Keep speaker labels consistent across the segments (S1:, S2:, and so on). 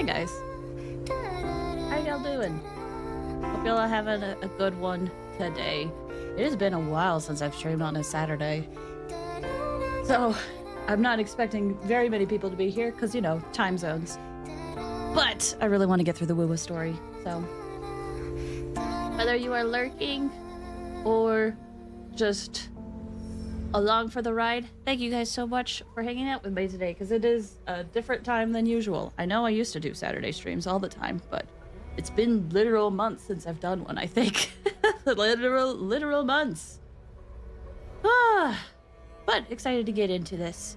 S1: guys. How y'all doing? Hope y'all are having a good one today. It has been a while since I've streamed on a Saturday. So, I'm not expecting very many people to be here because, you know, time zones. But I really want to get through the WuWa story, so. Whether you are lurking or just along for the ride, thank you guys so much for hanging out with me today, because it is a different time than usual. I know I used to do Saturday streams all the time, but it's been literal months since I've done one, I think. literal months. But excited to get into this.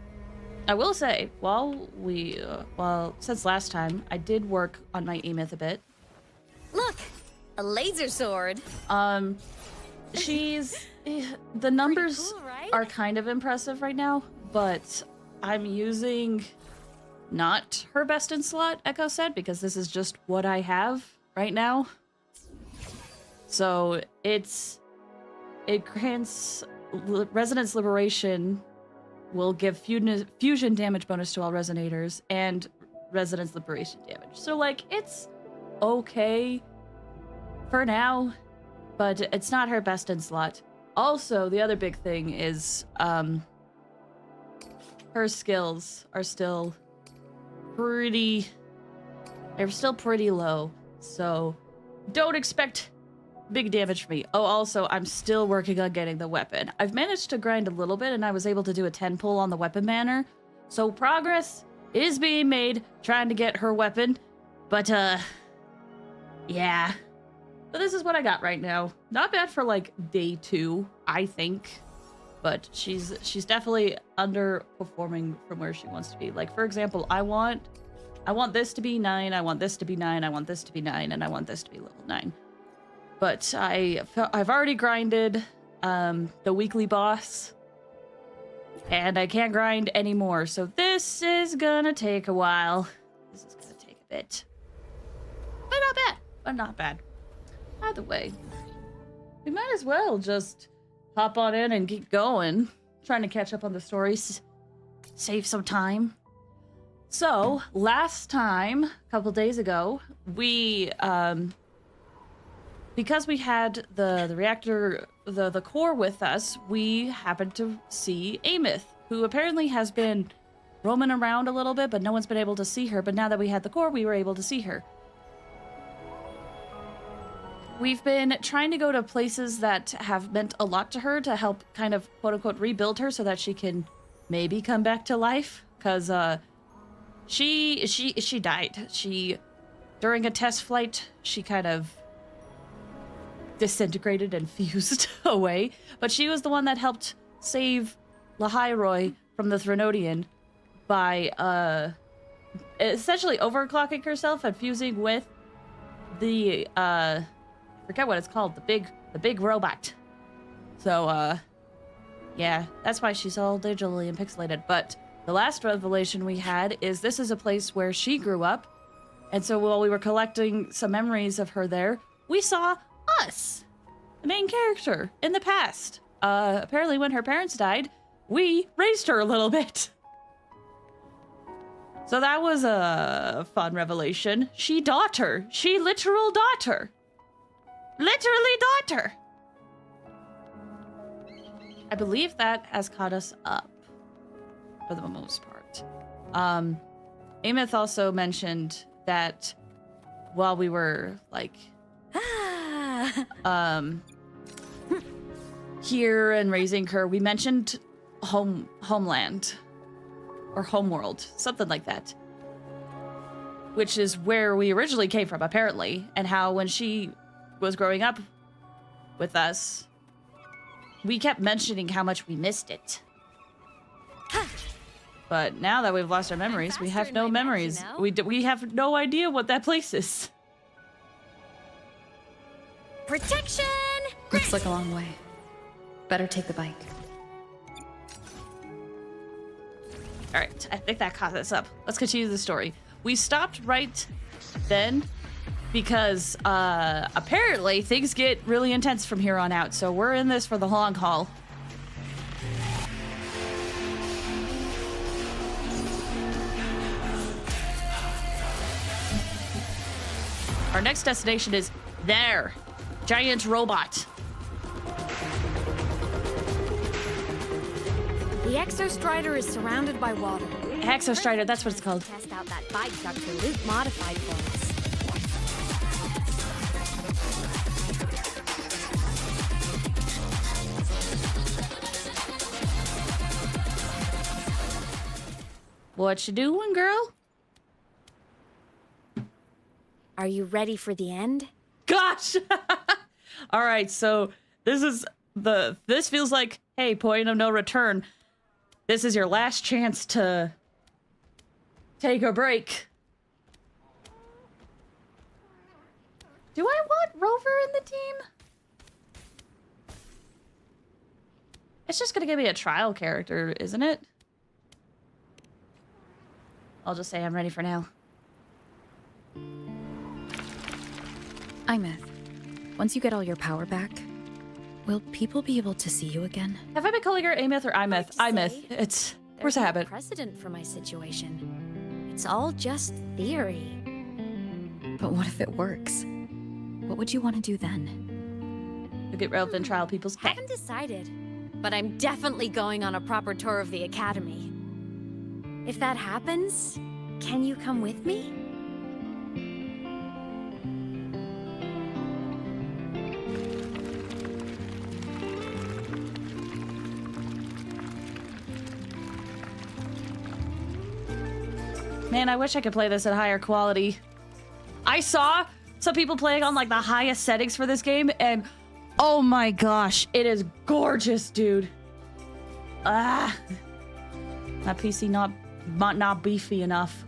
S1: I will say, since last time, I did work on my E-myth a bit.
S2: Look, a laser sword.
S1: The numbers
S2: cool, right?
S1: are kind of impressive right now, but I'm using not her best in slot, Echo said, because this is just what I have right now. So it grants Resonance Liberation, will give fusion damage bonus to all resonators and Resonance Liberation damage. So like, it's okay for now, but it's not her best in slot. Also, the other big thing is her skills are still pretty low, so don't expect big damage from me. Oh, also, I'm still working on getting the weapon. I've managed to grind a little bit, and I was able to do a 10 pull on the weapon banner, so progress is being made trying to get her weapon, but yeah. But this is what I got right now. Not bad for like day 2, I think. But she's definitely underperforming from where she wants to be. Like, for example, I want this to be 9, I want this to be 9, I want this to be 9, and I want this to be level 9. But I've already grinded the weekly boss, and I can't grind anymore. So this is gonna take a while. This is gonna take a bit. But not bad. But not bad. Either way, we might as well just hop on in and keep going, trying to catch up on the stories, save some time. So last time, a couple days ago, we because we had the reactor, the core with us, we happened to see Amith, who apparently has been roaming around a little bit, but no one's been able to see her. But now that we had the core, we were able to see her. We've been trying to go to places that have meant a lot to her to help kind of quote-unquote rebuild her so that she can maybe come back to life. Because she died. During a test flight, she kind of disintegrated and fused away. But she was the one that helped save Lahairoi from the Threnodian by essentially overclocking herself and fusing with the forget what it's called, the big robot. So yeah, that's why she's all digitally and pixelated. But the last revelation we had is this is a place where she grew up, and so while we were collecting some memories of her there, we saw us, the main character, in the past. Apparently when her parents died, we raised her a little bit. So that was a fun revelation. She literal daughter. Literally daughter. I believe that has caught us up for the most part. Amith also mentioned that while we were like here and raising her, we mentioned homeland or homeworld, something like that, which is where we originally came from apparently, and how when she was growing up with us, we kept mentioning how much we missed it. But now that we've lost our memories, we have no memories. We have no idea what that place is.
S2: Protection!
S3: Looks like a long way. Better take the bike.
S1: All right, I think that caught us up. Let's continue the story. We stopped right then because apparently things get really intense from here on out, so we're in this for the long haul. Our next destination is there. Giant robot.
S2: The Exostrider is surrounded by water.
S1: Exostrider, that's what it's called.
S2: Test out that bike Dr. Luke modified for us.
S1: What you doing, girl?
S2: Are you ready for the end?
S1: Gosh! All right, so this feels like, hey, point of no return. This is your last chance to take a break. Do I want Rover in the team? It's just gonna give me a trial character, isn't it? I'll just say I'm ready for now.
S3: Imeth, once you get all your power back, will people be able to see you again?
S1: Have I been calling her Ameth or Imeth? Imeth. It's where's the
S2: There's no
S1: habit?
S2: precedent for my situation. It's all just theory.
S3: But what if it works? What would you want to do then?
S1: To get relevant trial people's pay.
S2: Haven't decided, but I'm definitely going on a proper tour of the academy. If that happens, can you come with me?
S1: Man, I wish I could play this at higher quality. I saw some people playing on like the highest settings for this game, and oh my gosh, it is gorgeous, dude. Ah, my PC not beefy enough.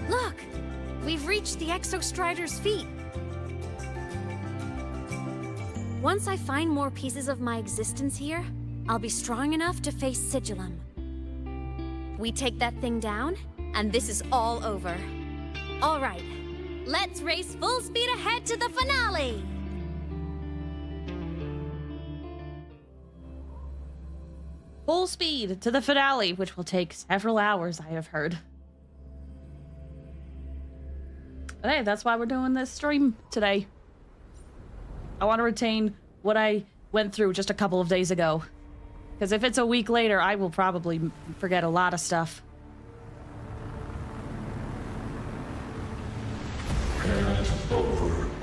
S2: Look! We've reached the Exostrider's feet. Once I find more pieces of my existence here, I'll be strong enough to face Sigillum. We take that thing down, and this is all over. All right, let's race full speed ahead to the finale!
S1: Full speed to the finale, which will take several hours, I have heard. But hey, that's why we're doing this stream today. I want to retain what I went through just a couple of days ago. Because if it's a week later, I will probably forget a lot of stuff.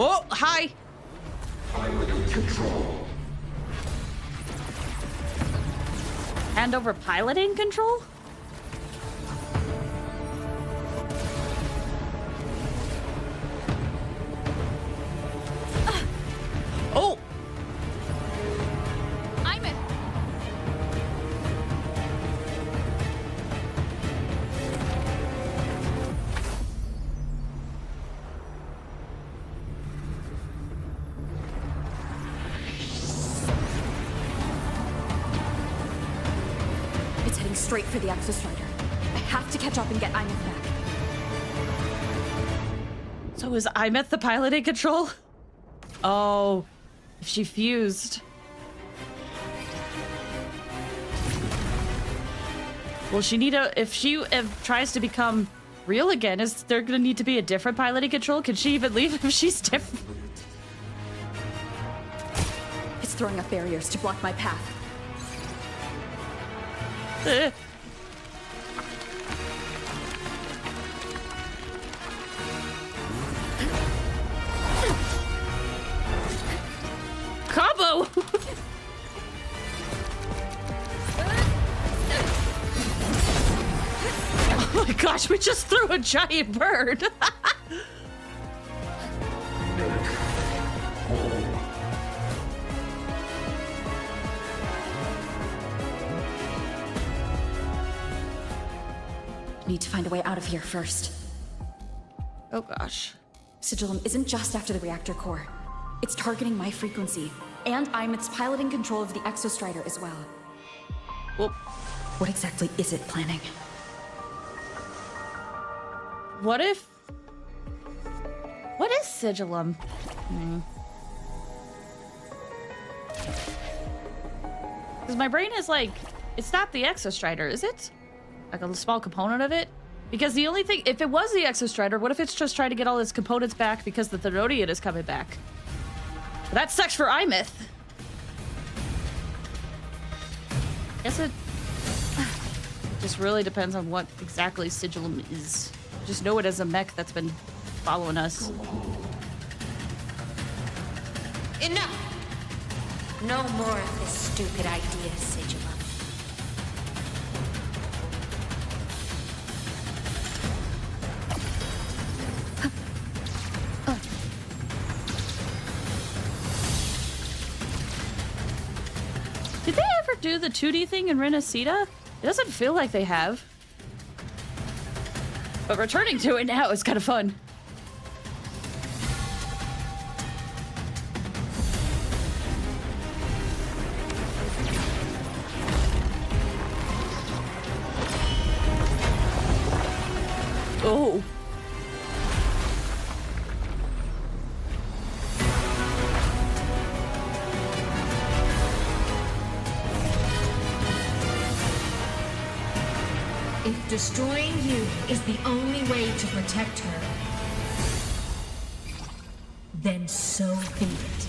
S1: Oh, hi!
S4: Pilot control.
S1: Hand over piloting control? Oh!
S3: I'm in. It's heading straight for the Exostrider. I have to catch up and get Imeth back.
S1: So is Imeth the piloting control? Oh, if she fused. Will she need a... If she tries to become real again, is there gonna need to be a different piloting control? Can she even leave if she's different?
S3: It's throwing up barriers to block my path.
S1: Combo! Oh my gosh, we just threw a giant bird.
S3: Need to find a way out of here first.
S1: Oh gosh.
S3: Sigillum isn't just after the reactor core. It's targeting my frequency, and I'm its piloting control of the Exostrider as well.
S1: Well,
S3: What exactly is it planning?
S1: what if... What is Sigillum? Because my brain is like, it's not the Exostrider, is it? Like a small component of it? Because the only thing, if it was the Exostrider, what if it's just trying to get all its components back because the Therodian is coming back? Well, that sucks for Imith. Guess it just really depends on what exactly Sigilum is. Just know it as a mech that's been following us.
S2: Enough! No more of this stupid idea, Sigilum.
S1: Did they ever do the 2D thing in Renacita? It doesn't feel like they have. But returning to it now is kind of fun. Oh.
S5: If destroying you is the only way to protect her, then so be it.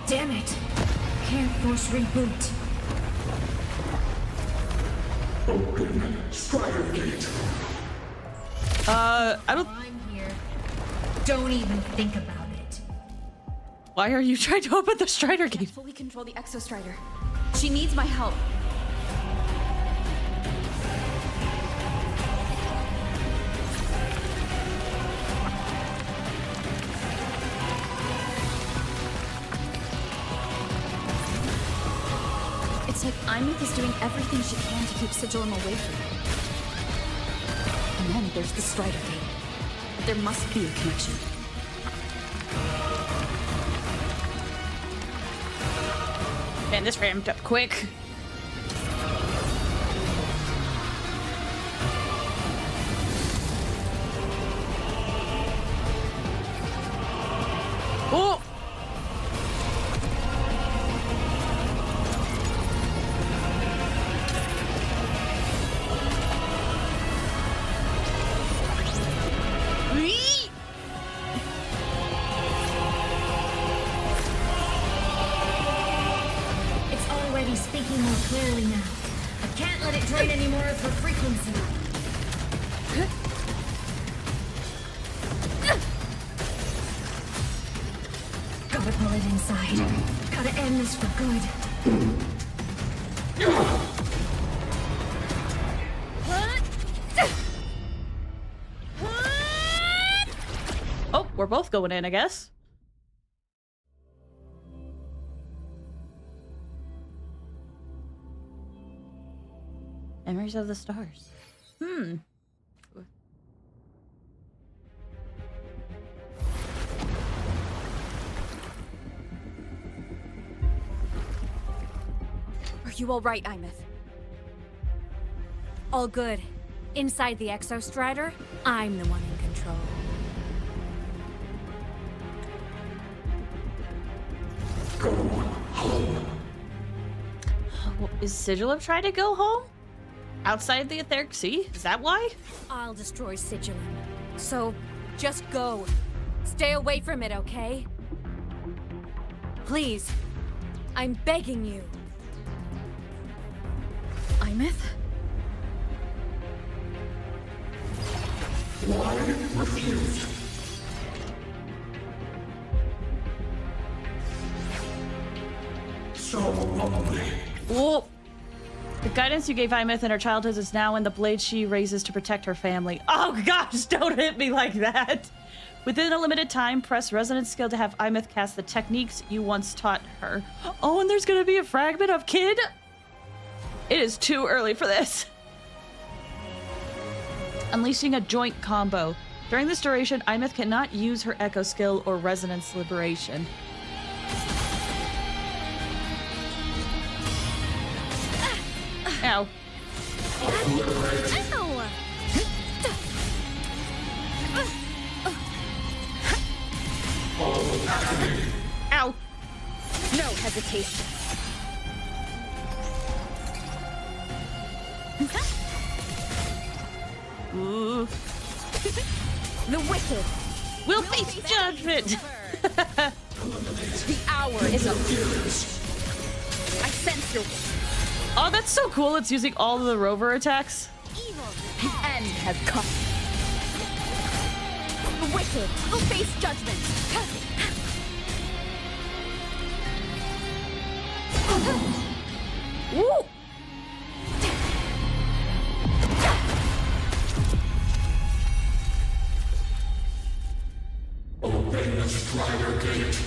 S5: Damn it! Can't force reboot.
S4: Open Strider Gate.
S1: I don't...
S5: I'm here. Don't even think about it.
S1: Why are you trying to open the Strider
S3: I can't
S1: gate?
S3: fully control the Exostrider. She needs my help. It's like Imith is doing everything she can to keep Sigilum away from me. And then there's the Strider Gate. There must be a connection.
S1: Man, this ramped up quick. Oh! Whee!
S5: It's already speaking more clearly now. I can't let it drain any more of her frequency. Gotta pull it inside. Gotta end this for good.
S1: Oh, we're both going in, I guess. Memories of the Stars.
S3: Are you all right, Imith?
S2: All good. Inside the Exostrider, I'm the one in control.
S4: Go home.
S1: Well, is Sigilum trying to go home? Outside the Etheric Sea? Is that why?
S2: I'll destroy Sigilum. So, just go. Stay away from it, okay? Please. I'm begging you.
S3: Imith?
S4: Why refused? So lonely.
S1: Whoa! The guidance you gave Imith in her childhood is now in the blade she raises to protect her family. Oh gosh, don't hit me like that! Within a limited time, press resonance skill to have Imith cast the techniques you once taught her. Oh, and there's gonna be a fragment of Kid? It is too early for this. Unleashing a joint combo. During this duration, Imith cannot use her echo skill or resonance liberation. Ow.
S2: Ow!
S1: Ow.
S2: No hesitation.
S1: Ooh.
S2: The wicked.
S1: We'll face judgment.
S3: The hour is up. I sense your
S1: Oh, that's so cool. It's using all of the rover attacks.
S3: the end has come.
S2: The wicked will face judgment.
S1: Woo!
S4: Obey the Strider Gate.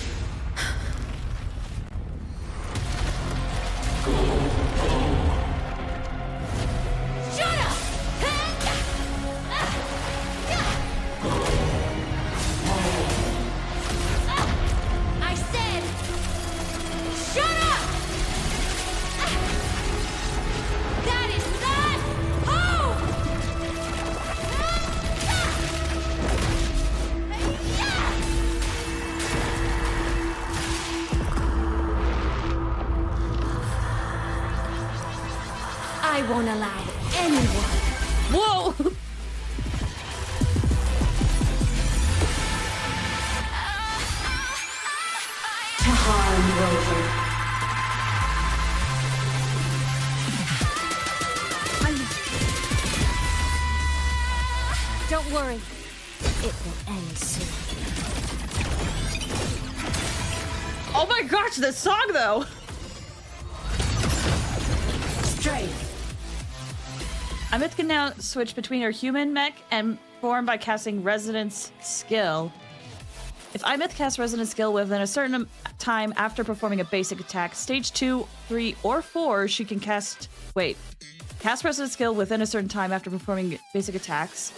S2: Shut up! I said, shut up! That is not home! I won't allow anyone.
S1: Whoa!
S5: To harm Rover.
S2: Don't worry. It will end soon.
S1: Oh my gosh, this song though!
S5: Strength.
S1: Amith can now switch between her human mech and form by casting Resonance Skill. If Imith casts Resonance Skill within a certain time after performing a basic attack, stage 2, 3, or 4, she can cast... Wait. Cast Resonance Skill within a certain time after performing basic attacks.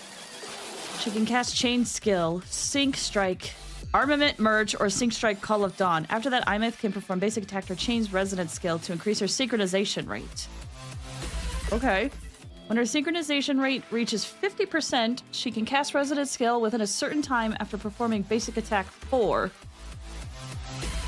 S1: She can cast Chain Skill, Sync Strike, Armament Merge, or Sync Strike Call of Dawn. After that, Imith can perform basic attack or Chain's Resonance Skill to increase her synchronization rate. Okay. When her synchronization rate reaches 50%, she can cast Resonance Skill within a certain time after performing Basic Attack 4.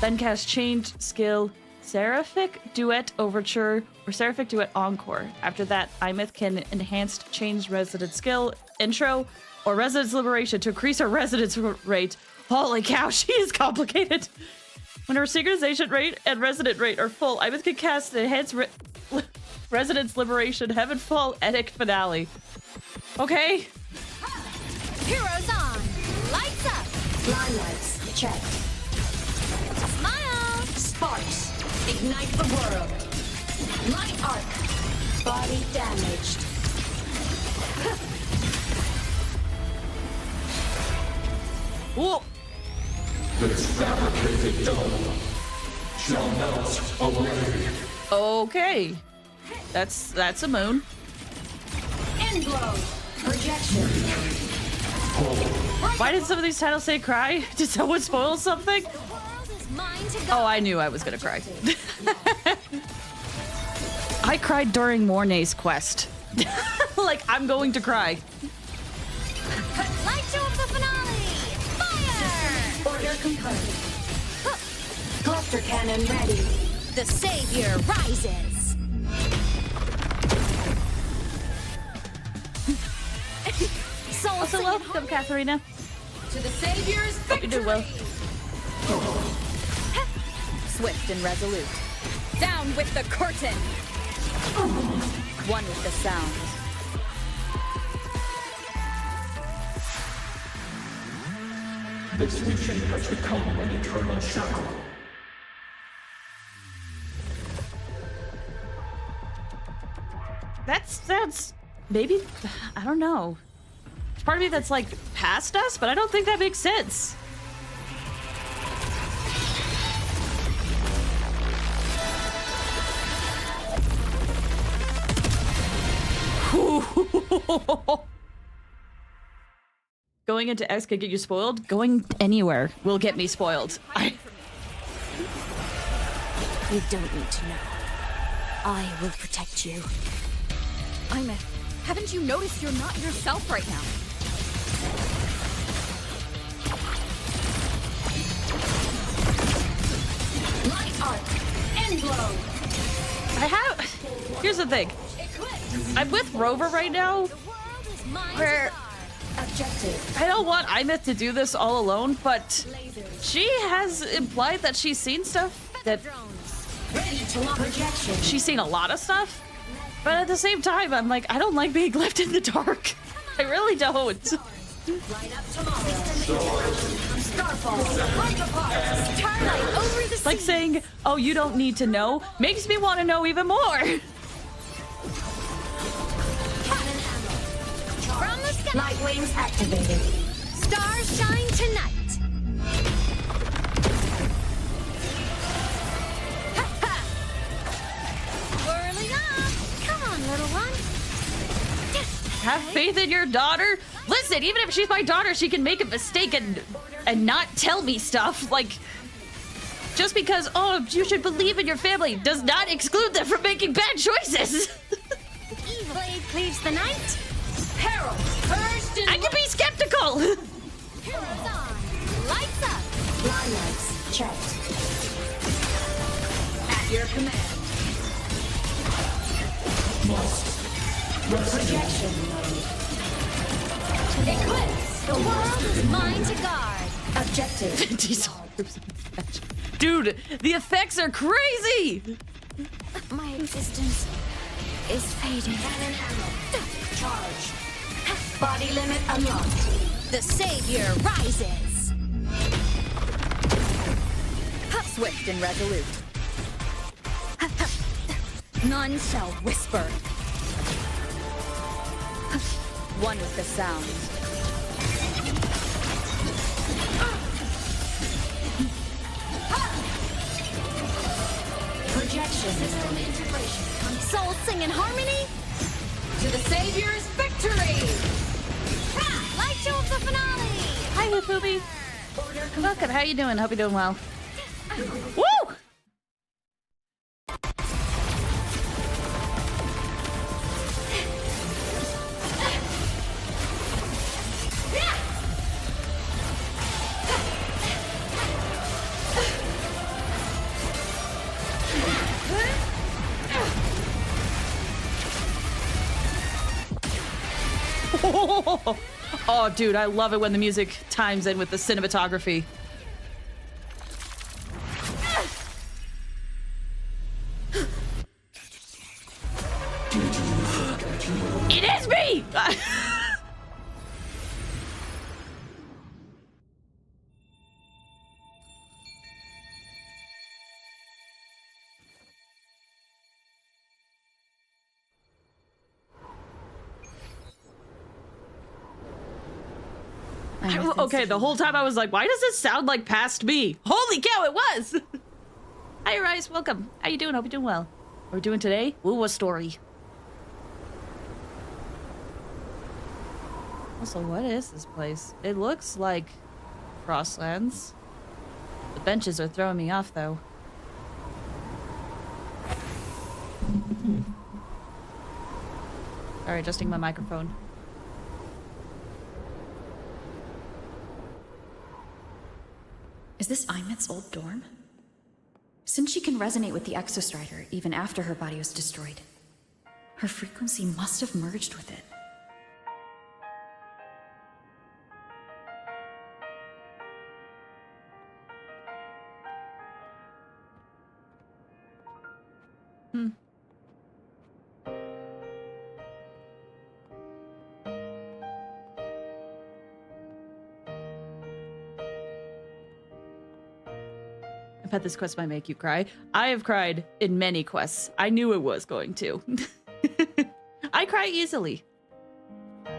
S1: Then cast Chained Skill, Seraphic Duet Overture, or Seraphic Duet Encore. After that, Imith can enhanced Chained Resonance Skill, Intro, or Resonance Liberation to increase her resonance rate. Holy cow, she is complicated! When her synchronization rate and resonant rate are full, Imith can cast enhanced Resonance Liberation, Heavenfall, Edict Finale. Okay.
S2: Heroes on! Lights up!
S5: Limelights. Check.
S2: Smile!
S5: Sparks. Ignite the world. Light arc. Body damaged.
S1: Whoa.
S4: This fabricated dome shall melt away.
S1: Okay. That's a moon.
S5: End blow. Projection.
S1: Why did some of these titles say cry? Did someone spoil something?
S2: The world is mine to go.
S1: Oh, I knew I was gonna cry. I cried during Mornay's quest. Like, I'm going to cry.
S2: Light show of the finale! Fire!
S5: Order component. Cluster cannon ready.
S2: The savior rises! Soul
S1: Also,
S2: singing
S1: welcome, Katharina.
S5: To the savior's
S1: Hope you do well.
S3: Swift and resolute. Down with the curtain. One with the sound.
S4: This mission has become an eternal shackle.
S1: That sounds... Maybe... I don't know. There's part of me that's like, past us, but I don't think that makes sense. Going into X could get you spoiled. Going anywhere will get me spoiled.
S2: You don't need to know. I will protect you.
S3: Imith, haven't you noticed you're not yourself right now?
S5: Light arc. End blow.
S1: I have... Here's the thing.
S5: Eclipse.
S1: I'm with Rover right now,
S2: The world is mine
S1: where
S2: to guard.
S3: Objective.
S1: I don't want Imeth to do this all alone, but she has implied that she's seen stuff, that
S2: Drones.
S3: Ready to launch. Projection.
S1: she's seen a lot of stuff, but at the same time, I'm like, I don't like being left in the dark. I really don't.
S3: Light up tomorrow. Starfall. Break apart.
S2: Starlight over the
S1: Like
S2: sea.
S1: saying, oh, you don't need to know, makes me want to know even more.
S2: From the sky.
S3: Light wings activated.
S2: Stars shine tonight. Ha ha! Whirling up. Come on, little one.
S1: Have faith in your daughter. Listen, even if she's my daughter, she can make a mistake and not tell me stuff. Like, just because, oh, you should believe in your family does not exclude them from making bad choices.
S2: Evil blade cleaves the night.
S3: Herald. First and
S1: I can be skeptical.
S2: Heroes on. Lights up.
S3: Line lights checked. At your command. Projection mode. Eclipse.
S2: The world is mine to guard.
S3: Objective.
S1: Diesel. Dude, the effects are crazy.
S2: My existence is fading.
S3: Cannon ammo. Charge. Body limit unlocked.
S2: The savior rises.
S3: Swift and resolute.
S2: None shall whisper.
S3: One with the sound. Projection system integration.
S2: Souls sing in harmony.
S3: To the Savior's victory!
S2: Light show of the finale.
S1: Hi, Hoopooby.
S3: Order
S1: Welcome. How you doing? Hope you're doing well. Woo! Oh, dude, I love it when the music times in with the cinematography. It is me! Okay, the whole time I was like, why does this sound like past me? Holy cow, it was! Hi, Rice, welcome. How you doing? Hope you're doing well. What we're doing today? WuWa story. Also, what is this place? It looks like Crosslands. The benches are throwing me off, though. Sorry, adjusting my microphone.
S3: Is this Imeth's old dorm? Since she can resonate with the Exostrider even after her body was destroyed, her frequency must have merged with it.
S1: I bet this quest might make you cry. I have cried in many quests. I knew it was going to. I cry easily.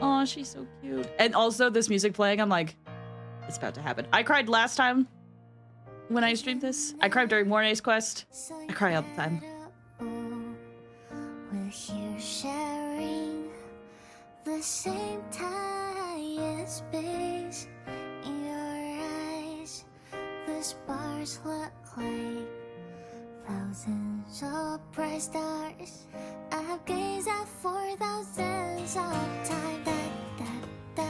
S1: Oh, she's so cute. And also this music playing, I'm like, it's about to happen. I cried last time when I streamed this. I cried during Mornay's quest. I cry all the time.
S6: With you sharing the same time and space in your eyes, the sparks look like thousands of bright stars. I've gazed at for thousands of time. Da, da, da,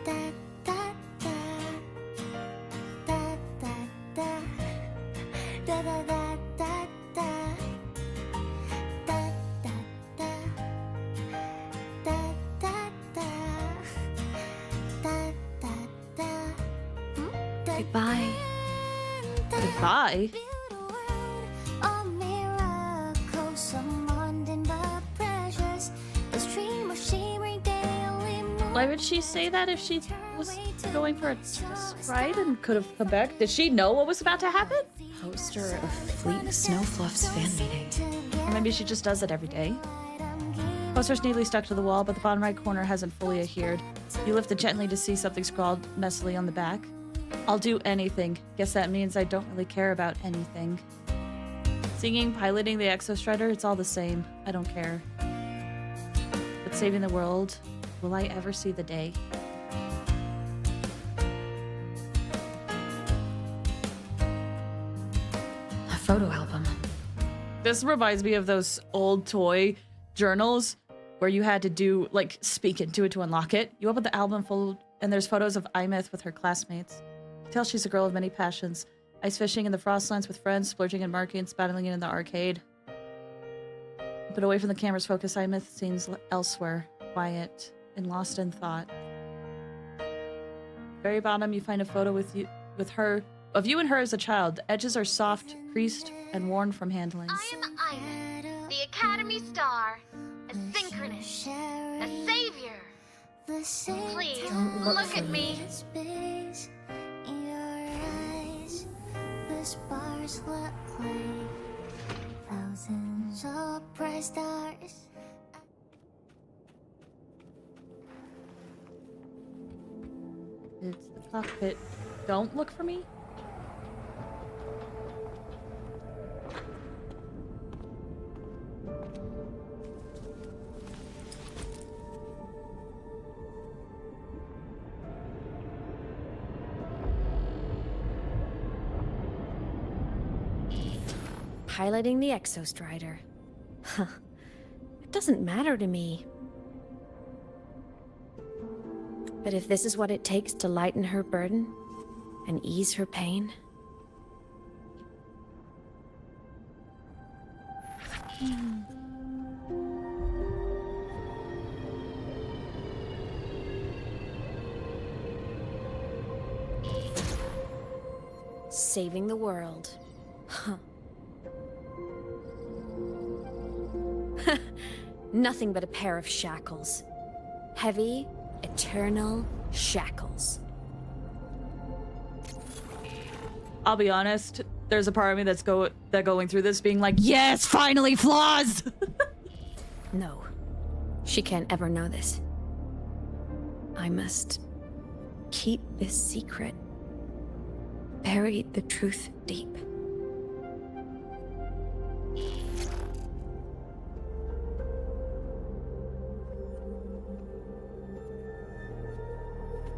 S6: da, da, da, da, da, da, da, da, da, da, da, da,
S2: Goodbye.
S1: Goodbye. Why would she say that if she was going for a test ride and could have come back? Did she know what was about to happen?
S3: Poster of Fleet Snowfluff's fan meeting.
S1: Or maybe she just does it every day. Poster's neatly stuck to the wall, but the bottom right corner hasn't fully adhered. You lift it gently to see something scrawled messily on the back. I'll do anything. Guess that means I don't really care about anything. Singing, piloting the Exostrider, it's all the same. I don't care. But saving the world, will I ever see the day?
S3: A photo album.
S1: This reminds me of those old toy journals where you had to do, like, speak into it to unlock it. You open the album full, and there's photos of Imeth with her classmates. Tell she's a girl of many passions. Ice fishing in the frostlands with friends, splurging and markets, battling it in the arcade. But away from the camera's focus, Imeth seems elsewhere, quiet and lost in thought. Very bottom, you find a photo of you and her as a child. The edges are soft, creased, and worn from handling.
S7: I am Ida, the Academy Star, a synchronous, a savior. Please, look at me.
S6: In your eyes, the stars look like thousands of bright stars.
S1: It's the cockpit. Don't look for me.
S2: Piloting the Exostrider. Huh. It doesn't matter to me. But if this is what it takes to lighten her burden and ease her pain... Saving the world. Huh. Nothing but a pair of shackles. Heavy, eternal shackles.
S1: I'll be honest, there's a part of me that's going through this being like, yes, finally, flaws!
S2: No, she can't ever know this. I must keep this secret. Bury the truth deep.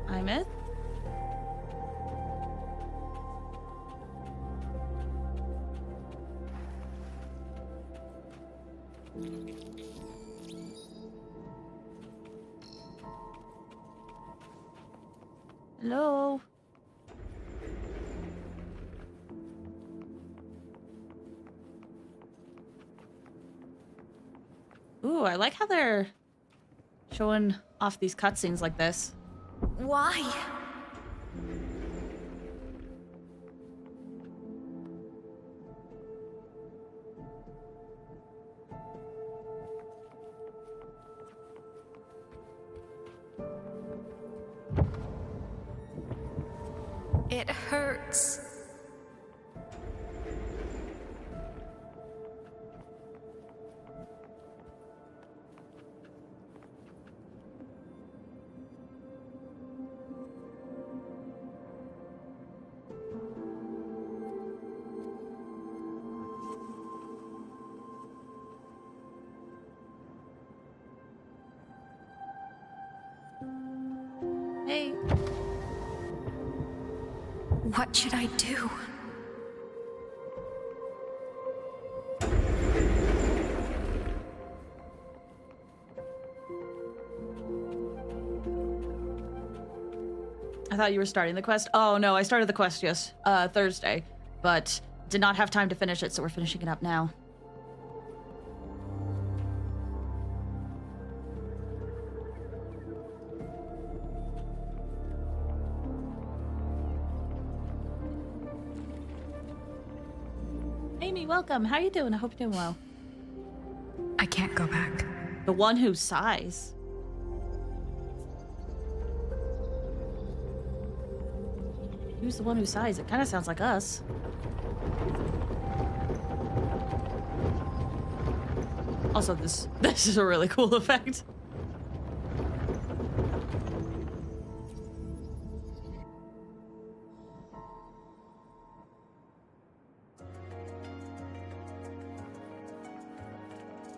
S1: Imeth? Hello? Ooh, I like how they're showing off these cutscenes like this.
S2: Why? It hurts.
S1: Hey.
S3: What should I do?
S1: I thought you were starting the quest. Oh no, I started the quest Thursday, but did not have time to finish it, so we're finishing it up now. Mimi, welcome. How you doing? I hope you're doing well.
S3: I can't go back.
S1: The one who sighs. Who's the one who sighs? It kind of sounds like us. Also, this is a really cool effect.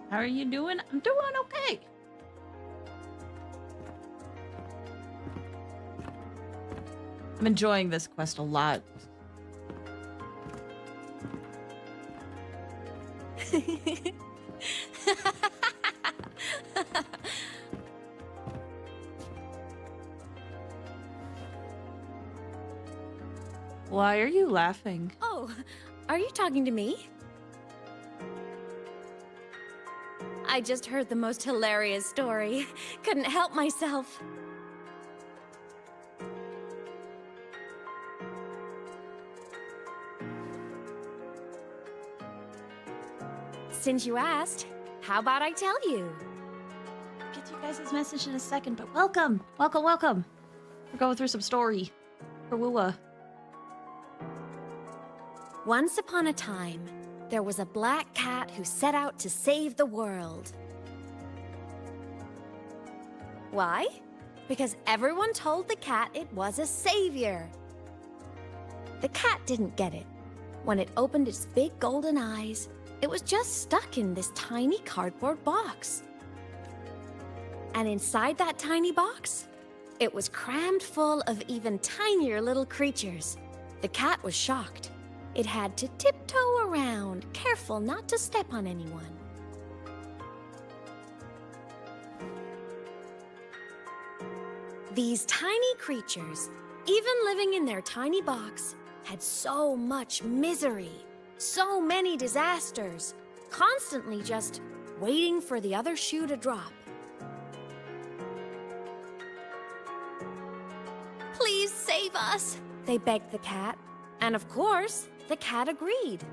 S1: How are you doing? I'm doing okay. I'm enjoying this quest a lot. Why are you laughing?
S2: Oh, are you talking to me? I just heard the most hilarious story. Couldn't help myself. Since you asked, how about I tell you?
S1: I'll get you guys' message in a second, but welcome! Welcome, welcome! We're going through some story for WuWa.
S2: Once upon a time, there was a black cat who set out to save the world. Why? Because everyone told the cat it was a savior. The cat didn't get it. When it opened its big golden eyes, it was just stuck in this tiny cardboard box. And inside that tiny box, it was crammed full of even tinier little creatures. The cat was shocked. It had to tiptoe around, careful not to step on anyone. These tiny creatures, even living in their tiny box, had so much misery, so many disasters, constantly just waiting for the other shoe to drop. Please save us, they begged the cat. And of course, the cat agreed.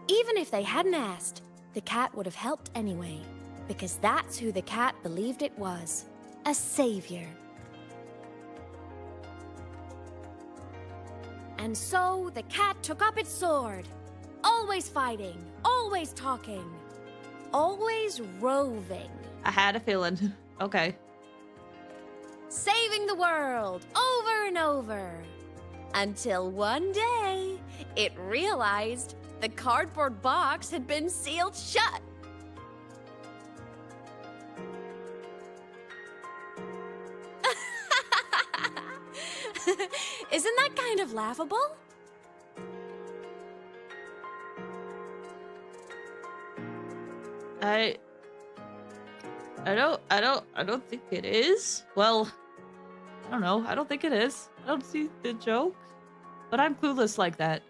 S2: Even if they hadn't asked, the cat would have helped anyway, because that's who the cat believed it was, a savior. And so the cat took up its sword, always fighting, always talking, always roving.
S1: I had a feeling. Okay.
S2: Saving the world over and over. Until one day, it realized the cardboard box had been sealed shut. Isn't that kind of laughable?
S1: I don't think it is. Well, I don't know. I don't think it is. I don't see the joke. But I'm clueless like that.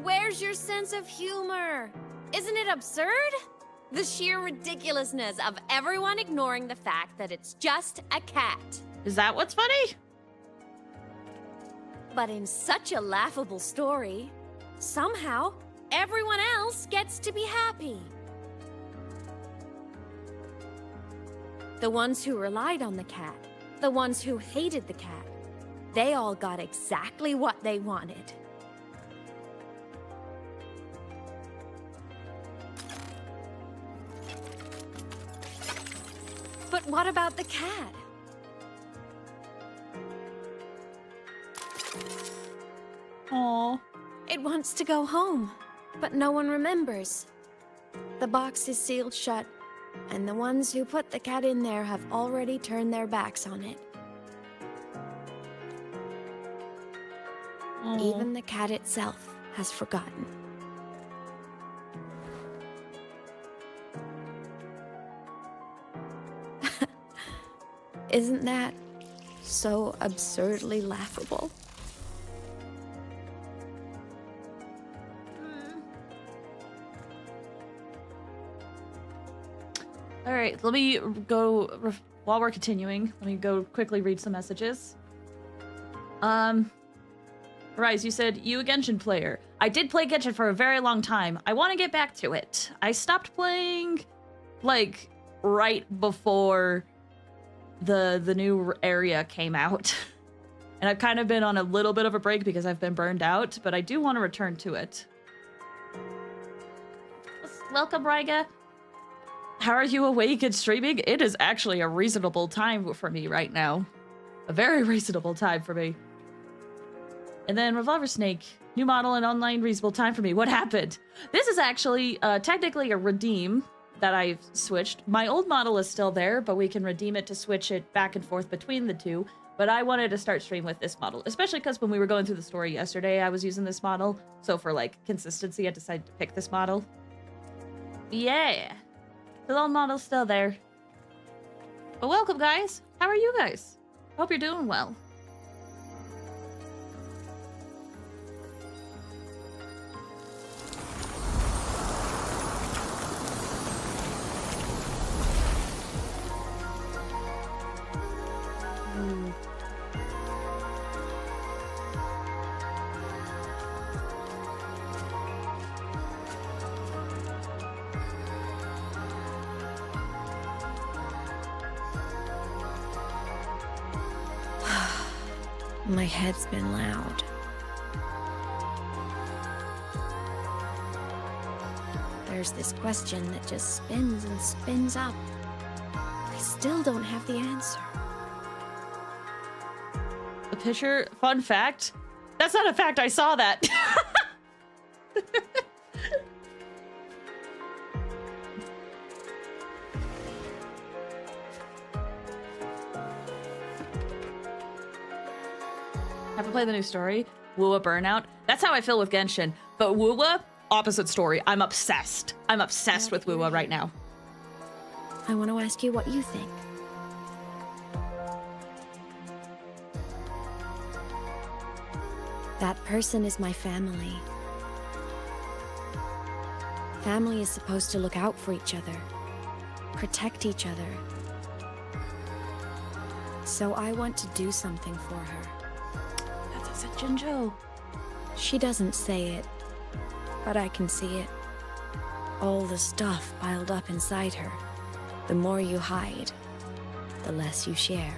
S2: Where's your sense of humor? Isn't it absurd? The sheer ridiculousness of everyone ignoring the fact that it's just a cat.
S1: Is that what's funny?
S2: But in such a laughable story, somehow everyone else gets to be happy. The ones who relied on the cat, the ones who hated the cat, they all got exactly what they wanted. But what about the cat?
S1: Aww.
S2: It wants to go home, but no one remembers. The box is sealed shut, and the ones who put the cat in there have already turned their backs on it.
S1: Aww.
S2: Even the cat itself has forgotten. Isn't that so absurdly laughable?
S1: All right, let me go while we're continuing. Let me go quickly read some messages. Rise, you said you a Genshin player. I did play Genshin for a very long time. I want to get back to it. I stopped playing, like, right before the new area came out. And I've kind of been on a little bit of a break because I've been burned out, but I do want to return to it. Welcome, Ryga. How are you awake and streaming? It is actually a reasonable time for me right now. A very reasonable time for me. And then Revolver Snake, new model and online reasonable time for me. What happened? This is actually technically a redeem that I've switched. My old model is still there, but we can redeem it to switch it back and forth between the two. But I wanted to start stream with this model, especially because when we were going through the story yesterday, I was using this model. So for like consistency, I decided to pick this model. Yeah. The old model's still there. But welcome, guys. How are you guys? Hope you're doing well.
S2: My head's been loud. There's this question that just spins and spins up. I still don't have the answer.
S1: The picture, fun fact. That's not a fact, I saw that. Haven't played the new story. WuWa Burnout. That's how I feel with Genshin. But WuWa, opposite story. I'm obsessed. I'm obsessed with WuWa right now.
S2: I want to ask you what you think. That person is my family. Family is supposed to look out for each other, protect each other. So I want to do something for her.
S1: That's a Jinjo.
S2: She doesn't say it, but I can see it. All the stuff piled up inside her. The more you hide, the less you share.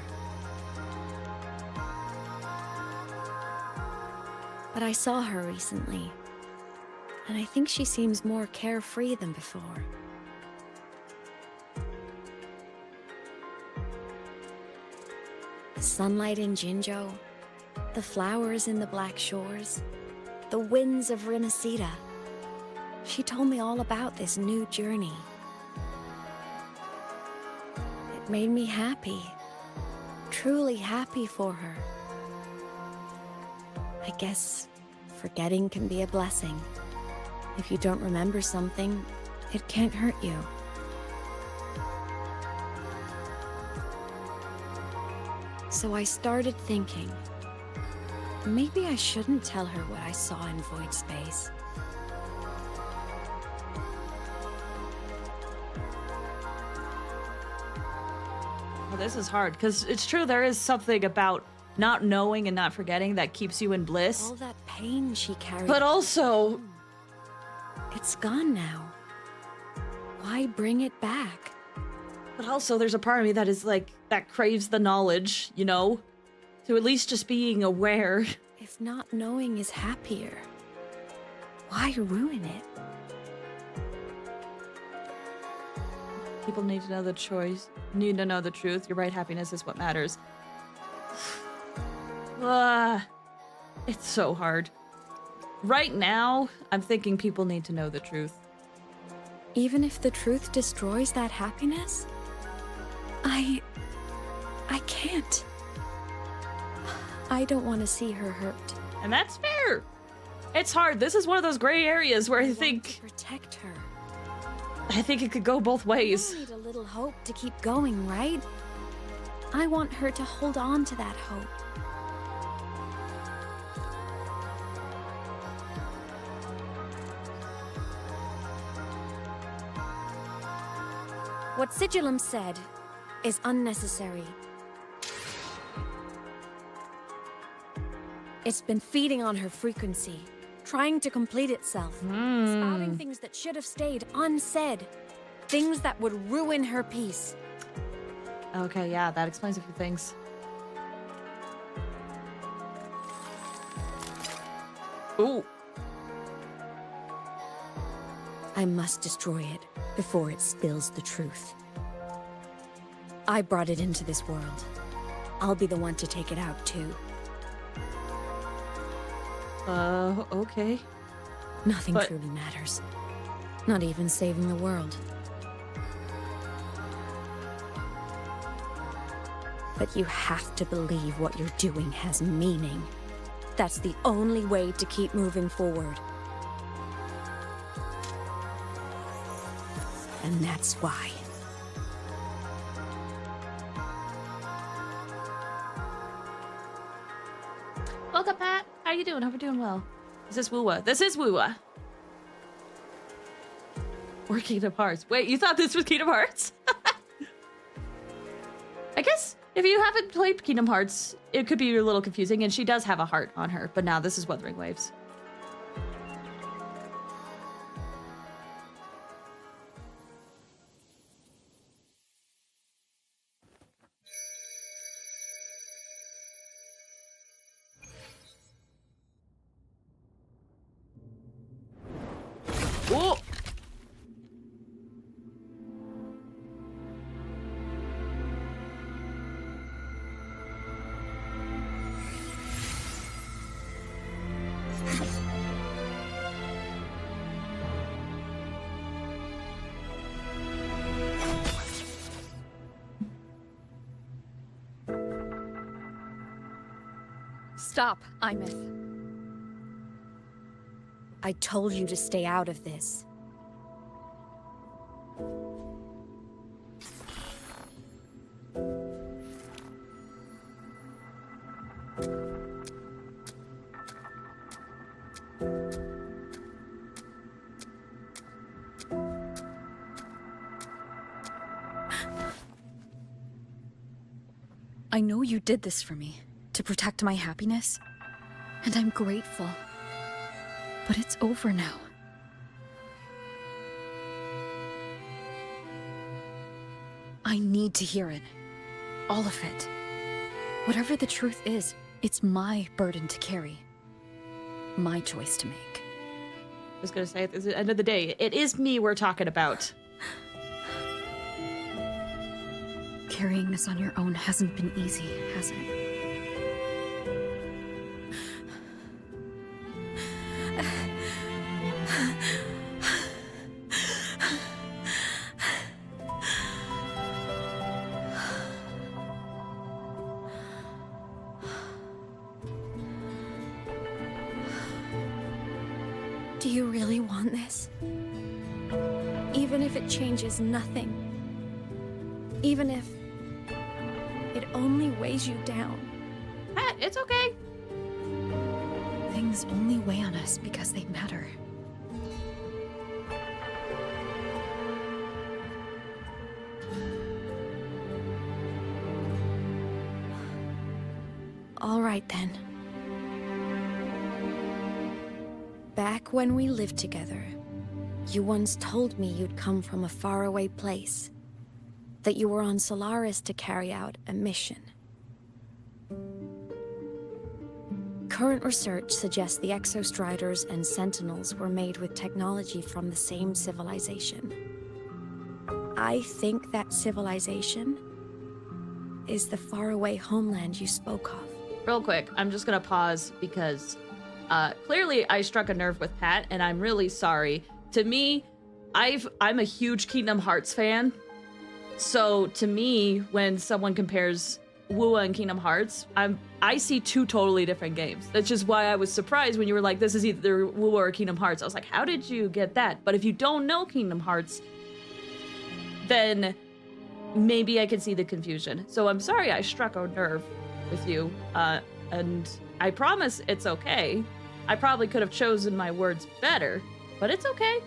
S2: But I saw her recently, and I think she seems more carefree than before. The sunlight in Jinjo, the flowers in the Black Shores, the winds of Rinasita. She told me all about this new journey. It made me happy, truly happy for her. I guess forgetting can be a blessing. If you don't remember something, it can't hurt you. So I started thinking, maybe I shouldn't tell her what I saw in Void Space.
S1: Well, this is hard, because it's true, there is something about not knowing and not forgetting that keeps you in bliss.
S2: All that pain she carried.
S1: But also,
S2: it's gone now. Why bring it back?
S1: But also, there's a part of me that is like, that craves the knowledge, you know? To at least just being aware.
S2: If not knowing is happier, why ruin it?
S1: People need to know the choice. Need to know the truth. Your right happiness is what matters. It's so hard. Right now, I'm thinking people need to know the truth.
S2: Even if the truth destroys that happiness? I can't. I don't want to see her hurt.
S1: And that's fair. It's hard. This is one of those gray areas where I think
S2: protect her.
S1: I think it could go both ways.
S2: You need a little hope to keep going, right? I want her to hold on to that hope. What Sigillum said is unnecessary. It's been feeding on her frequency, trying to complete itself, spouting things that should have stayed unsaid, things that would ruin her peace.
S1: Okay, yeah, that explains a few things. Ooh.
S2: I must destroy it before it spills the truth. I brought it into this world. I'll be the one to take it out, too.
S1: Okay.
S2: Nothing truly matters. Not even saving the world. But you have to believe what you're doing has meaning. That's the only way to keep moving forward. And that's why.
S1: Welcome, Pat. How you doing? Hope you're doing well. Is this WuWa? This is WuWa. Or Kingdom Hearts. Wait, you thought this was Kingdom Hearts? I guess if you haven't played Kingdom Hearts, it could be a little confusing, and she does have a heart on her, but now this is Wuthering Waves. Oh!
S3: Stop, Imith.
S2: I told you to stay out of this.
S3: I know you did this for me, to protect my happiness, and I'm grateful. But it's over now. I need to hear it. All of it. Whatever the truth is, it's my burden to carry. My choice to make.
S1: I was gonna say, at the end of the day, it is me we're talking about.
S3: Carrying this on your own hasn't been easy, has it?
S2: Do you really want this? Even if it changes nothing. Even if it only weighs you down.
S1: Pat, it's okay.
S3: Things only weigh on us because they matter.
S2: All right then. Back when we lived together, you once told me you'd come from a faraway place. That you were on Solaris to carry out a mission. Current research suggests the Exostriders and Sentinels were made with technology from the same civilization. I think that civilization is the faraway homeland you spoke of.
S1: Real quick, I'm just gonna pause because clearly I struck a nerve with Pat, and I'm really sorry. To me, I'm a huge Kingdom Hearts fan. So to me, when someone compares WuWa and Kingdom Hearts, I see two totally different games. That's just why I was surprised when you were like, this is either WuWa or Kingdom Hearts. I was like, how did you get that? But if you don't know Kingdom Hearts, then maybe I can see the confusion. So I'm sorry I struck a nerve with you, and I promise it's okay. I probably could have chosen my words better, but it's okay.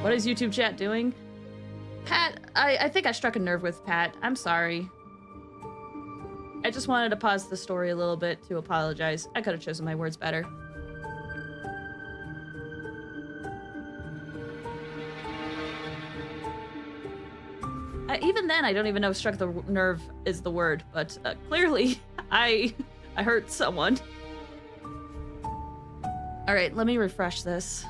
S1: What is YouTube chat doing? Pat, I think I struck a nerve with Pat. I'm sorry. I just wanted to pause the story a little bit to apologize. I could have chosen my words better. Even then, I don't even know if struck the nerve is the word, but clearly I hurt someone. All right, let me refresh this.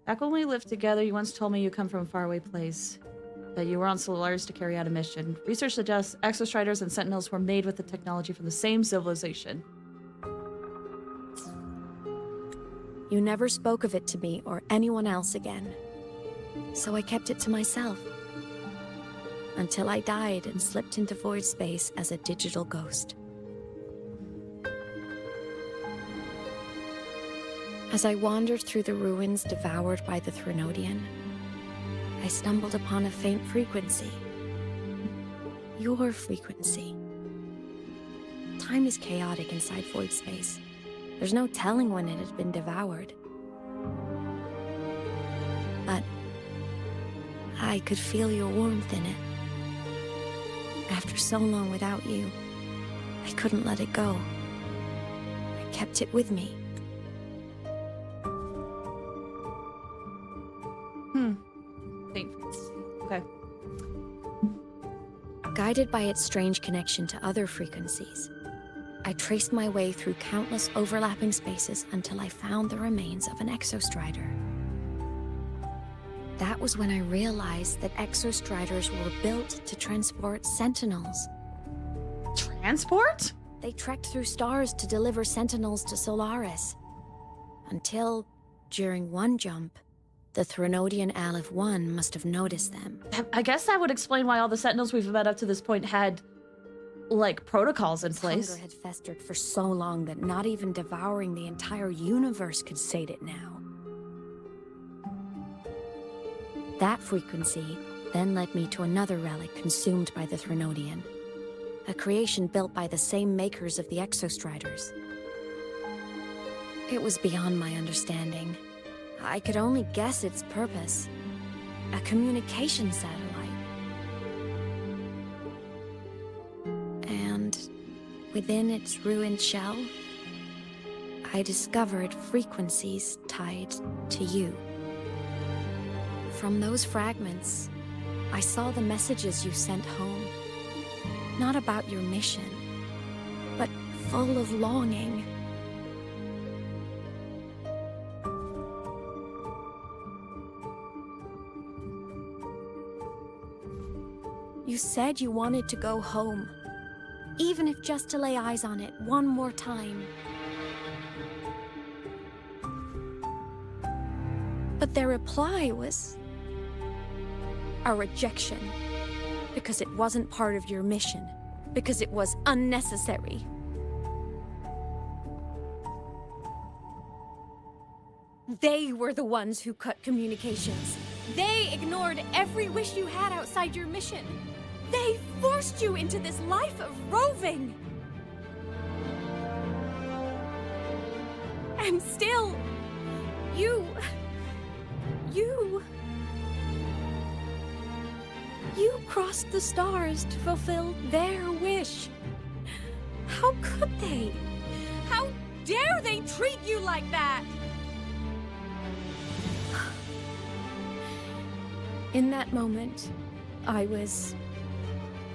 S1: Back when we lived together, you once told me you come from a faraway place, that you were on Solaris to carry out a mission. Research suggests Exostriders and Sentinels were made with the technology from the same civilization.
S2: You never spoke of it to me or anyone else again. So I kept it to myself. Until I died and slipped into void space as a digital ghost. As I wandered through the ruins devoured by the Threnodian, I stumbled upon a faint frequency. Your frequency. Time is chaotic inside void space. There's no telling when it had been devoured. But I could feel your warmth in it. After so long without you, I couldn't let it go. I kept it with me.
S1: Okay.
S2: Guided by its strange connection to other frequencies, I traced my way through countless overlapping spaces until I found the remains of an Exostrider. That was when I realized that Exostriders were built to transport Sentinels.
S1: Transport?
S2: They trekked through stars to deliver Sentinels to Solaris. Until, during one jump, the Threnodian Aleph 1 must have noticed them.
S1: I guess that would explain why all the Sentinels we've met up to this point had, like, protocols in place.
S2: Hunger had festered for so long that not even devouring the entire universe could sate it now. That frequency then led me to another relic consumed by the Threnodian. A creation built by the same makers of the Exostriders. It was beyond my understanding. I could only guess its purpose. A communication satellite. And within its ruined shell, I discovered frequencies tied to you. From those fragments, I saw the messages you sent home. Not about your mission, but full of longing. You said you wanted to go home, even if just to lay eyes on it one more time. But their reply was a rejection, because it wasn't part of your mission, because it was unnecessary. They were the ones who cut communications. They ignored every wish you had outside your mission. They forced you into this life of roving. And still, you crossed the stars to fulfill their wish. How could they? How dare they treat you like that? In that moment, I was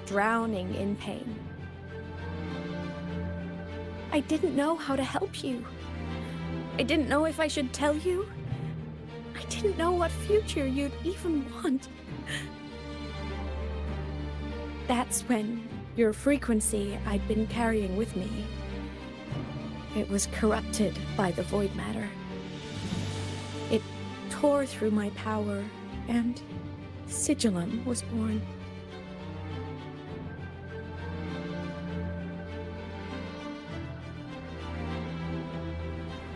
S2: drowning in pain. I didn't know how to help you. I didn't know if I should tell you. I didn't know what future you'd even want. That's when your frequency I'd been carrying with me, it was corrupted by the void matter. It tore through my power, and Sigilum was born.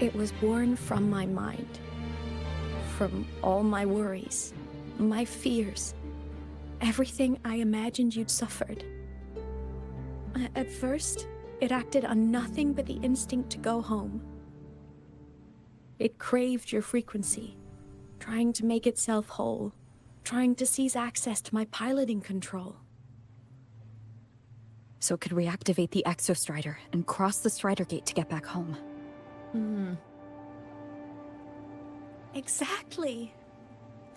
S2: It was born from my mind, from all my worries, my fears, everything I imagined you'd suffered. At first, it acted on nothing but the instinct to go home. It craved your frequency, trying to make itself whole, trying to seize access to my piloting control.
S3: So it could reactivate the Exostrider and cross the Strider Gate to get back home.
S2: Exactly.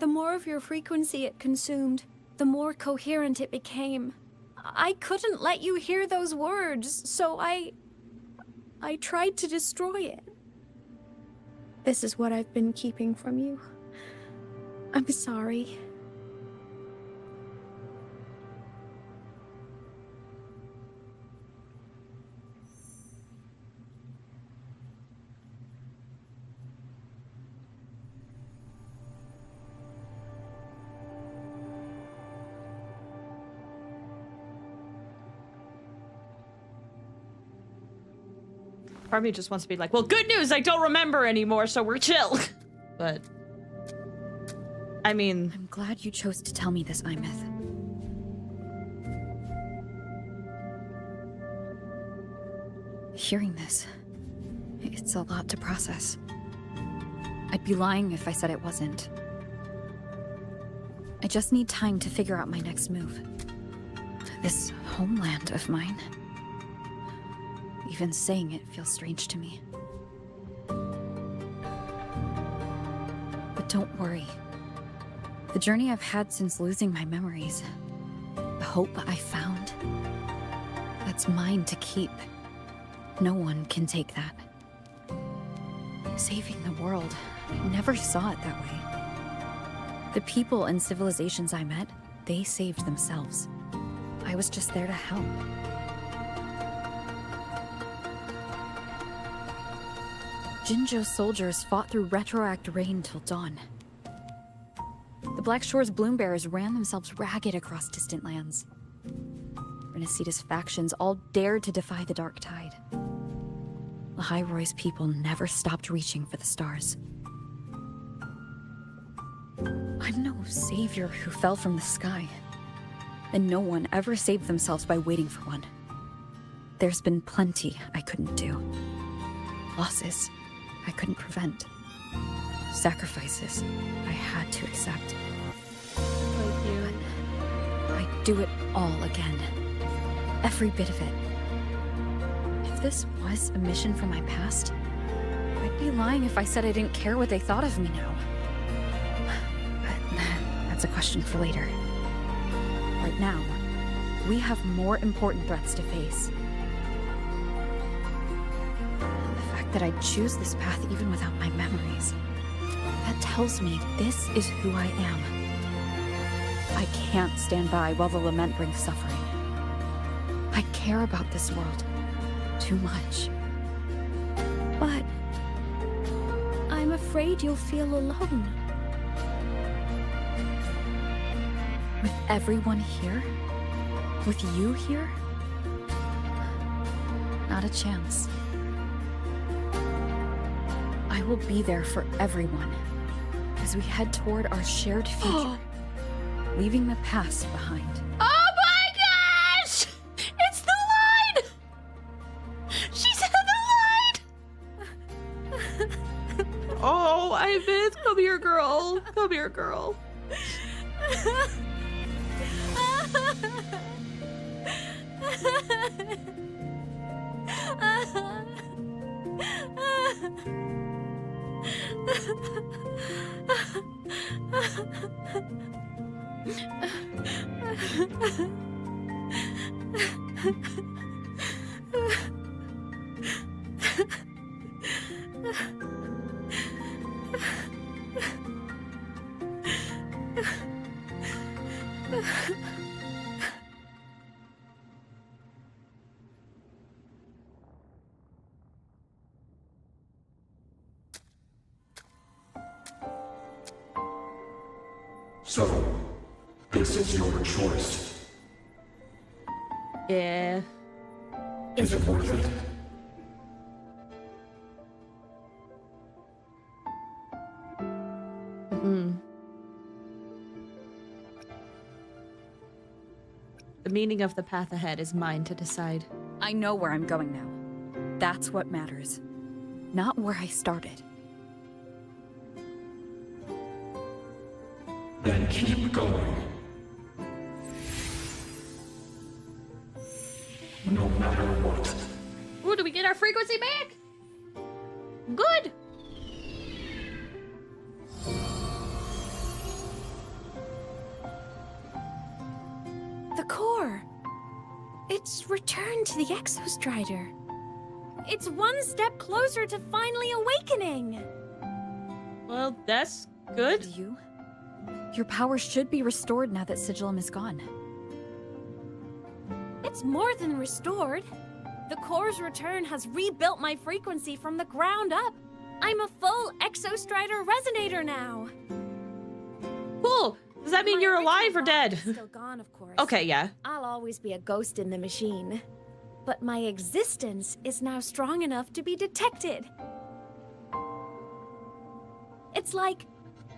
S2: The more of your frequency it consumed, the more coherent it became. I couldn't let you hear those words, so I tried to destroy it. This is what I've been keeping from you. I'm sorry.
S1: Part of me just wants to be like, well, good news, I don't remember anymore, so we're chill. But, I mean...
S3: I'm glad you chose to tell me this, Imeth. Hearing this, it's a lot to process. I'd be lying if I said it wasn't. I just need time to figure out my next move. This homeland of mine... Even saying it feels strange to me. But don't worry. The journey I've had since losing my memories, the hope I found, that's mine to keep. No one can take that. Saving the world, I never saw it that way. The people and civilizations I met, they saved themselves. I was just there to help. Jinzhou's soldiers fought through retroact rain till dawn. The Black Shore's Bloombearers ran themselves ragged across distant lands. Renacita's factions all dared to defy the Dark Tide. The High Roy's people never stopped reaching for the stars. I'm no savior who fell from the sky, and no one ever saved themselves by waiting for one. There's been plenty I couldn't do. Losses I couldn't prevent. Sacrifices I had to accept.
S1: Like you.
S3: I'd do it all again. Every bit of it. If this was a mission from my past, I'd be lying if I said I didn't care what they thought of me now. But that's a question for later. Right now, we have more important threats to face. That I'd choose this path even without my memories. That tells me this is who I am. I can't stand by while the lament brings suffering. I care about this world too much.
S2: But I'm afraid you'll feel alone.
S3: With everyone here? With you here? Not a chance. I will be there for everyone as we head toward our shared future, leaving the past behind.
S1: Oh my gosh! It's the line! She said the line! Oh, Imeth, come here, girl. Come here, girl.
S4: So, this is your choice.
S1: Yeah.
S4: Is it worth it?
S1: The meaning of the path ahead is mine to decide.
S3: I know where I'm going now. That's what matters. Not where I started.
S4: then keep going. No matter what.
S1: Ooh, do we get our frequency back? Good.
S2: The core. It's returned to the Exostrider. It's one step closer to finally awakening.
S1: Well, that's good.
S3: Your power should be restored now that Sigilum is gone.
S2: It's more than restored. The core's return has rebuilt my frequency from the ground up. I'm a full Exostrider resonator now.
S1: Cool. Does that mean
S2: My
S1: you're alive or
S2: original
S1: dead?
S2: body is still gone, of course.
S1: Okay, yeah.
S2: I'll always be a ghost in the machine. But my existence is now strong enough to be detected. It's like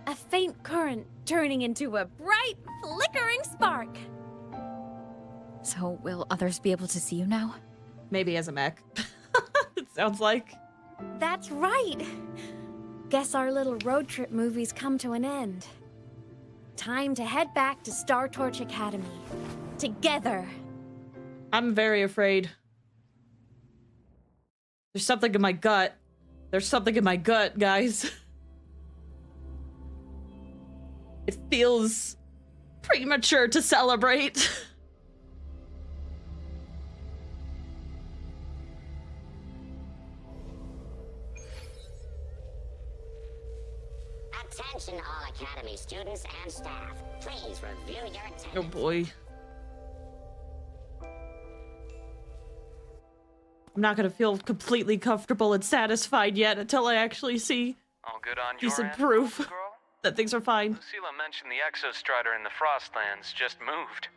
S2: a faint current turning into a bright, flickering spark.
S3: So, will others be able to see you now?
S1: Maybe as a mech. It sounds like.
S2: That's right. Guess our little road trip movie's come to an end. Time to head back to Star Torch Academy. Together.
S1: I'm very afraid. There's something in my gut. There's something in my gut, guys. It feels premature to celebrate.
S8: Attention all Academy students and staff. Please review your attendance.
S1: Oh boy. I'm not gonna feel completely comfortable and satisfied yet until I actually see
S9: All good on your
S1: decent
S9: end,
S1: proof
S9: girl?
S1: that things are fine.
S9: Lucilla mentioned the Exostrider in the Frostlands just moved.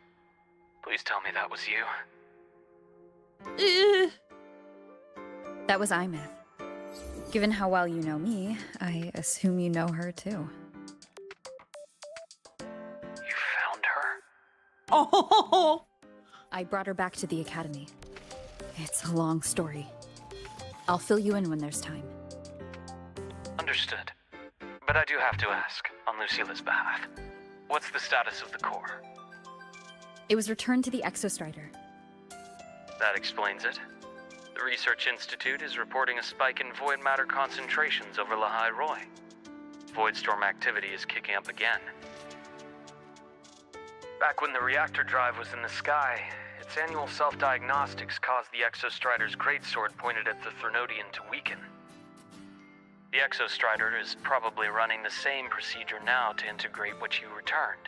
S9: Please tell me that was you.
S1: Eh.
S3: That was Imeth. Given how well you know me, I assume you know her too.
S9: You found her?
S1: Oh.
S3: I brought her back to the Academy. It's a long story. I'll fill you in when there's time.
S9: Understood. But I do have to ask, on Lucilla's behalf, what's the status of the core?
S3: It was returned to the Exostrider.
S9: That explains it. The Research Institute is reporting a spike in void matter concentrations over Lahai Roy. Voidstorm activity is kicking up again. Back when the reactor drive was in the sky, its annual self-diagnostics caused the Exostrider's greatsword pointed at the Thernodian to weaken. The Exostrider is probably running the same procedure now to integrate what you returned.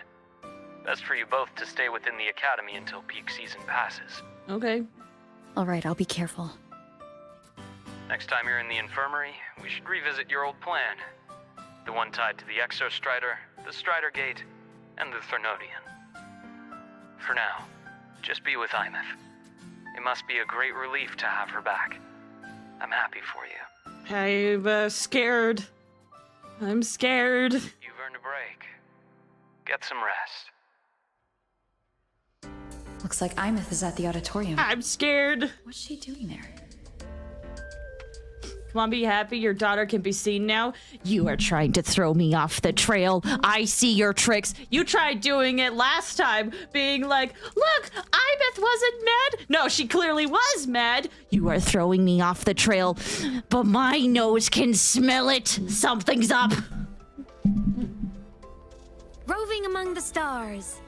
S9: Best for you both to stay within the Academy until peak season passes.
S1: Okay.
S3: All right, I'll be careful.
S9: Next time you're in the infirmary, we should revisit your old plan. The one tied to the Exostrider, the Strider Gate, and the Thernodian. For now, just be with Imeth. It must be a great relief to have her back. I'm happy for you.
S1: I'm scared. I'm scared.
S9: You've earned a break. Get some rest.
S3: Looks like Imeth is at the auditorium.
S1: I'm scared.
S3: What's she doing there?
S1: Come on, be happy. Your daughter can be seen now. You are trying to throw me off the trail. I see your tricks. You tried doing it last time, being like, look, Imeth wasn't mad. No, she clearly was mad. You are throwing me off the trail, but my nose can smell it. Something's up.
S2: Roving among the stars.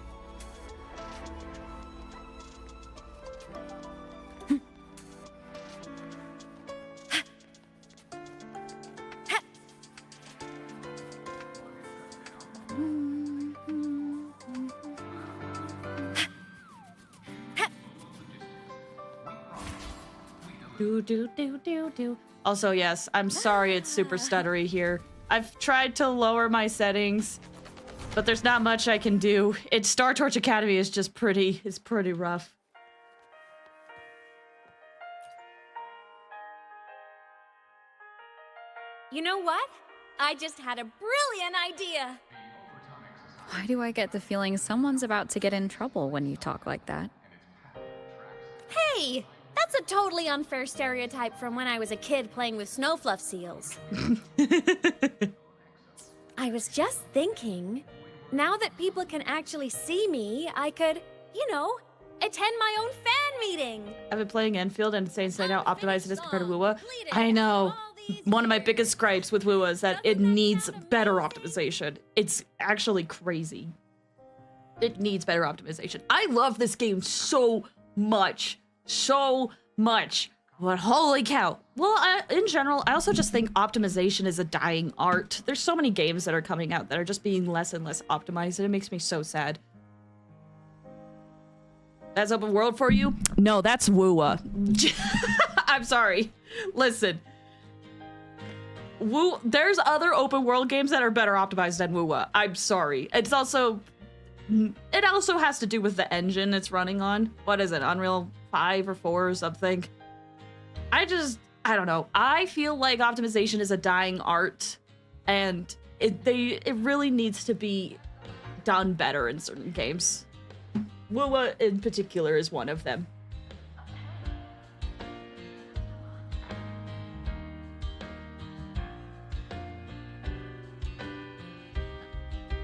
S1: Do. Also, yes, I'm sorry it's super stuttery here. I've tried to lower my settings, but there's not much I can do. Star Torch Academy is just pretty rough.
S2: You know what? I just had a brilliant idea.
S3: Why do I get the feeling someone's about to get in trouble when you talk like that?
S2: Hey, that's a totally unfair stereotype from when I was a kid playing with snowfluff seals. I was just thinking, Now that people can actually see me, I could, you know, attend my own fan meeting.
S1: I've been playing Enfield and it's insane how optimized it is compared to WuWa. I know. One of my biggest gripes with WuWa is that it needs better optimization. It's actually crazy. It needs better optimization. I love this game so much. So much. But holy cow. Well, in general, I also just think optimization is a dying art. There's so many games that are coming out that are just being less and less optimized, and it makes me so sad. That's open world for you? No, that's WuWa. I'm sorry. Listen. There's other open world games that are better optimized than WuWa. I'm sorry. It also has to do with the engine it's running on. What is it? Unreal 5 or 4 or something? I don't know. I feel like optimization is a dying art, and it really needs to be done better in certain games. WuWa in particular is one of them.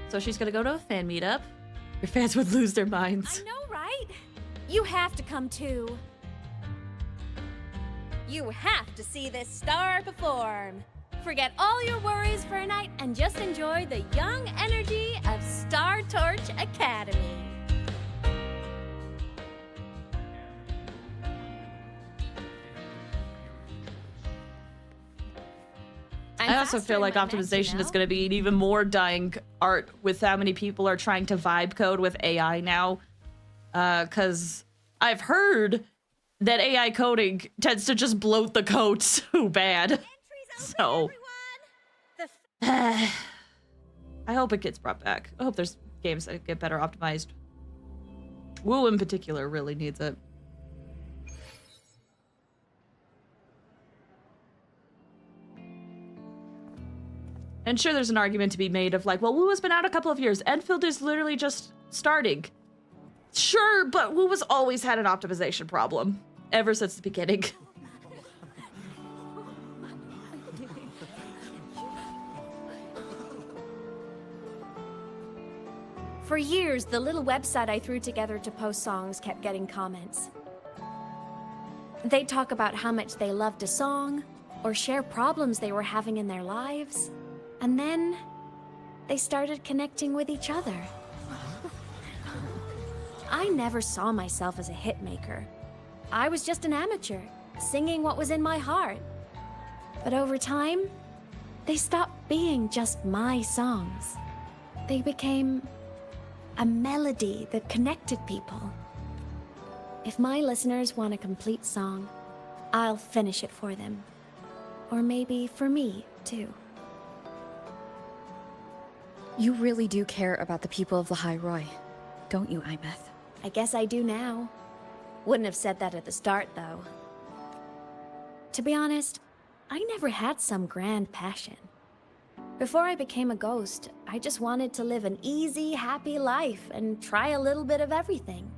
S1: So she's gonna go to a fan meetup. Your fans would lose their minds.
S2: I know, right? You have to come too. You have to see this star perform. Forget all your worries for a night and just enjoy the young energy of Star Torch Academy.
S1: I also feel like optimization is going to be an even more dying art with how many people are trying to vibe code with AI now. Because I've heard that AI coding tends to just bloat the code so bad. So, I hope it gets brought back. I hope there's games that get better optimized. WoW in particular really needs it. And sure, there's an argument to be made of like, well, WoW's been out a couple of years. Enfield is literally just starting. Sure, but WoW's always had an optimization problem. Ever since the beginning.
S2: For years, the little website I threw together to post songs kept getting comments. They'd talk about how much they loved a song, or share problems they were having in their lives. And then, they started connecting with each other. I never saw myself as a hitmaker. I was just an amateur, singing what was in my heart. But over time, they stopped being just my songs. They became a melody that connected people. If my listeners want a complete song, I'll finish it for them. Or maybe for me, too.
S3: You really do care about the people of Lahai-Roi, don't you, Imeth?
S2: I guess I do now. Wouldn't have said that at the start, though. To be honest, I never had some grand passion. Before I became a ghost, I just wanted to live an easy, happy life and try a little bit of everything.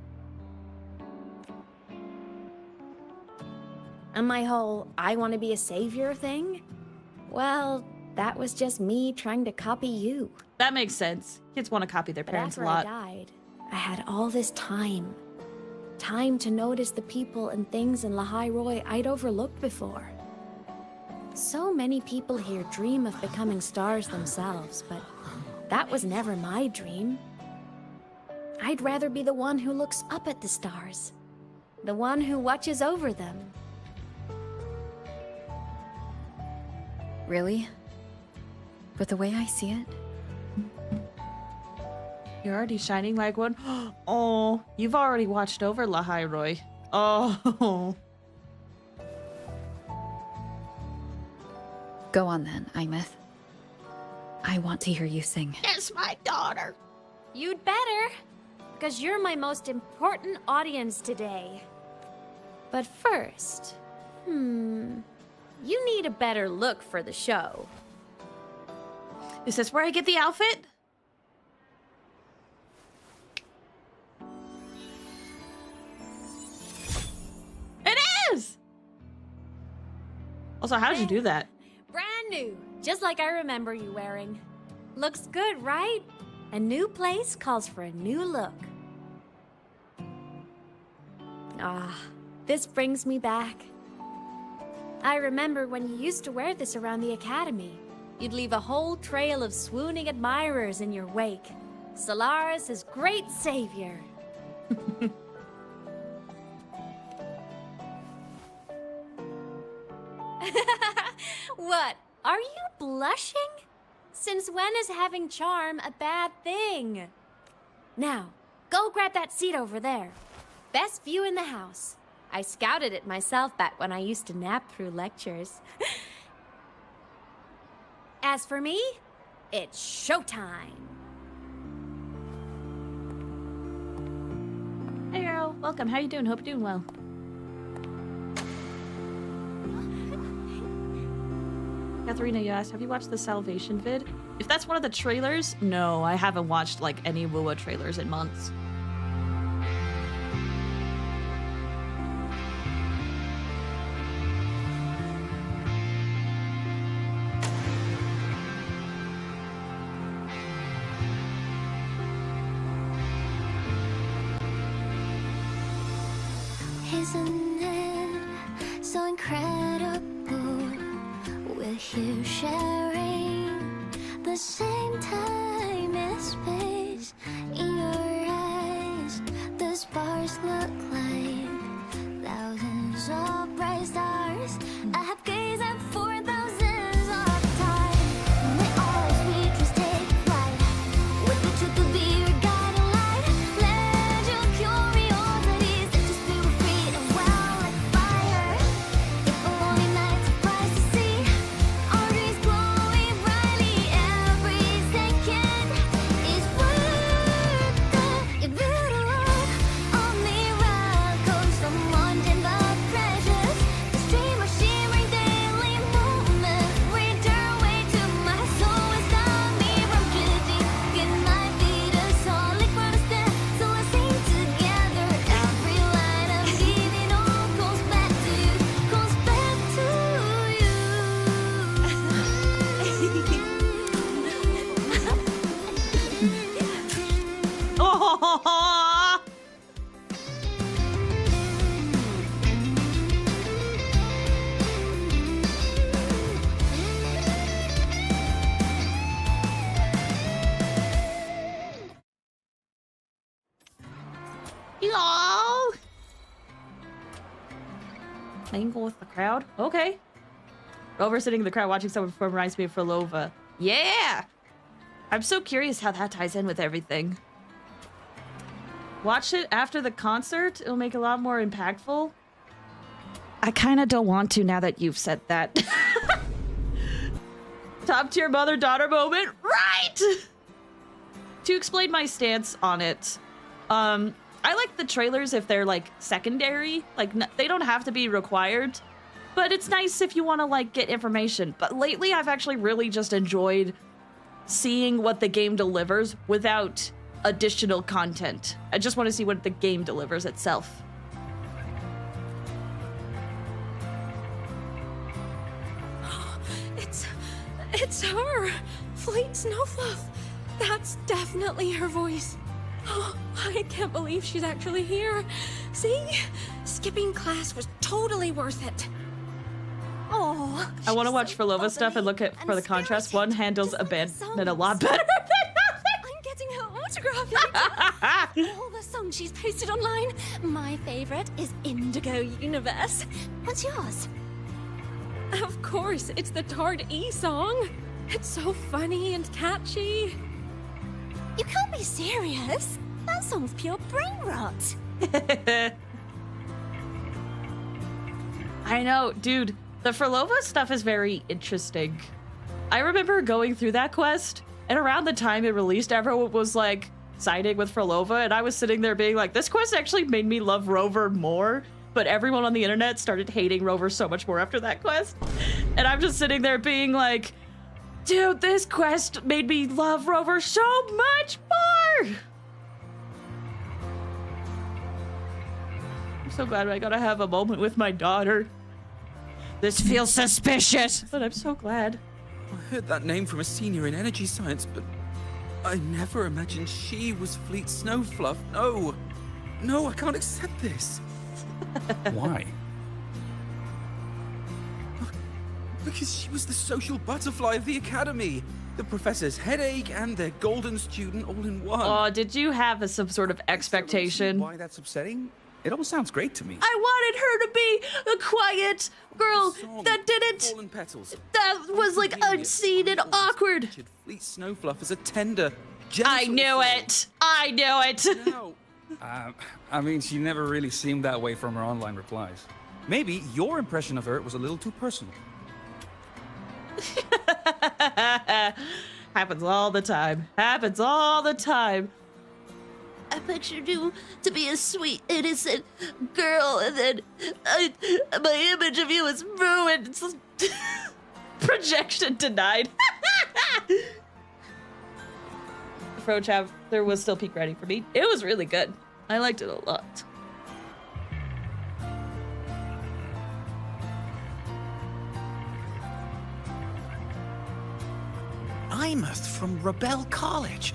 S2: And my whole I want to be a savior thing? Well, that was just me trying to copy you.
S1: That makes sense. Kids want to copy their parents a lot.
S2: But after I died, I had all this time. Time to notice the people and things in Lahai-Roi I'd overlooked before. So many people here dream of becoming stars themselves, but that was never my dream. I'd rather be the one who looks up at the stars. The one who watches over them.
S3: Really? But the way I see it,
S1: you're already shining like one. Oh, you've already watched over Lahai-Roi. Oh.
S3: go on then, Imeth. I want to hear you sing.
S1: Yes, my daughter.
S2: You'd better, because you're my most important audience today. But first, you need a better look for the show.
S1: Is this where I get the outfit? It is! Also, how'd you do that?
S2: Brand new, just like I remember you wearing. Looks good, right? A new place calls for a new look. Ah, this brings me back. I remember when you used to wear this around the academy. You'd leave a whole trail of swooning admirers in your wake. Solaris' great savior. What? Are you blushing? Since when is having charm a bad thing? Now, go grab that seat over there. Best view in the house. I scouted it myself back when I used to nap through lectures. As for me, it's showtime.
S1: Hey girl, welcome. How you doing? Hope you're doing well. Katharina, you asked, have you watched the Salvation vid? If that's one of the trailers, no, I haven't watched like any WuWa trailers in months.
S6: Isn't it so incredible? We're here sharing the same time and space. In your eyes, the stars look like thousands of bright stars. I have gazed at for thousands of times. May all speeches take flight with the truth to be your guiding light. Let your curiosity set your spirit free and well like fire. If a lonely night surprised to see our dreams glowing brightly, every second is worth it. It will look on miracles, someone in the treasures. The stream of shimmering daily moments return way to my soul and stop me from drifting. It might be the solid protestant, so let's sing together. Every light I'm giving all goes back to you, goes back to you.
S1: Oh, hello. Mingle with the crowd. Okay. Rover sitting in the crowd watching someone perform reminds me of Frolova. Yeah. I'm so curious how that ties in with everything. Watch it after the concert. It'll make it a lot more impactful. I kind of don't want to now that you've said that. Top tier mother-daughter moment. Right! To explain my stance on it. I like the trailers if they're like secondary. Like they don't have to be required. But it's nice if you want to like get information. But lately I've actually really just enjoyed seeing what the game delivers without additional content. I just want to see what the game delivers itself.
S10: It's her! Fleet Snowfluff! That's definitely her voice. Oh, I can't believe she's actually here. See? Skipping class was totally worth it. Oh,
S1: I want to watch Frolova stuff and look at for the contrast. One handles abandonment a lot better than
S10: I'm getting her autograph. All the songs she's posted online. My favorite is Indigo Universe.
S2: What's yours?
S10: Of course, it's the Tard E song. It's so funny and catchy.
S2: You can't be serious. That song's pure brain rot.
S1: I know, dude. The Frolova stuff is very interesting. I remember going through that quest, and around the time it released, everyone was like siding with Frolova, and I was sitting there being like, this quest actually made me love Rover more, but everyone on the internet started hating Rover so much more after that quest. And I'm just sitting there being like, dude, this quest made me love Rover so much more! I'm so glad I got to have a moment with my daughter. This feels suspicious, but I'm so glad.
S11: I heard that name from a senior in energy science, but I never imagined she was Fleet Snowfluff. No. No, I can't accept this.
S12: Why?
S11: Because she was the social butterfly of the academy. The professor's headache and their golden student all in one.
S1: Oh, did you have some sort of expectation?
S11: Why that's upsetting? It all sounds great to me.
S1: I wanted her to be a quiet girl that didn't.
S11: Fallen petals.
S1: That was like unseen and awkward.
S11: Fleet Snowfluff is a tender,
S1: I knew it. I knew it.
S11: No.
S12: I mean, she never really seemed that way from her online replies.
S11: Maybe your impression of her was a little too personal.
S1: Happens all the time. Happens all the time. I pictured you to be a sweet, innocent girl, and then my image of you is ruined. Projection denied. Fro Chapter was still peak ready for me. It was really good. I liked it a lot.
S13: Imeth from Rebel College.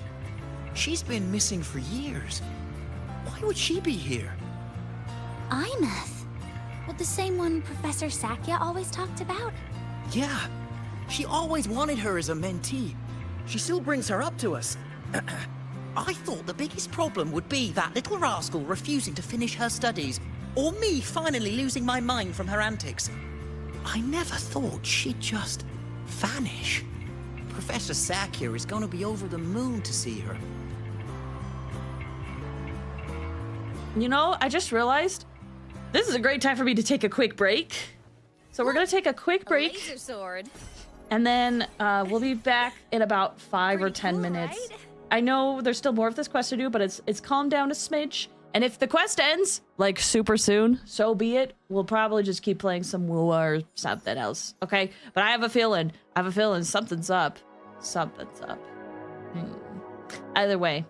S13: She's been missing for years. Why would she be here?
S2: Imeth. Well, the same one Professor Sakya always talked about?
S13: Yeah. She always wanted her as a mentee. She still brings her up to us. I thought the biggest problem would be that little rascal refusing to finish her studies, or me finally losing my mind from her antics. I never thought she'd just vanish. Professor Sakya is going to be over the moon to see her.
S1: You know, I just realized this is a great time for me to take a quick break. So we're gonna take a quick break.
S2: Laser sword.
S1: And then we'll be back in about 5 or 10 minutes.
S2: Right?
S1: I know there's still more of this quest to do, but it's calmed down a smidge. And if the quest ends, like, super soon, so be it. We'll probably just keep playing some WuWa or something else, okay? But I have a feeling something's up. Something's up. Either way.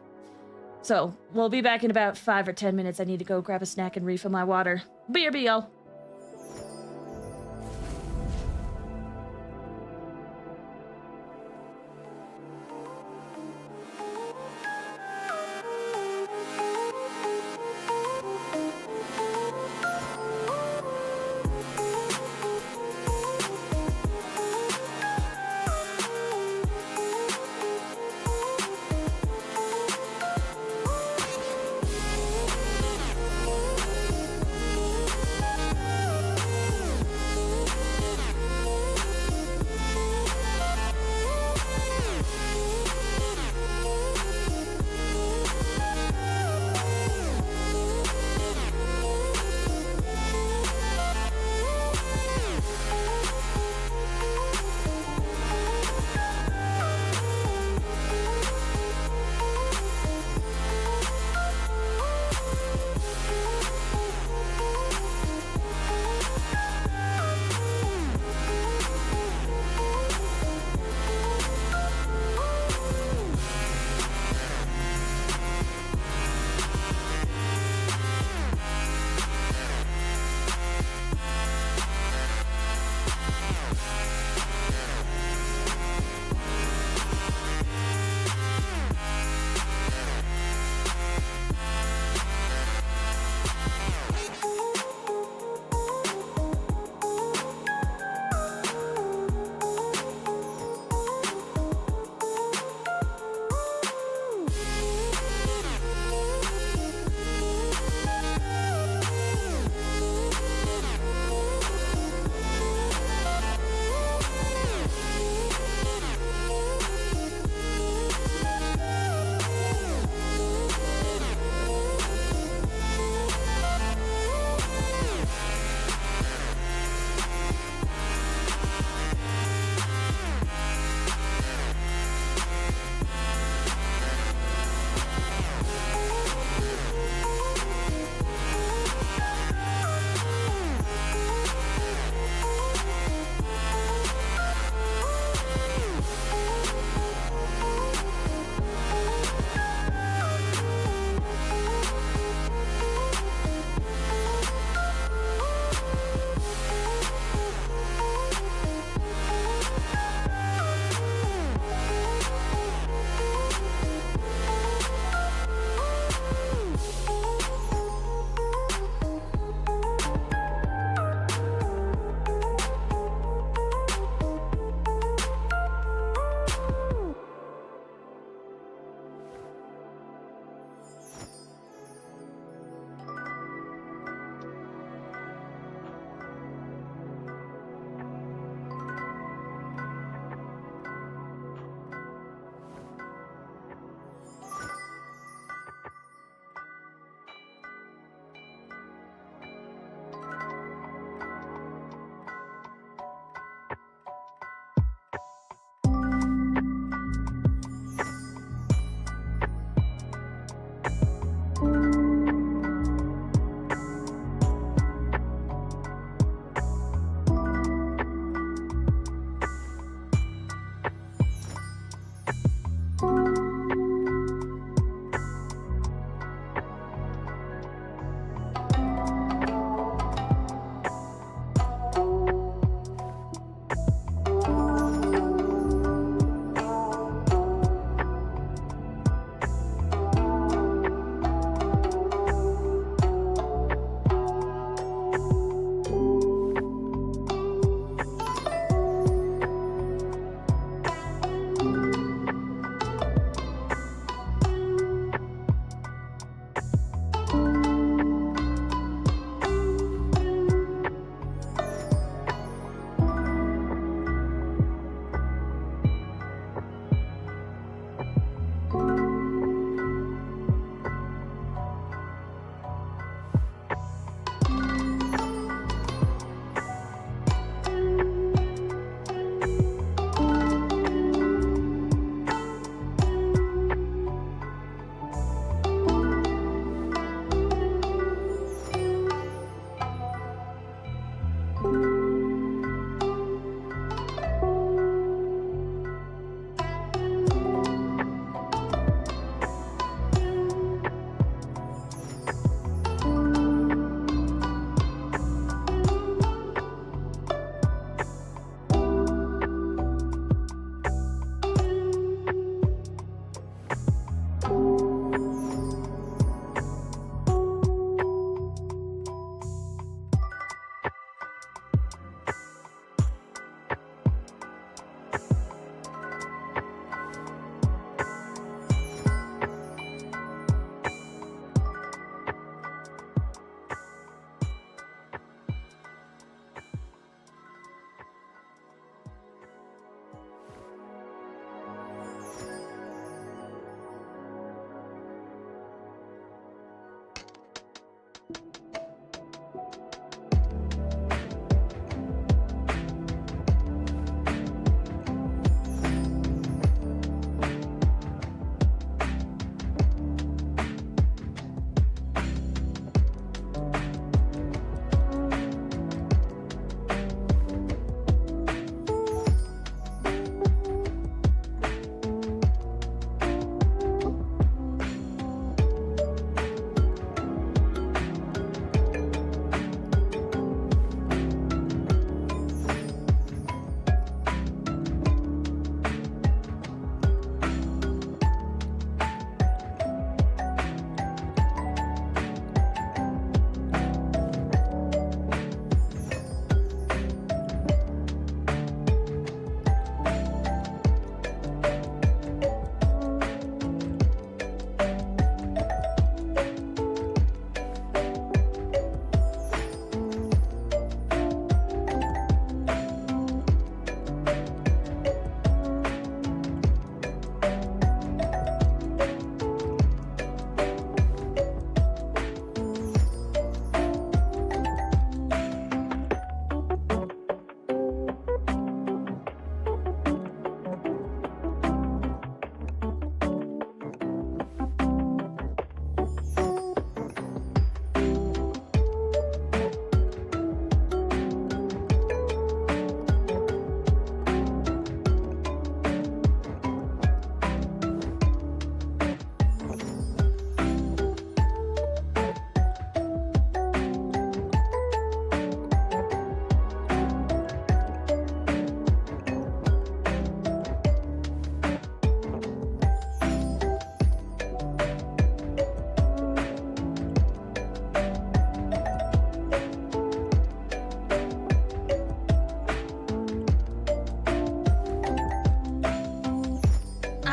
S1: So, we'll be back in about 5 or 10 minutes. I need to go grab a snack and refill my water. BRB, y'all.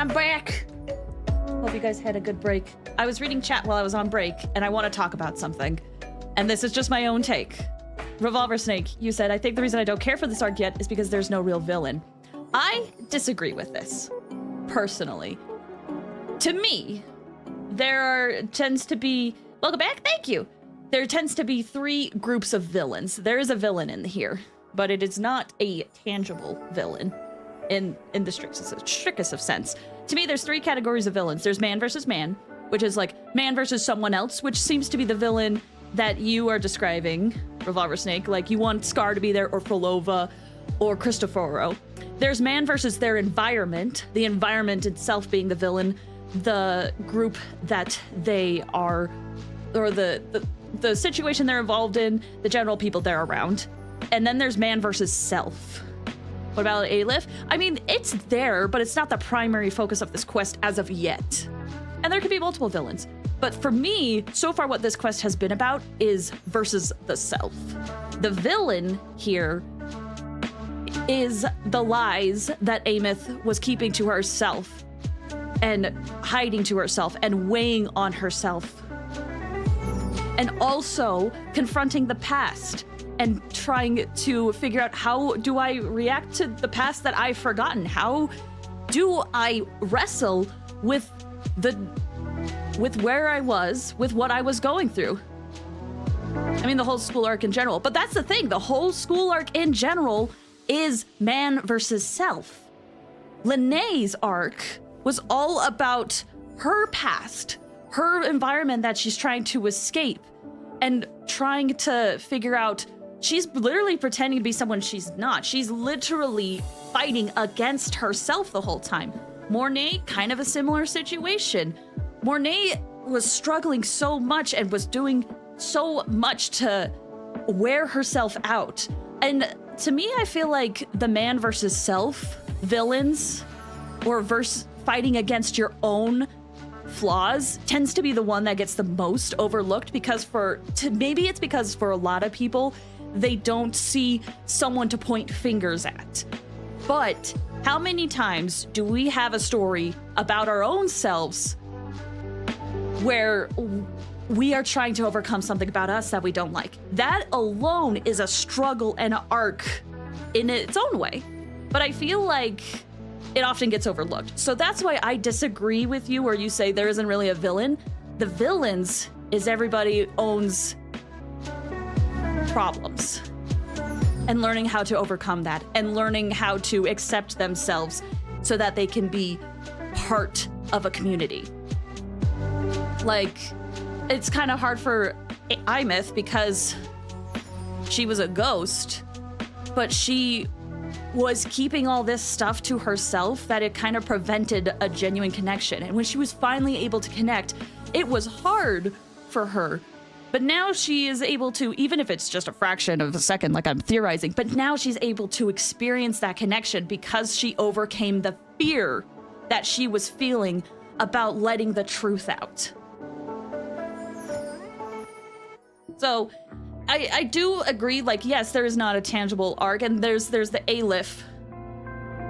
S1: I'm back. Hope you guys had a good break. I was reading chat while I was on break, and I want to talk about something. And this is just my own take. Revolver Snake, you said, I think the reason I don't care for this arc yet is because there's no real villain. I disagree with this, personally. To me, tends to be... Welcome back, thank you. There tends to be 3 groups of villains. There is a villain in here, but it is not a tangible villain in the strictest of sense. To me, there's 3 categories of villains. There's man versus man, which is like man versus someone else, which seems to be the villain that you are describing, Revolver Snake. Like, you want Scar to be there, or Frolova, or Cristoforo. There's man versus their environment, the environment itself being the villain, the group that they are, or the situation they're involved in, the general people they're around. And then there's man versus self. What about Alif? I mean, it's there, but it's not the primary focus of this quest as of yet. And there could be multiple villains. But for me, so far what this quest has been about is versus the self. The villain here is the lies that Amith was keeping to herself and hiding to herself and weighing on herself. And also confronting the past and trying to figure out, how do I react to the past that I've forgotten? How do I wrestle with where I was, with what I was going through? I mean, the whole school arc in general. But that's the thing, the whole school arc in general is man versus self. Linnea's arc was all about her past, her environment that she's trying to escape, and trying to figure out. She's literally pretending to be someone she's not. She's literally fighting against herself the whole time. Mornay, kind of a similar situation. Mornay was struggling so much and was doing so much to wear herself out. And to me, I feel like the man versus self villains, or fighting against your own flaws, tends to be the one that gets the most overlooked, because maybe it's because for a lot of people, they don't see someone to point fingers at. But how many times do we have a story about our own selves where we are trying to overcome something about us that we don't like? That alone is a struggle and an arc in its own way. But I feel like it often gets overlooked. So that's why I disagree with you where you say there isn't really a villain. The villains is everybody owns problems and learning how to overcome that and learning how to accept themselves so that they can be part of a community. Like, it's kind of hard for Imith because she was a ghost, but she was keeping all this stuff to herself that it kind of prevented a genuine connection. And when she was finally able to connect, it was hard for her. But now she is able to, even if it's just a fraction of a second, like I'm theorizing, but now she's able to experience that connection because she overcame the fear that she was feeling about letting the truth out. So I do agree, like, yes, there is not a tangible arc, and there's the Alif.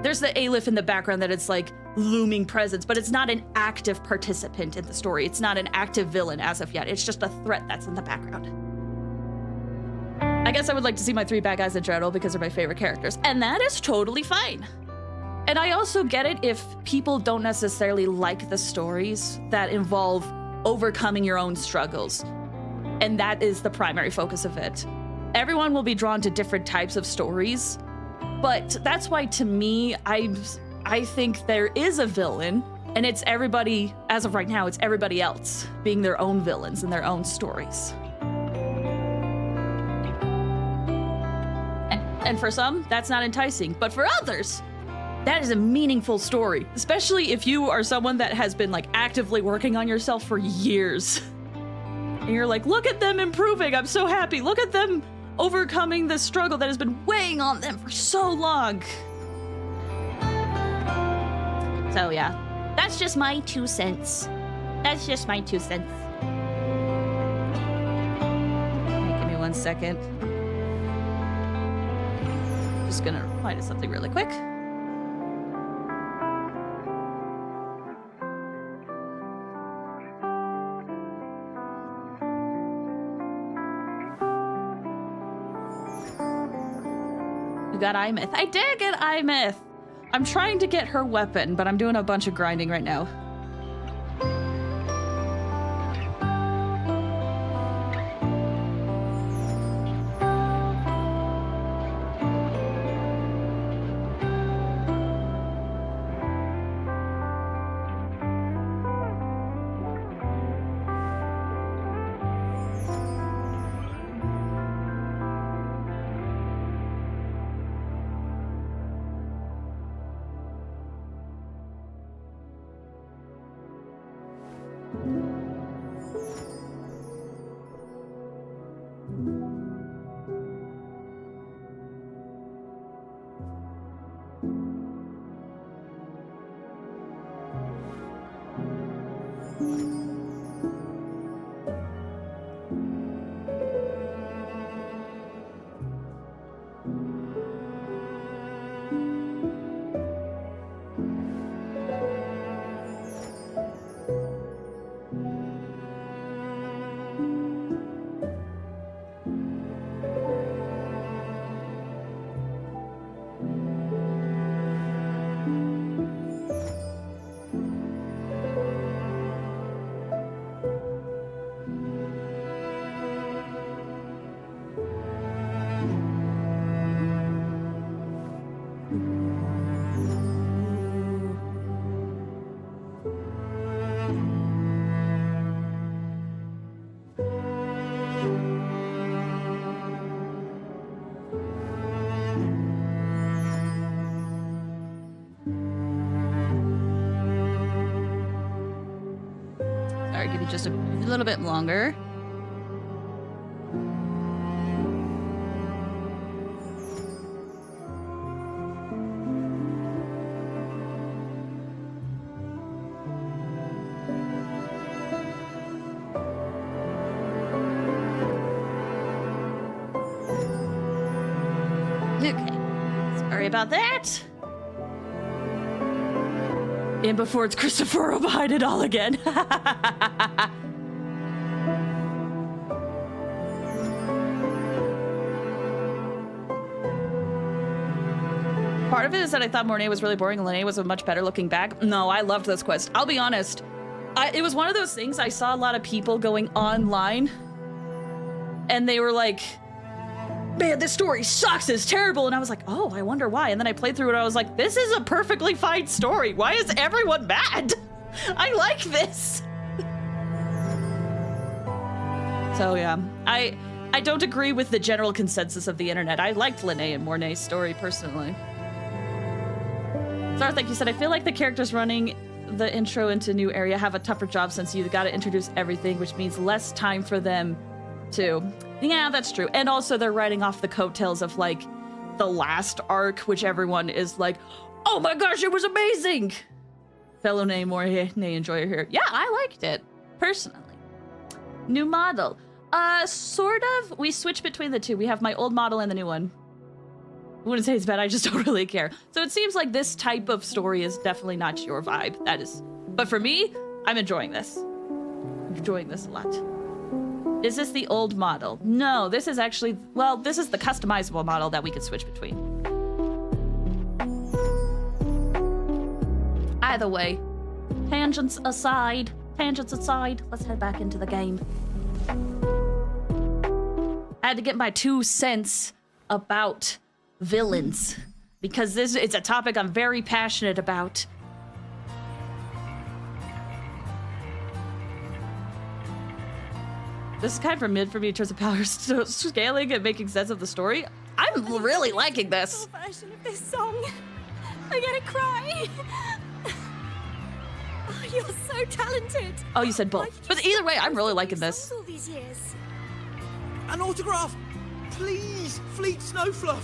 S1: There's the Alif in the background that it's like looming presence, but it's not an active participant in the story. It's not an active villain as of yet. It's just a threat that's in the background. I guess I would like to see my 3 bad guys in general because they're my favorite characters, and that is totally fine. And I also get it if people don't necessarily like the stories that involve overcoming your own struggles. And that is the primary focus of it. Everyone will be drawn to different types of stories, but that's why, to me, I think there is a villain, and it's everybody, as of right now, it's everybody else being their own villains in their own stories. And for some, that's not enticing, but for others, that is a meaningful story, especially if you are someone that has been like actively working on yourself for years. And you're like, look at them improving. I'm so happy. Look at them overcoming the struggle that has been weighing on them for so long. So yeah, that's just my 2 cents. That's just my 2 cents. Give me 1 second. Just gonna reply to something really quick. You got iMyth. I did get iMyth. I'm trying to get her weapon, but I'm doing a bunch of grinding right now. Sorry, give me just a little bit longer. Okay, sorry about that. And before it's Christopher behind it all again. Part of it is that I thought Mornay was really boring and Lene was a much better looking bag. No, I loved this quest. I'll be honest. It was one of those things I saw a lot of people going online and they were like, man, this story sucks, it's terrible. And I was like, oh, I wonder why. And then I played through it and I was like, this is a perfectly fine story. Why is everyone mad? I like this. So yeah, I don't agree with the general consensus of the internet. I liked Lene and Mornay's story personally. Zara, thank you, said, I feel like the characters running the intro into new area have a tougher job since you got to introduce everything, which means less time for them to. Yeah, that's true. And also they're riding off the coattails of like the last arc, which everyone is like, oh my gosh, it was amazing. Fellow name or enjoyer here. Yeah, I liked it personally. New model. Sort of. We switch between the two. We have my old model and the new one. I wouldn't say it's bad, I just don't really care. So it seems like this type of story is definitely not your vibe. That is. But for me, I'm enjoying this. I'm enjoying this a lot. Is this the old model? No, this is actually, well, this is the customizable model that we can switch between. Either way, tangents aside, let's head back into the game. I had to get my 2 cents about villains because it's a topic I'm very passionate about. This is kind of mid for me in terms of power scaling and making sense of the story. I'm really liking this.
S10: Version of this song. I'm gonna cry. Oh, you're so talented.
S1: Oh, you said both. But either way, I'm really liking this.
S10: All these years.
S13: An autograph! Please, Fleet Snowfluff!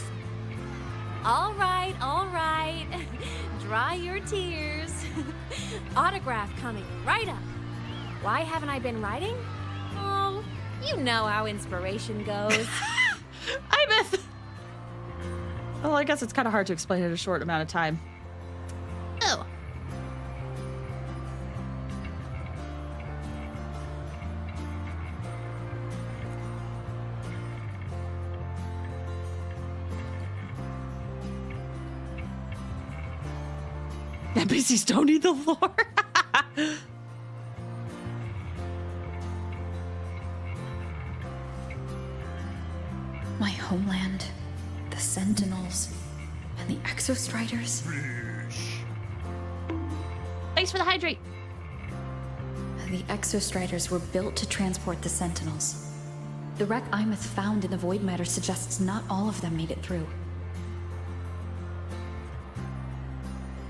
S2: All right. Dry your tears. Autograph coming right up. Why haven't I been writing? Oh, you know how inspiration goes.
S1: iMyth! Well, I guess it's kind of hard to explain in a short amount of time. Oh. NPCs don't need the lore.
S3: My homeland, the Sentinels, and the Exostriders.
S1: Thanks for the hydrate.
S3: The Exostriders were built to transport the Sentinels. The wreck Imeth found in the Void Matter suggests not all of them made it through.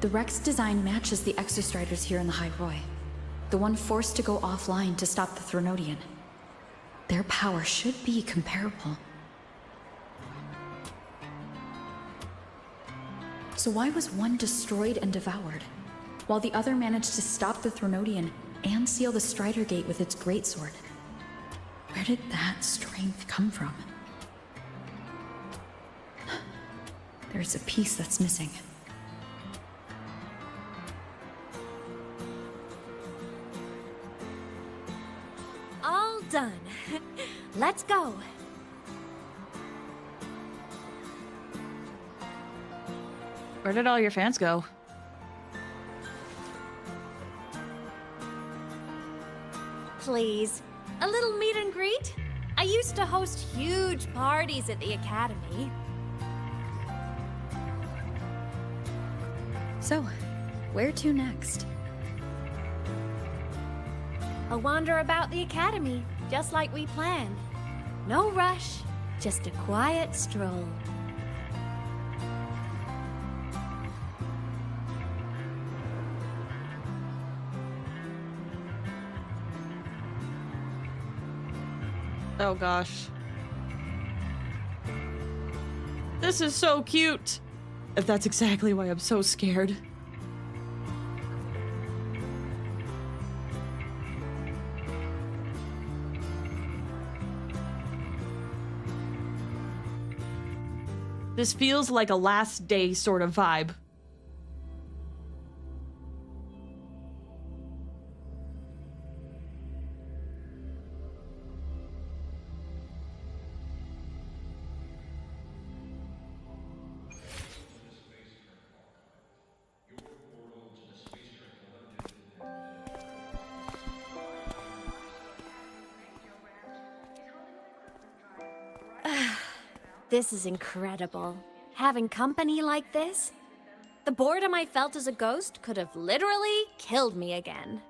S3: The wreck's design matches the Exostriders here in the High Roy, the one forced to go offline to stop the Threnodian. Their power should be comparable. So why was one destroyed and devoured, while the other managed to stop the Threnodian and seal the Strider Gate with its greatsword? Where did that strength come from? There's a piece that's missing.
S2: All done. Let's go.
S1: Where did all your fans go?
S2: Please, a little meet and greet? I used to host huge parties at the Academy.
S3: So, where to next?
S2: A wander about the Academy, just like we planned. No rush, just a quiet stroll.
S1: Oh gosh. This is so cute. If that's exactly why I'm so scared. This feels like a last day sort of vibe.
S2: This is incredible. Having company like this? The boredom I felt as a ghost could have literally killed me again.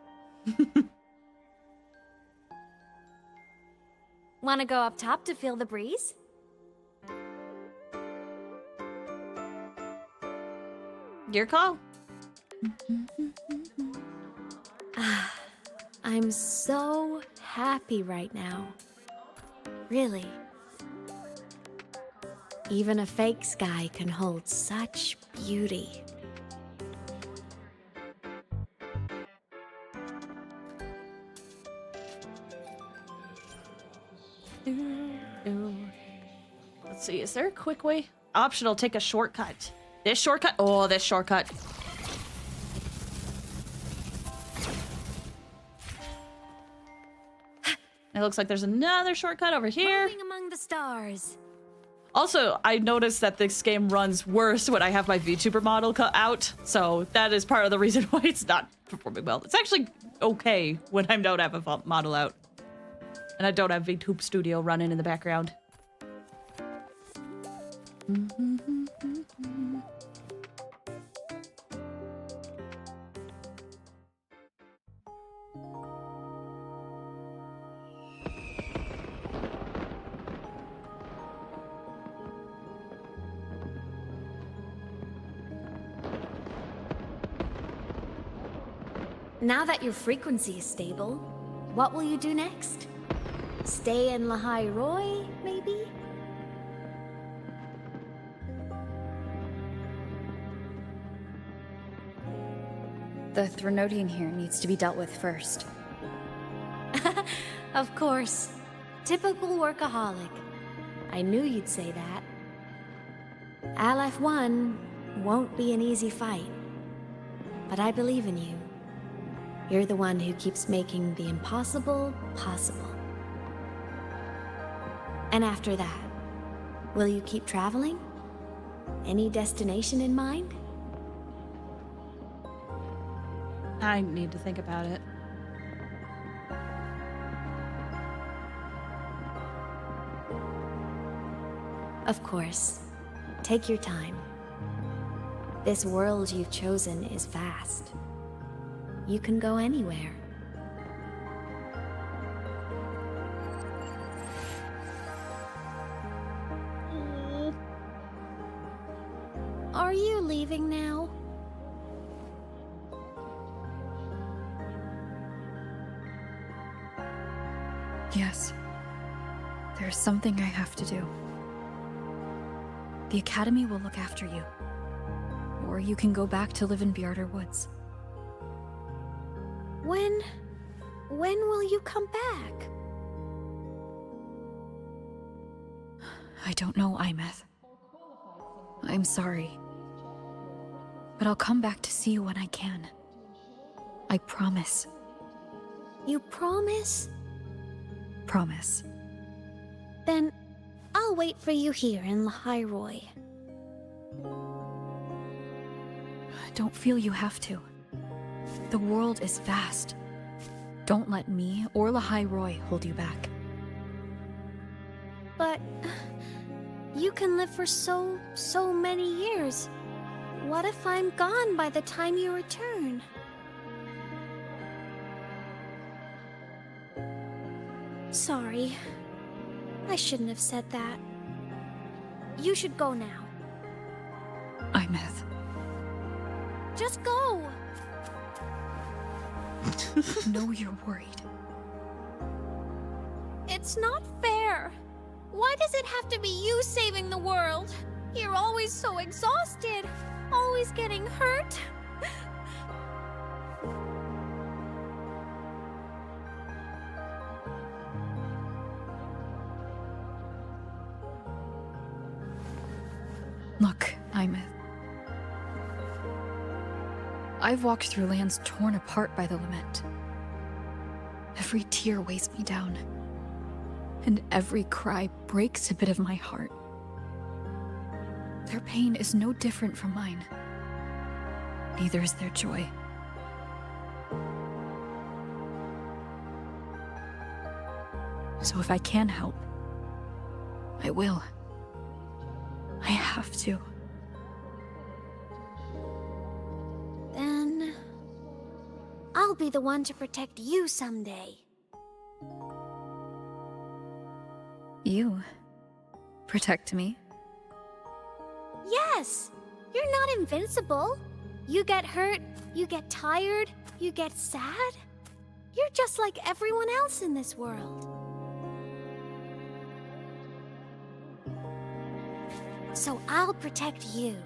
S2: Wanna go up top to feel the breeze?
S1: Your call.
S2: I'm so happy right now. Really. Even a fake sky can hold such beauty.
S1: Let's see, is there a quick way? Optional, take a shortcut. This shortcut? Oh, this shortcut. It looks like there's another shortcut over here.
S2: Moving among the stars.
S1: Also, I noticed that this game runs worse when I have my VTuber model cut out, so that is part of the reason why it's not performing well. It's actually okay when I don't have a model out. And I don't have VTube Studio running in the background.
S2: Now that your frequency is stable, what will you do next? Stay in Lahai Roy, maybe?
S3: The Threnodian here needs to be dealt with first.
S2: Of course. Typical workaholic. I knew you'd say that. Aleph 1 won't be an easy fight. But I believe in you. You're the one who keeps making the impossible possible. And after that, will you keep traveling? Any destination in mind?
S1: I need to think about it.
S2: Of course. Take your time. This world you've chosen is vast. You can go anywhere. Are you leaving now?
S3: Yes. There's something I have to do. The Academy will look after you. Or you can go back to live in Bjarter Woods.
S2: When will you come back?
S3: I don't know, Imeth. I'm sorry. But I'll come back to see you when I can. I promise.
S2: You promise?
S3: Promise.
S2: Then I'll wait for you here in Lahairoi.
S3: Don't feel you have to. The world is vast. Don't let me or Lahairoi hold you back.
S2: But you can live for so many years. What if I'm gone by the time you return? Sorry. I shouldn't have said that. You should go now.
S3: Imeth.
S2: Just go!
S3: I know you're worried.
S2: It's not fair. Why does it have to be you saving the world? You're always so exhausted. Always getting hurt.
S3: Look, Imeth. I've walked through lands torn apart by the lament. Every tear weighs me down. And every cry breaks a bit of my heart. Their pain is no different from mine. Neither is their joy. So if I can help, I will. I have to.
S2: Then I'll be the one to protect you someday.
S3: You protect me?
S2: Yes! You're not invincible. You get hurt, you get tired, you get sad. You're just like everyone else in this world. So I'll protect you.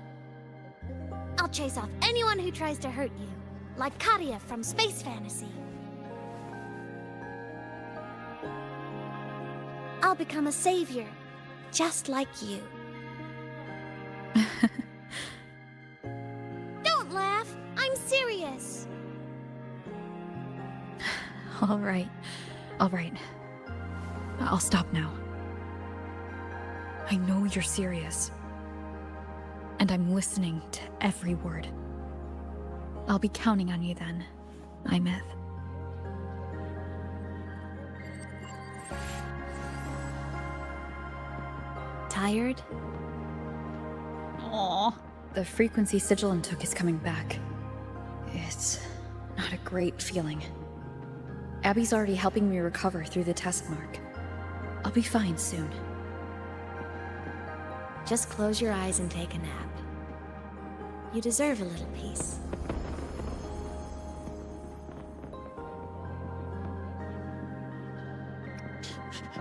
S2: I'll chase off anyone who tries to hurt you, like Katia from Space Fantasy. I'll become a savior, just like you. Don't laugh! I'm serious!
S3: All right. All right. I'll stop now. I know you're serious. And I'm listening to every word. I'll be counting on you then, Imeth.
S2: Tired?
S3: Aww. The frequency Sigilum took is coming back. It's not a great feeling. Abby's already helping me recover through the test mark. I'll be fine soon.
S2: Just close your eyes and take a nap. You deserve a little peace.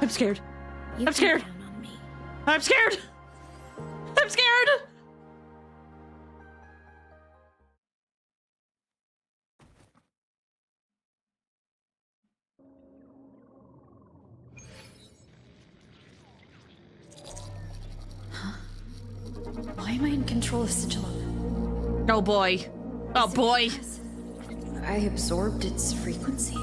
S1: I'm scared.
S2: You
S1: I'm scared.
S2: can count on me.
S1: I'm scared. I'm scared.
S3: Why am I in control of Sigilum?
S1: Oh boy. Oh boy.
S3: I absorbed its frequency.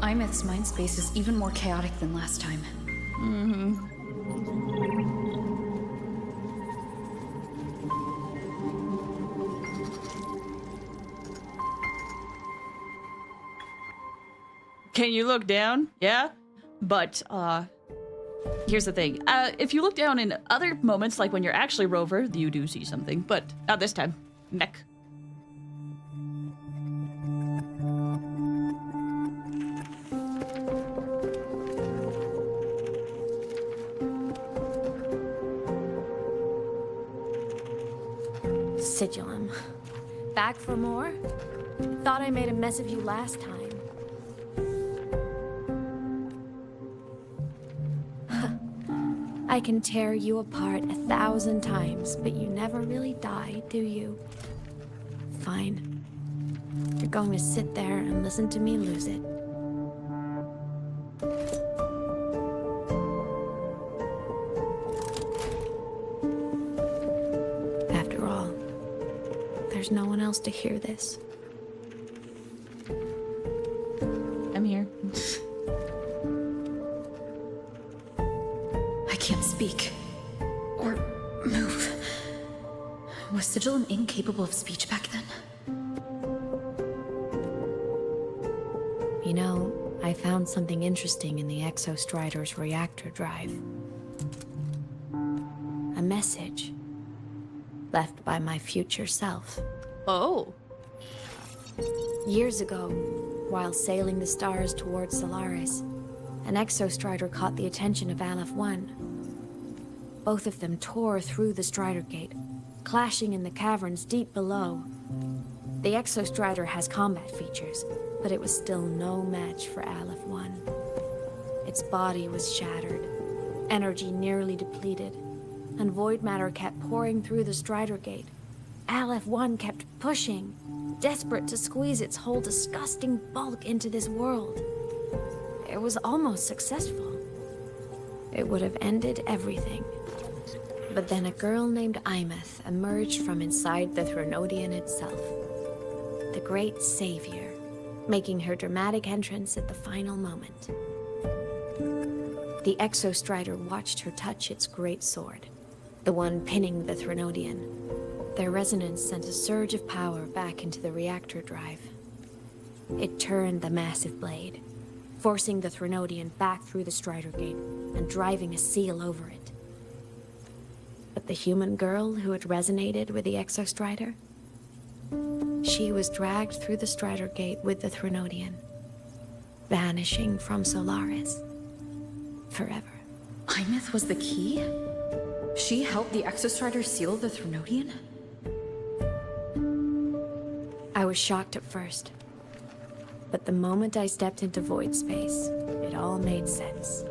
S3: Imeth's mind space is even more chaotic than last time.
S1: Mm-hmm. Can you look down? Yeah? But, here's the thing. If you look down in other moments, like when you're actually Rover, you do see something, but not this time. Mech.
S2: Sigilum. Back for more? Thought I made a mess of you last time. I can tear you apart 1,000 times, but you never really die, do you? Fine. You're going to sit there and listen to me lose it. After all, there's no one else to hear this.
S1: I'm here.
S3: I can't speak. Or move. Was Sigilum incapable of speech back then?
S2: You know, I found something interesting in the Exostrider's reactor drive. A message left by my future self.
S1: Oh.
S2: Years ago, while sailing the stars towards Solaris, an Exostrider caught the attention of Aleph 1. Both of them tore through the Strider Gate, clashing in the caverns deep below. The Exostrider has combat features, but it was still no match for Aleph 1. Its body was shattered, energy nearly depleted, and void matter kept pouring through the Strider Gate. Aleph 1 kept pushing, desperate to squeeze its whole disgusting bulk into this world. It was almost successful. It would have ended everything. But then a girl named Imeth emerged from inside the Threnodian itself. The great savior, making her dramatic entrance at the final moment. The Exostrider watched her touch its great sword, the one pinning the Threnodian. Their resonance sent a surge of power back into the reactor drive. It turned the massive blade, forcing the Threnodian back through the Strider Gate and driving a seal over it. But the human girl who had resonated with the Exostrider? She was dragged through the Strider Gate with the Threnodian, vanishing from Solaris forever.
S3: Imeth was the key? She helped the Exostrider seal the Threnodian?
S2: I was shocked at first. But the moment I stepped into void space, it all made sense.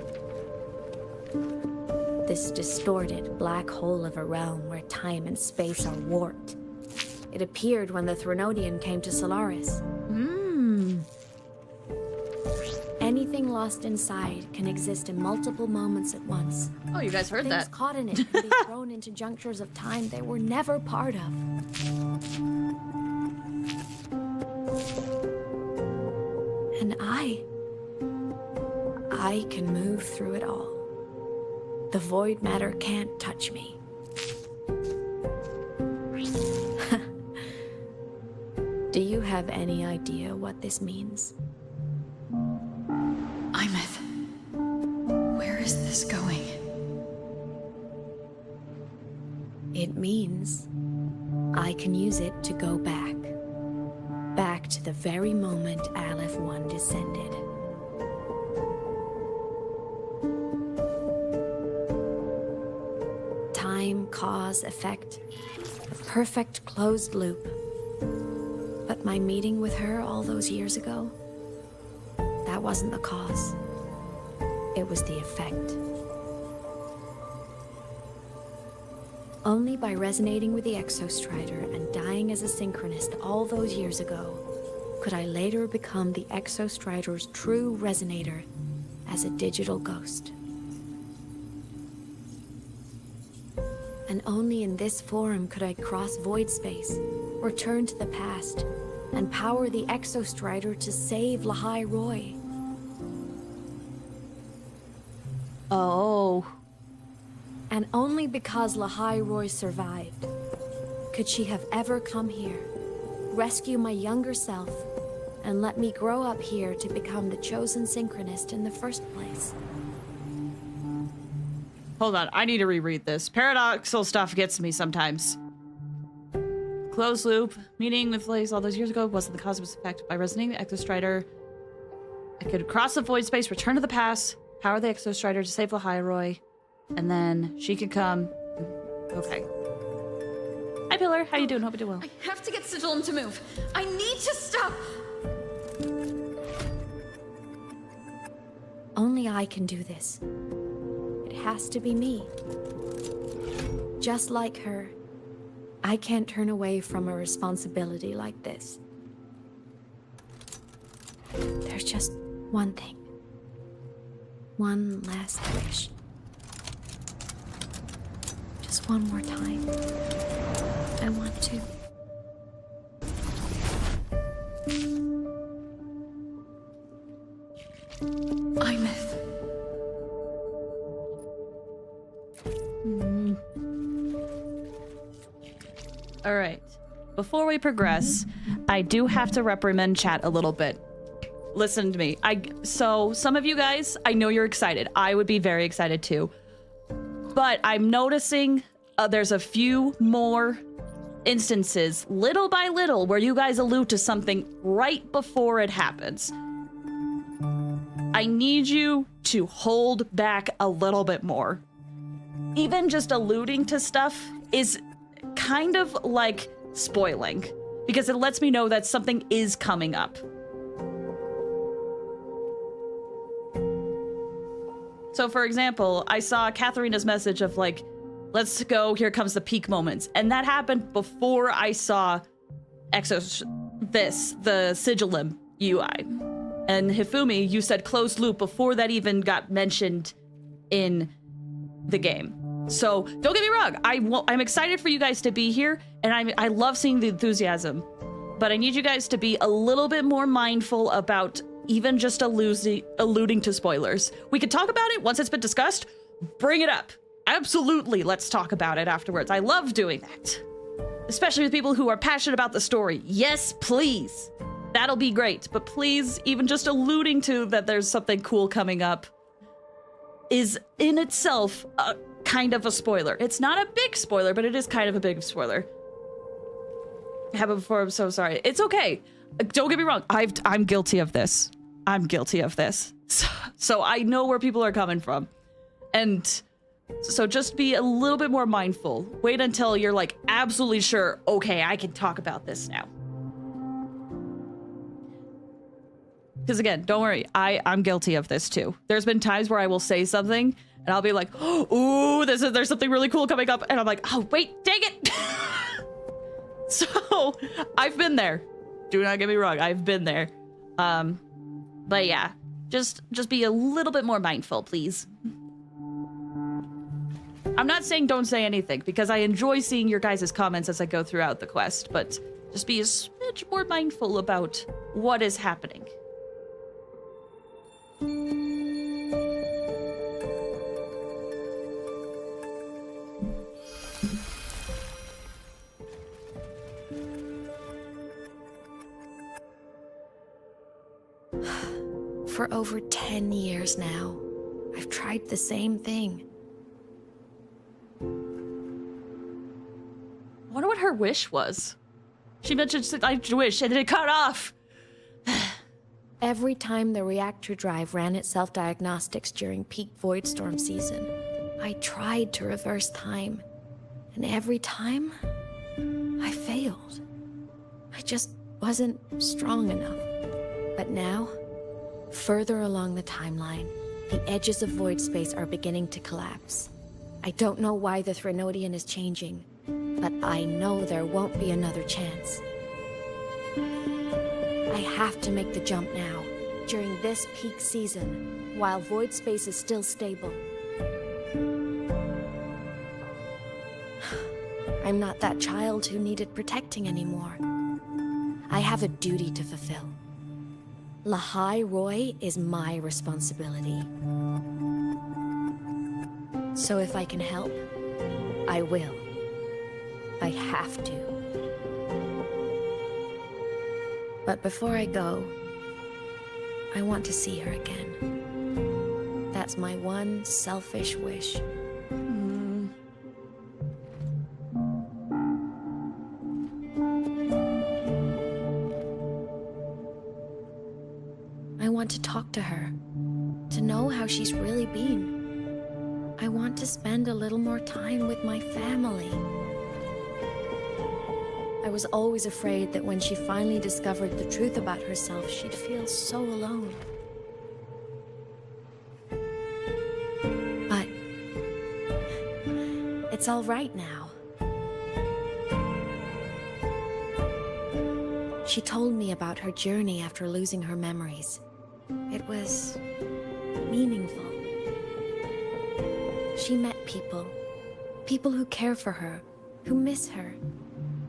S2: This distorted black hole of a realm where time and space are warped. It appeared when the Threnodian came to Solaris. Anything lost inside can exist in multiple moments at once.
S1: Oh, you guys heard
S2: Things
S1: that.
S2: caught in it can be thrown into junctures of time they were never part of. And I can move through it all. The void matter can't touch me. Do you have any idea what this means?
S3: Imeth. Where is this going?
S2: It means I can use it to go back. Back to the very moment Aleph 1 descended. Time, cause, effect. A perfect closed loop. But my meeting with her all those years ago, that wasn't the cause. It was the effect. Only by resonating with the Exostrider and dying as a synchronist all those years ago, could I later become the Exostrider's true resonator as a digital ghost. And only in this form could I cross void space, return to the past, and power the Exostrider to save Lahai Roy.
S1: Oh.
S2: And only because Lahai Roy survived could she have ever come here, rescue my younger self, and let me grow up here to become the chosen synchronist in the first place.
S1: Hold on, I need to reread this. Paradoxal stuff gets me sometimes. Closed loop. Meeting with Blaze all those years ago wasn't the cause, was affected by resonating the Exostrider. I could cross the void space, return to the past, power the Exostrider to save Lahairoi, and then she could come. Okay. Hi, Pillar. How you doing? Hope you're doing well.
S3: I have to get Sigilum to move. I need to stop.
S2: Only I can do this. It has to be me. Just like her, I can't turn away from a responsibility like this. There's just one thing. One last wish. Just one more time. I want to.
S3: Imeth.
S1: All right. Before we progress, I do have to reprimand chat a little bit. Listen to me. So some of you guys, I know you're excited. I would be very excited too. But I'm noticing there's a few more instances, little by little, where you guys allude to something right before it happens. I need you to hold back a little bit more. Even just alluding to stuff is kind of like spoiling, because it lets me know that something is coming up. So, for example, I saw Katharina's message of like, let's go, here comes the peak moments. And that happened before I saw the Sigilum UI. And Hifumi, you said closed loop before that even got mentioned in the game. So, don't get me wrong, I'm excited for you guys to be here, and I love seeing the enthusiasm. But I need you guys to be a little bit more mindful about even just alluding to spoilers. We could talk about it once it's been discussed. Bring it up. Absolutely, let's talk about it afterwards. I love doing that. Especially with people who are passionate about the story. Yes, please. That'll be great. But please, even just alluding to that there's something cool coming up is in itself a kind of a spoiler. It's not a big spoiler, but it is kind of a big spoiler. Happened before, I'm so sorry. It's okay. Don't get me wrong. I'm guilty of this. I'm guilty of this. So I know where people are coming from. And so just be a little bit more mindful. Wait until you're like absolutely sure, okay, I can talk about this now. Because again, don't worry, I'm guilty of this too. There's been times where I will say something and I'll be like, ooh, there's something really cool coming up. And I'm like, oh, wait, dang it. So I've been there. Do not get me wrong, I've been there. But yeah, just be a little bit more mindful, please. I'm not saying don't say anything, because I enjoy seeing your guys' comments as I go throughout the quest, but just be a smidge more mindful about what is happening.
S2: For over 10 years now, I've tried the same thing.
S1: I wonder what her wish was. She mentioned, I wish, and it cut off.
S2: Every time the reactor drive ran its self-diagnostics during peak void storm season, I tried to reverse time. And every time, I failed. I just wasn't strong enough. But now, further along the timeline, the edges of void space are beginning to collapse. I don't know why the Threnodian is changing, but I know there won't be another chance. I have to make the jump now, during this peak season, while void space is still stable. I'm not that child who needed protecting anymore. I have a duty to fulfill. Lahairoi is my responsibility. So if I can help, I will. I have to. But before I go, I want to see her again. That's my one selfish wish. I want to talk to her, to know how she's really been. I want to spend a little more time with my family. I was always afraid that when she finally discovered the truth about herself, she'd feel so alone. But it's all right now. She told me about her journey after losing her memories. It was meaningful. She met people who care for her, who miss her,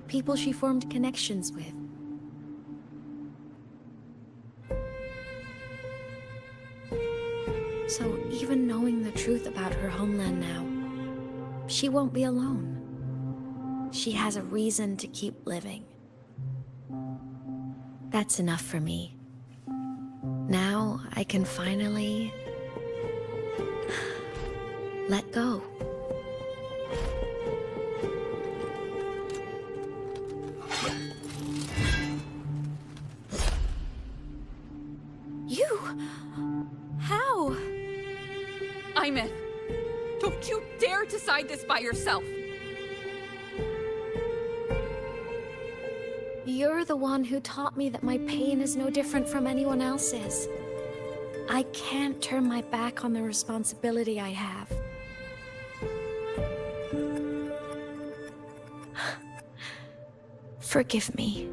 S2: people she formed connections with. So even knowing the truth about her homeland now, she won't be alone. She has a reason to keep living. That's enough for me. Now I can finally let go.
S3: You? How? Imeth, don't you dare decide this by yourself.
S2: You're the one who taught me that my pain is no different from anyone else's. I can't turn my back on the responsibility I have. Forgive me.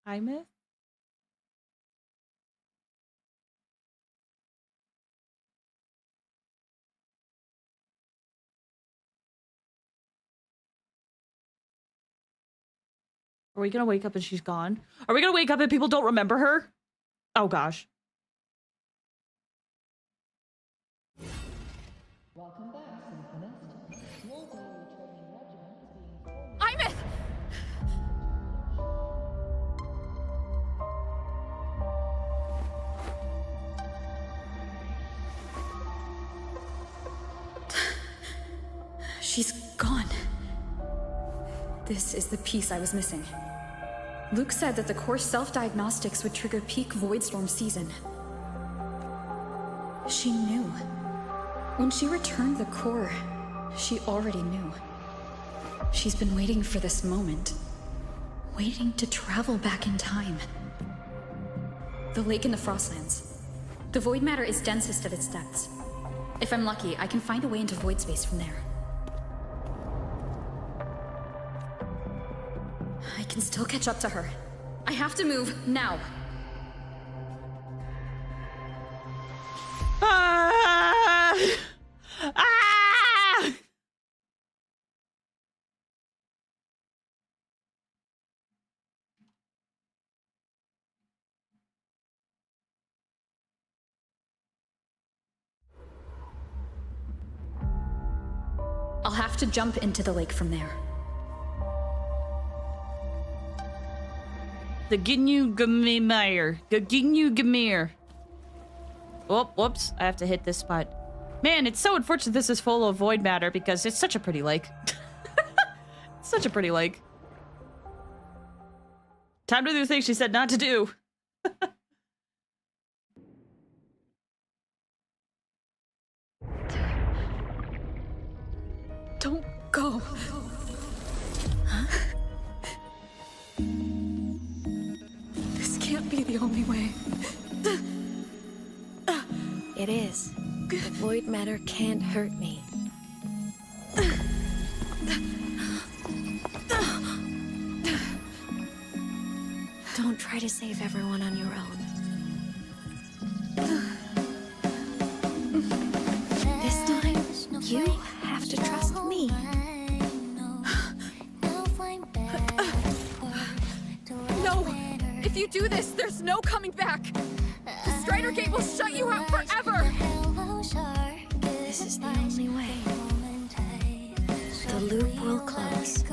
S1: Imeth? Are we gonna wake up and she's gone? Are we gonna wake up and people don't remember her? Oh gosh.
S14: Welcome back, Symphonist. Your daily training regimen is being...
S3: Imeth!
S15: She's gone. This is the piece I was missing. Luke said that the core self-diagnostics would trigger peak Voidstorm season. She knew. When she returned the core, she already knew. She's been waiting for this moment. Waiting to travel back in time. The lake in the Frostlands. The void matter is densest at its depths. If I'm lucky, I can find a way into void space from there. I can still catch up to her. I have to move, now.
S1: Ah! Ah!
S15: I'll have to jump into the lake from there.
S1: The Ginyu Gamir. The Ginyu Gamir. Oh, whoops. I have to hit this spot. Man, it's so unfortunate this is full of void matter because it's such a pretty lake. It's such a pretty lake. Time to do the things she said not to do.
S15: Don't go. Huh? This can't be the only way.
S2: It is. The void matter can't hurt me. Don't try to save everyone on your own. This time, you have to trust me.
S10: There's no coming back! The Strider Gate will shut you out forever!
S3: This is the only way. The loop will close.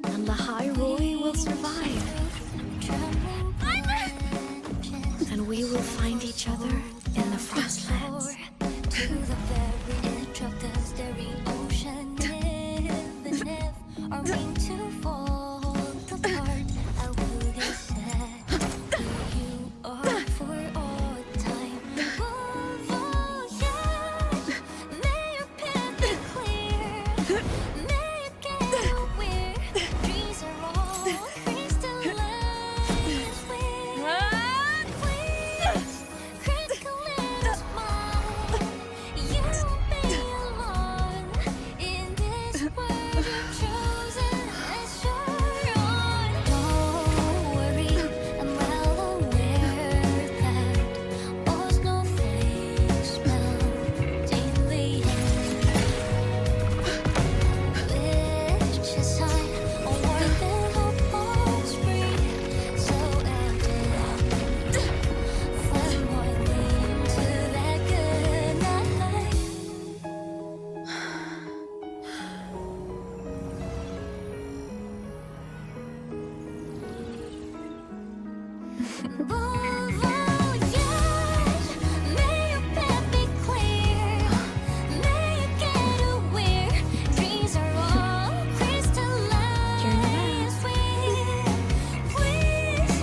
S3: And the Hyrule will survive. And we will find each other in the Frostlands.
S6: To the very edge of the starry ocean. Even if our mean to fall apart, I will get sad where you are for all time. Oh, yeah. May your path be clear. May you get where dreams are all crystalline. Please, critical little smile. You won't be alone in this world you've chosen as your own. Don't worry, I'm well aware that all snowflakes melt in the air. Which is sign of warmth and hope of spring, so evident. Fly more into that good night. May your path be clear. May you get aware dreams are all crystalline. Please,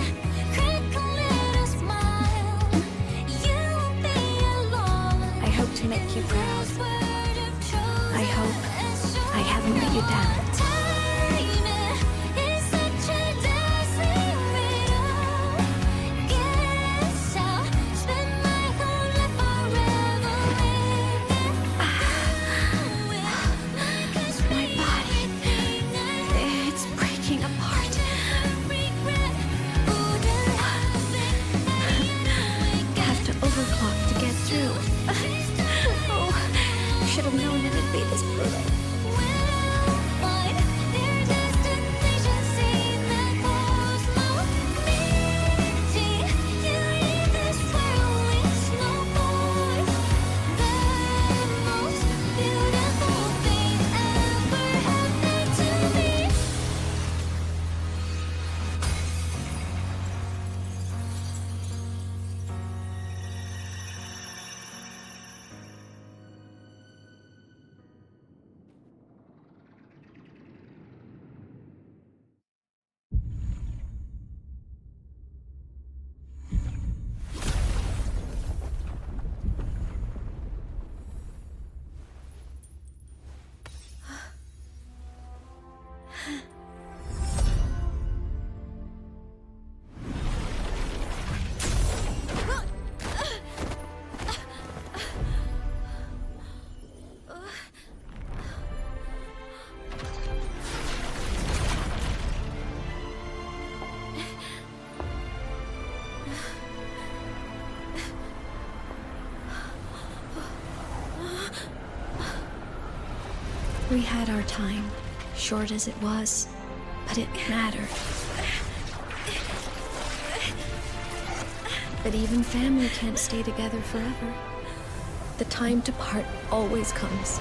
S6: critical little smile. You won't be alone.
S3: I hope to make you proud. I hope I haven't let you down. My body, it's breaking apart. Have to overclock to get through. Oh, should have known it'd be this brutal. We had our time, short as it was, but it mattered. But even family can't stay together forever. The time to part always comes.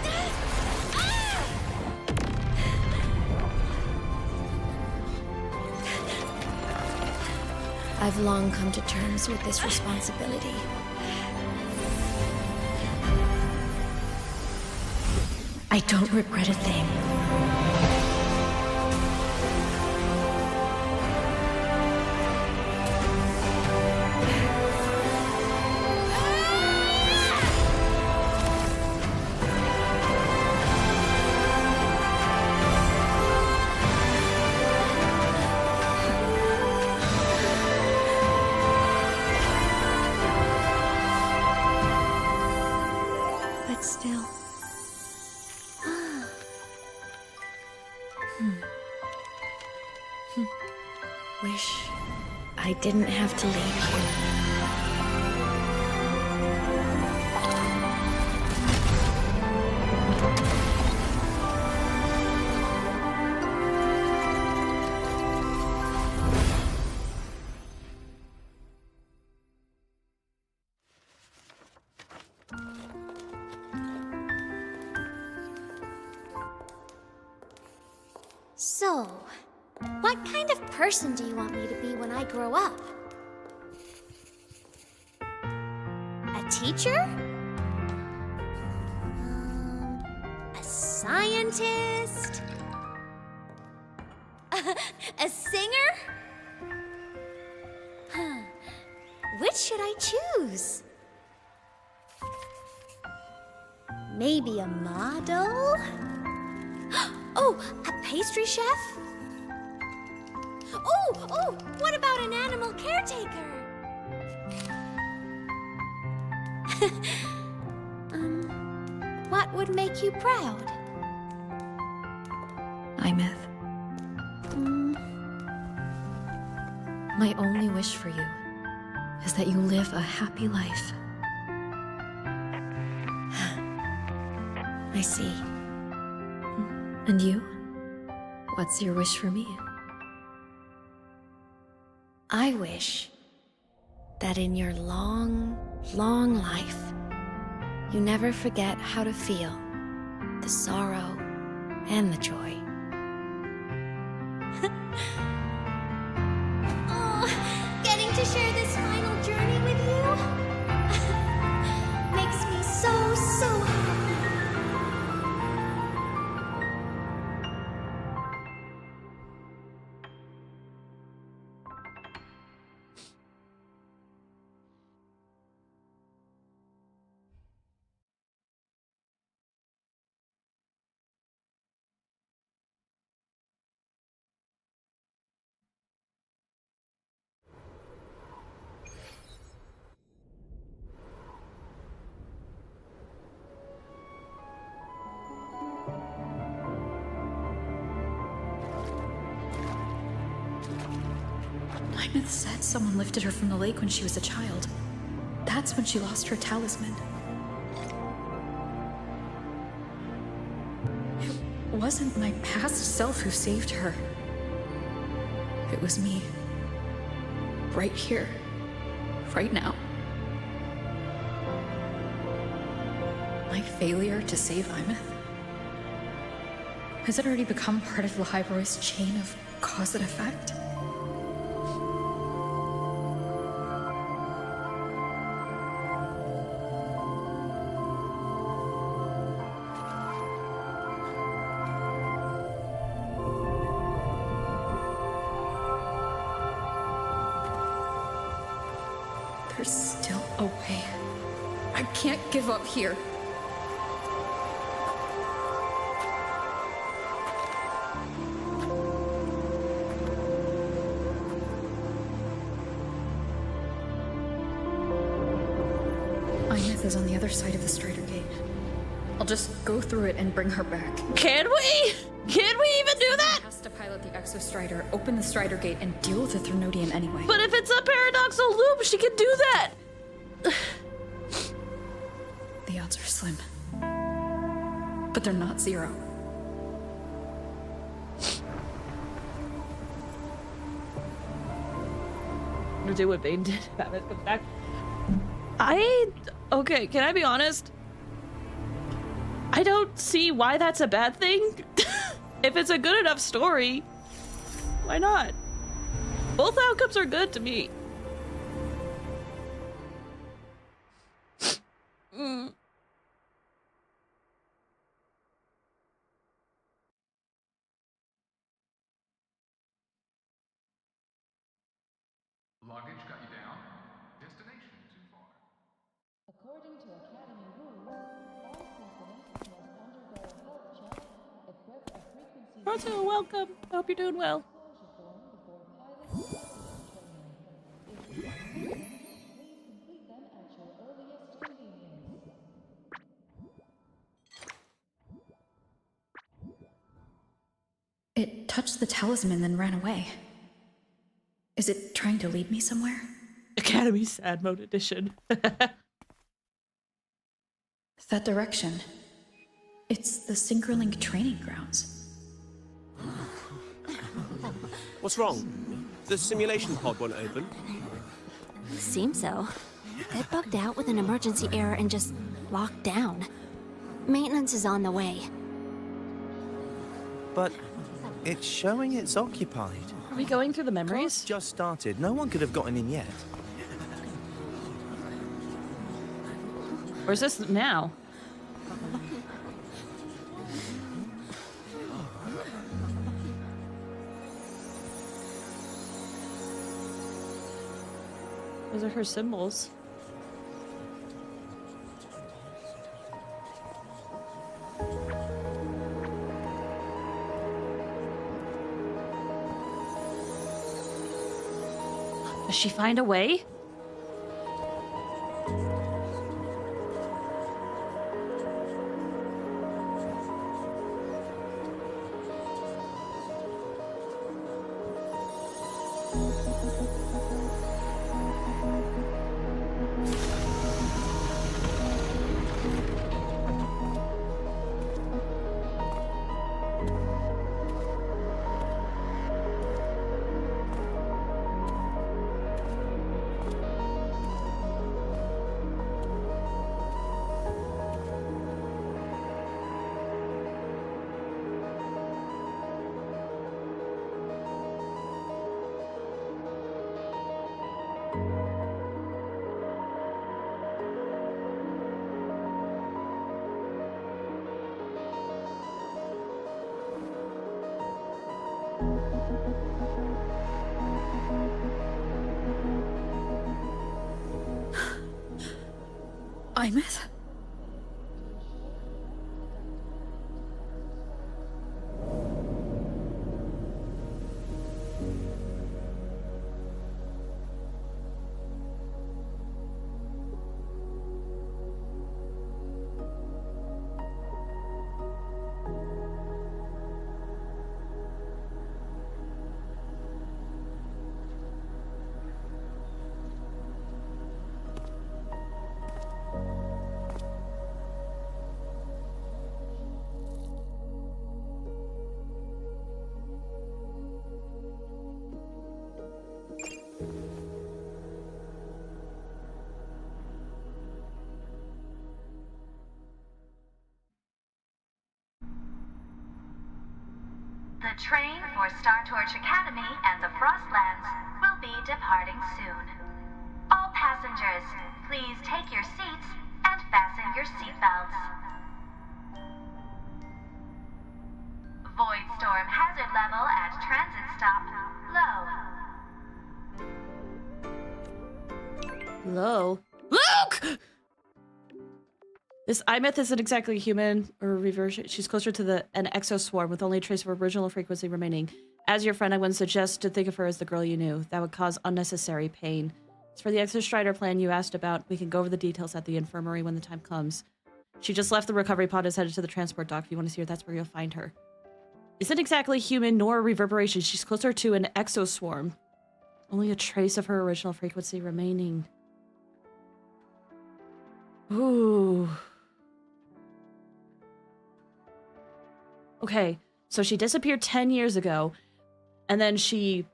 S3: I've long come to terms with this responsibility. I don't regret a thing. But still. Wish I didn't have to leave you.
S6: So, what kind of person do you want me to be when I grow up? A teacher? A scientist? A singer? Huh. Which should I choose? Maybe a model? Oh, a pastry chef? Oh, what about an animal caretaker? What would make you proud?
S3: Imeth. My only wish for you is that you live a happy life.
S6: I see.
S3: And you? What's your wish for me?
S6: I wish that in your long, long life, you never forget how to feel the sorrow and the joy. Oh, getting to share this final journey with you makes me so happy.
S15: Imeth said someone lifted her from the lake when she was a child. That's when she lost her talisman. It wasn't my past self who saved her. It was me. Right here. Right now. My failure to save Imeth? Has it already become part of the Highboy's chain of cause and effect? There's still a way. I can't give up here. Imeth is on the other side of the Strider Gate. I'll just go through it and bring her back.
S1: Can we? Can we even do that?
S15: Has to pilot the Exo Strider, open the Strider Gate, and deal with the Threnodian anyway.
S1: But if it's a paradoxal loop, she can do that!
S15: The odds are slim. But they're not zero.
S1: I'm gonna do what Bane did. Batman comes back. Okay, can I be honest? I don't see why that's a bad thing. If it's a good enough story, why not? Both outcomes are good to me.
S4: Luggage got you down? Destination too far.
S14: According to Academy rules, all synchronous must undergo a health check, equip a frequency
S1: Proto, welcome. I hope you're doing well.
S14: disclosure form before pilot starts training. If you have questions, please complete them at your earliest convenience.
S15: It touched the talisman, then ran away. Is it trying to lead me somewhere?
S1: Academy Sad Mode Edition.
S15: That direction. It's the Synchronlink training grounds.
S16: What's wrong? The simulation pod won't open?
S2: Seems so. It bugged out with an emergency error and just locked down. Maintenance is on the way.
S16: But
S17: It's showing it's occupied.
S1: Are we going through the memories?
S17: Class just started. No one could have gotten in yet.
S1: Or is this now? Those are her symbols. Does she find a way?
S15: Imeth?
S18: The train for Star Torch Academy and the Frostlands will be departing soon. All passengers, please take your seats and fasten your seatbelts. Void storm hazard level at transit stop low.
S1: Low. Luke! This Imeth isn't exactly human or a reversion. She's closer to an exoswarm with only a trace of original frequency remaining. As your friend, I wouldn't suggest to think of her as the girl you knew. That would cause unnecessary pain. As for the Exostrider plan you asked about, we can go over the details at the infirmary when the time comes. She just left the recovery pod and is headed to the transport dock. If you want to see her, that's where you'll find her. Isn't exactly human nor a reverberation. She's closer to an exoswarm. Only a trace of her original frequency remaining. Ooh. Okay, so she disappeared 10 years ago, and then she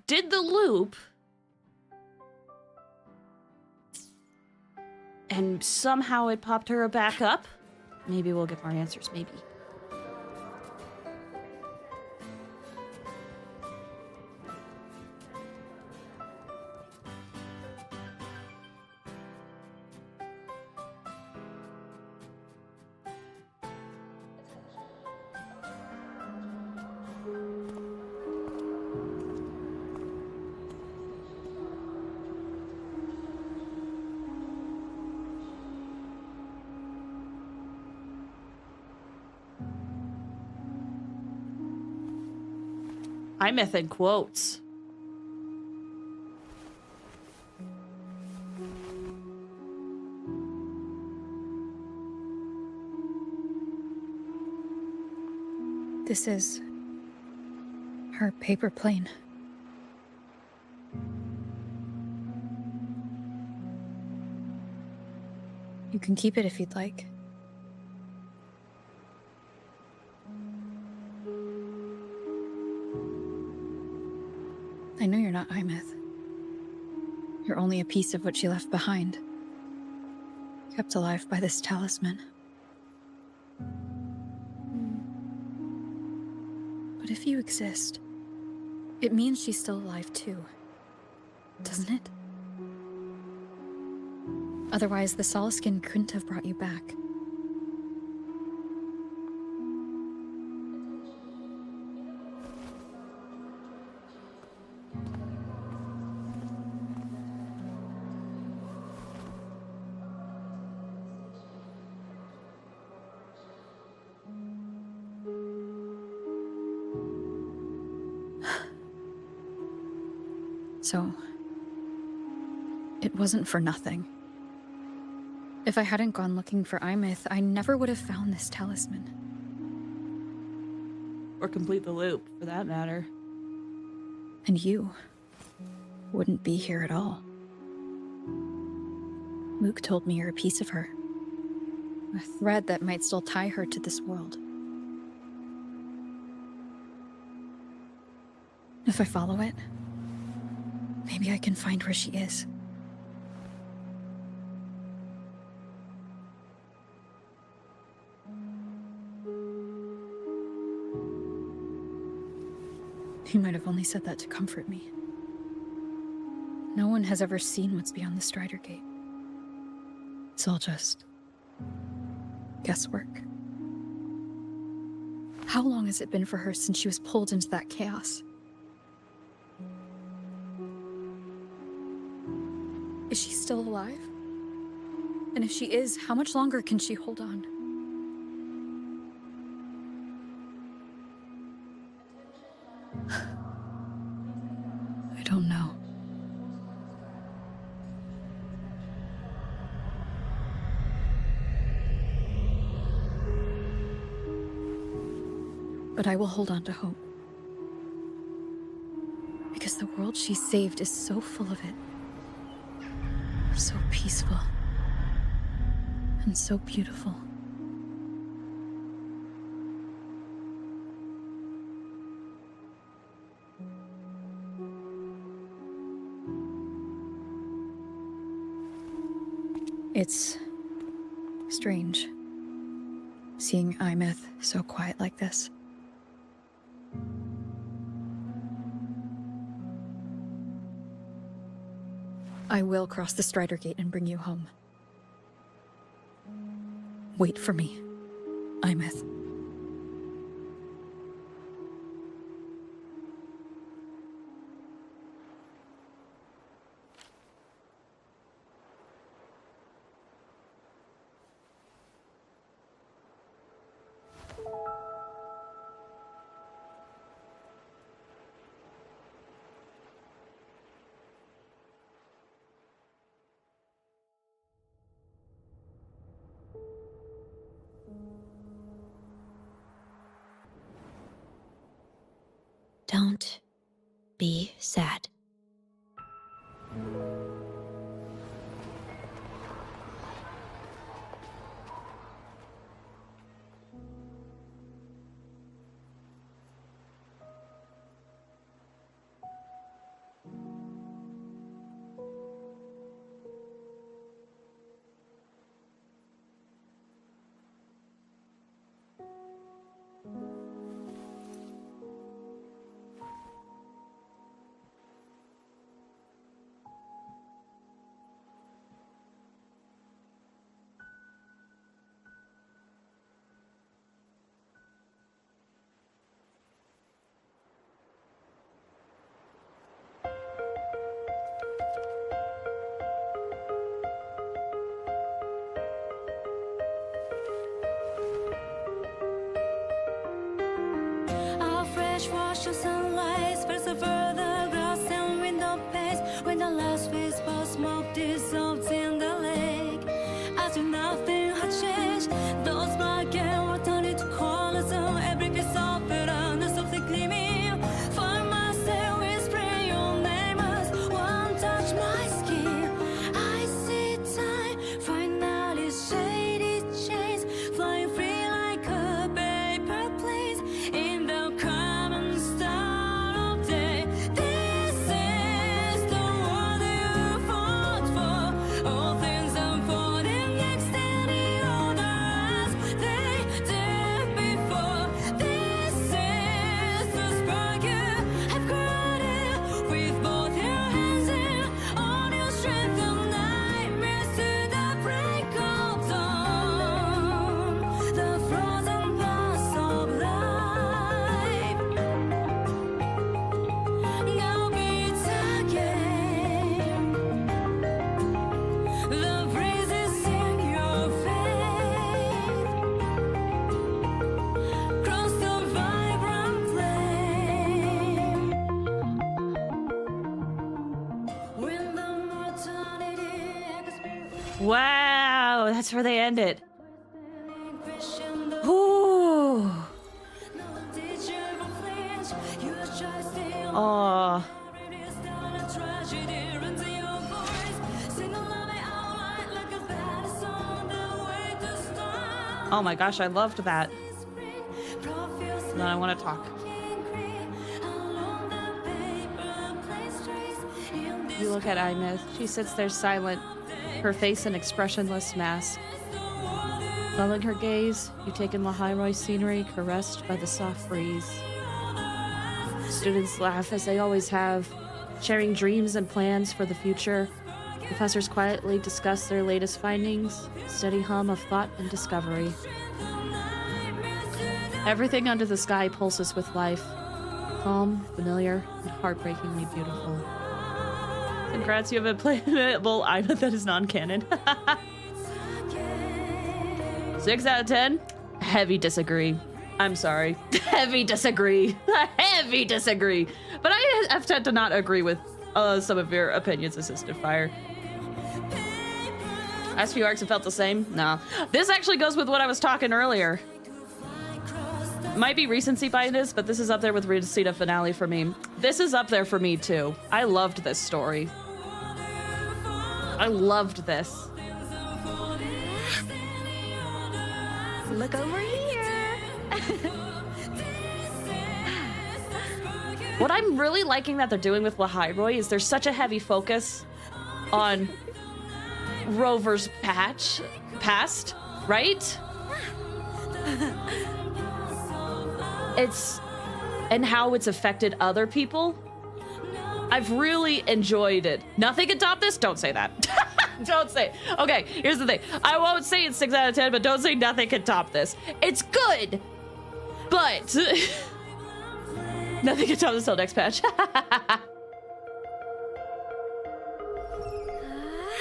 S1: did the loop, and somehow it popped her back up. Maybe we'll get more answers, maybe. Imeth in quotes.
S15: This is her paper plane. You can keep it if you'd like. I know you're not Imeth. You're only a piece of what she left behind. Kept alive by this talisman. if you exist, it means she's still alive too, doesn't it? Otherwise, the Solaskin couldn't have brought you back. So, it wasn't for nothing. If I hadn't gone looking for Imith, I never would have found this talisman.
S1: Or complete the loop, for that matter.
S15: And you wouldn't be here at all. Mook told me you're a piece of her. A thread that might still tie her to this world. If I follow it, maybe I can find where she is. You might have only said that to comfort me. No one has ever seen what's beyond the Strider Gate. It's all just guesswork. How long has it been for her since she was pulled into that chaos? Is she still alive? And if she is, how much longer can she hold on? I don't know. But I will hold on to hope. Because the world she saved is so full of it. So peaceful. And so beautiful. It's strange, seeing Imith so quiet like this. I will cross the Strider Gate and bring you home. Wait for me, Imith.
S19: Don't be sad.
S20: Wash the sunlight, spreads over the grass and window panes. When the last whisper of smoke dissolves in the lake, as if nothing had changed, those black and white turned into colors, and every piece of it and softly gleaming. For myself, whispering your name as one touch my skin. I see time finally shaded chains, flying free like a paper plane in the
S1: Wow, that's where they end it. Ooh. Oh. Oh my gosh, I loved that. Now I want to talk. You look at Imith. She sits there silent, her face an expressionless mask. Following her gaze, you take in Lahiroy's scenery, caressed by the soft breeze. Students laugh as they always have, sharing dreams and plans for the future. Professors quietly discuss their latest findings, steady hum of thought and discovery. Everything under the sky pulses with life. Calm, familiar, and heartbreakingly beautiful. Congrats, you have a playable item that is non-canon. 6 out of 10? Heavy disagree. I'm sorry. Heavy disagree. Heavy disagree. But I have tend to not agree with some of your opinions, Assistant Fire. Last few arcs have felt the same? No. This actually goes with what I was talking earlier. Might be recency bias, but this is up there with Resita Finale for me. This is up there for me too. I loved this story. I loved this.
S2: Look over here.
S1: What I'm really liking that they're doing with Lahiroy is there's such a heavy focus on Rover's past, right? And how it's affected other people. I've really enjoyed it. Nothing can top this? Don't say that. Don't say it. Okay, here's the thing. I won't say it's 6 out of 10, but don't say nothing can top this. It's good, but nothing can top this till next patch.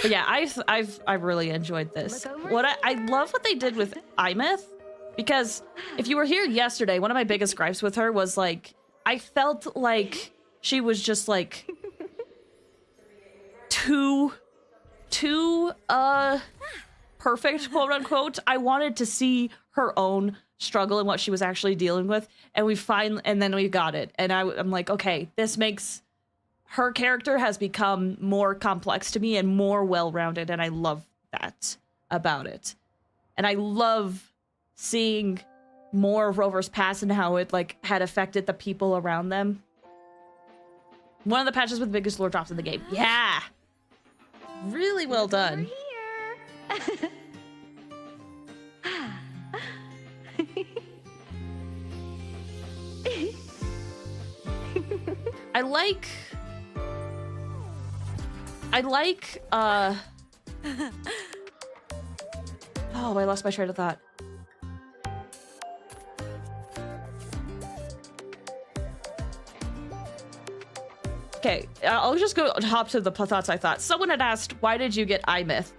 S1: But yeah, I've really enjoyed this. I love what they did with Imith, because if you were here yesterday, one of my biggest gripes with her was like, I felt like she was just like too perfect, quote unquote. I wanted to see her own struggle and what she was actually dealing with, and then we got it. And I'm like, okay, this makes her character has become more complex to me and more well-rounded, and I love that about it. And I love seeing more of Rover's past and how it like had affected the people around them. One of the patches with the biggest lore drops in the game. Yeah. Really well done. I like oh, I lost my train of thought. Okay, I'll just hop to the thoughts I thought. Someone had asked, why did you get Imith?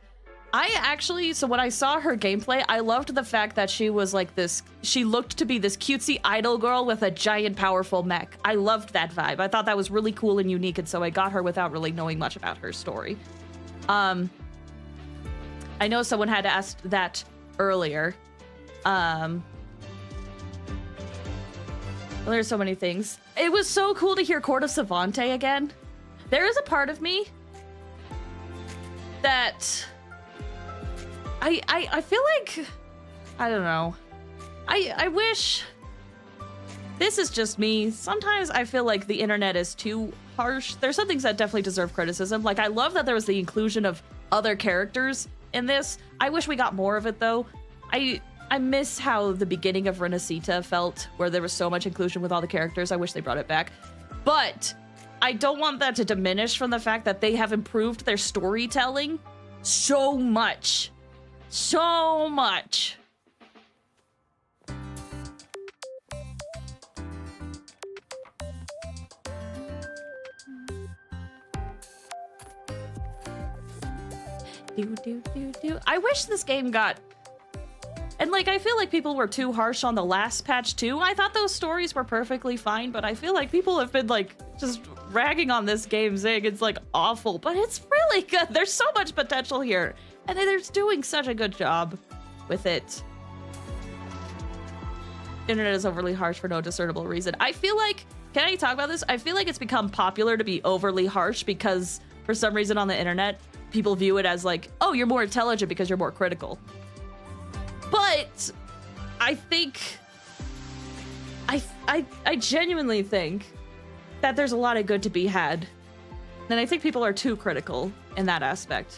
S1: So when I saw her gameplay, I loved the fact that she was like this, she looked to be this cutesy idol girl with a giant powerful mech. I loved that vibe. I thought that was really cool and unique, and so I got her without really knowing much about her story. I know someone had asked that earlier. There's so many things. It was so cool to hear Court of Savante again. There is a part of me that I feel like, I don't know. I wish, this is just me. Sometimes I feel like the internet is too harsh. There's some things that definitely deserve criticism. Like, I love that there was the inclusion of other characters in this. I wish we got more of it though. I miss how the beginning of Renacita felt, where there was so much inclusion with all the characters. I wish they brought it back. But I don't want that to diminish from the fact that they have improved their storytelling so much. So much. I wish this game got... And, like, I feel like people were too harsh on the last patch, too. I thought those stories were perfectly fine, but I feel like people have been, like, just ragging on this game saying it's like awful, but it's really good. There's so much potential here, and they're doing such a good job with it. Internet is overly harsh for no discernible reason. I feel like, can I talk about this? I feel like it's become popular to be overly harsh because for some reason on the internet, people view it as like, oh, you're more intelligent because you're more critical. But I think, I genuinely think that there's a lot of good to be had. And I think people are too critical in that aspect.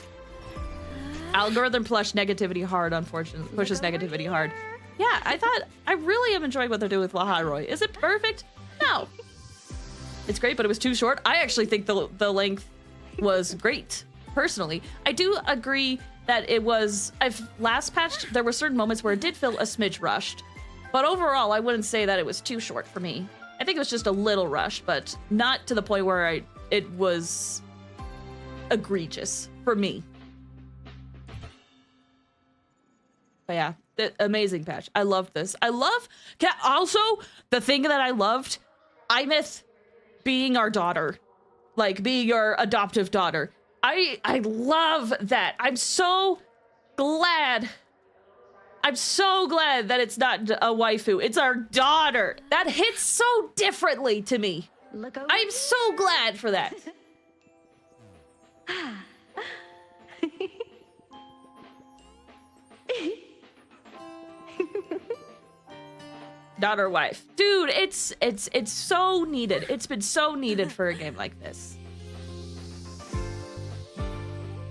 S1: Algorithm push negativity hard, unfortunately. Pushes negativity hard. Yeah, I really am enjoying what they're doing with Laharoy. Is it perfect? No. It's great, but it was too short. I actually think the length was great, personally. I do agree that it was, last patched, there were certain moments where it did feel a smidge rushed. But overall, I wouldn't say that it was too short for me. I think it was just a little rushed, but not to the point where it was egregious for me. But yeah, amazing patch. I loved this. Also, the thing that I loved, Imith being our daughter. Like, being your adoptive daughter. I love that. I'm so glad that it's not a waifu. It's our daughter. That hits so differently to me. I'm so glad for that. Daughter wife. Dude, it's so needed. It's been so needed for a game like this.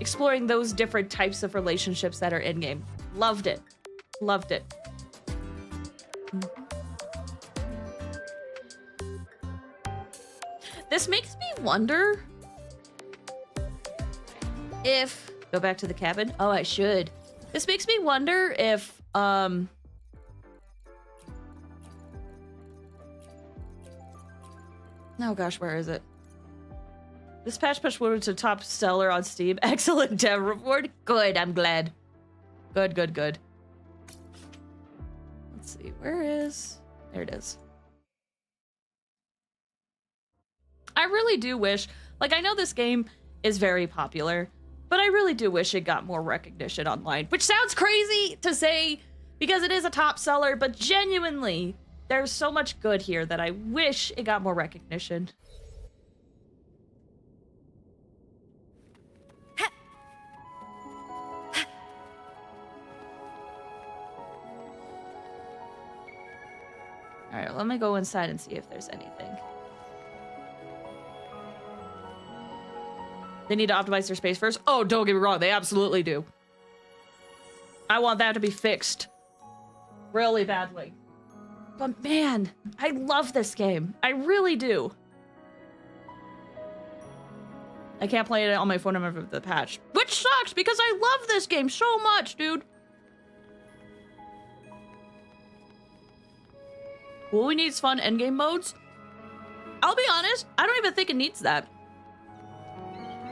S1: Exploring those different types of relationships that are in-game. Loved it. Loved it. This makes me wonder if... Go back to the cabin? Oh, I should. This makes me wonder if, oh gosh, where is it? This patch pushed WuWa to top seller on Steam. Excellent dev reward. Good, I'm glad. Good, good, good. Let's see, where is... There it is. I really do wish... Like, I know this game is very popular, but I really do wish it got more recognition online. Which sounds crazy to say because it is a top seller, but genuinely, there's so much good here that I wish it got more recognition. All right, let me go inside and see if there's anything. They need to optimize their space first. Oh, don't get me wrong, they absolutely do. I want that to be fixed really badly. But man, I love this game. I really do. I can't play it on my phone number of the patch, which sucks because I love this game so much, dude. WuWa needs fun endgame modes. I'll be honest, I don't even think it needs that.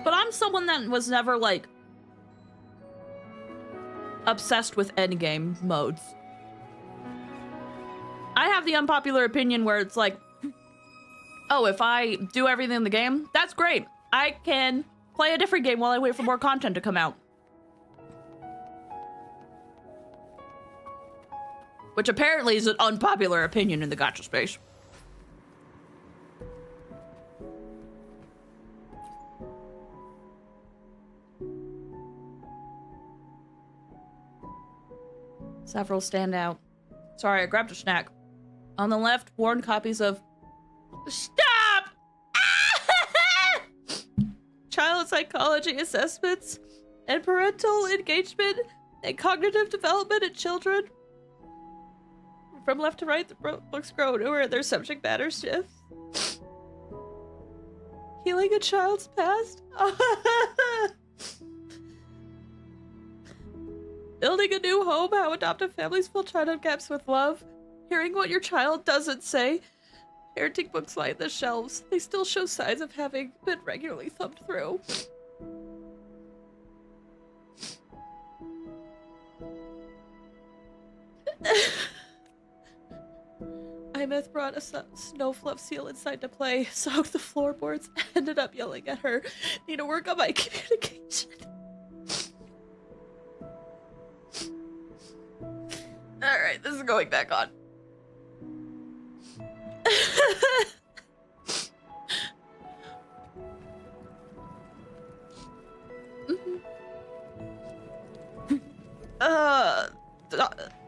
S1: But I'm someone that was never, like, obsessed with endgame modes. I have the unpopular opinion where it's like, oh, if I do everything in the game, that's great. I can play a different game while I wait for more content to come out. Which apparently is an unpopular opinion in the gacha space. Several stand out. Sorry, I grabbed a snack. On the left, worn copies of... Stop! Child psychology assessments and parental engagement and cognitive development in children. From left to right, the books grow newer and their subject matter shifts. Healing a child's past. Building a new home, how adoptive families fill childhood gaps with love. Hearing what your child doesn't say. Parenting books line the shelves. They still show signs of having been regularly thumbed through. Imeth brought a snow fluff seal inside to play, soaked the floorboards, ended up yelling at her. Need to work on my communication. Alright, this is going back on.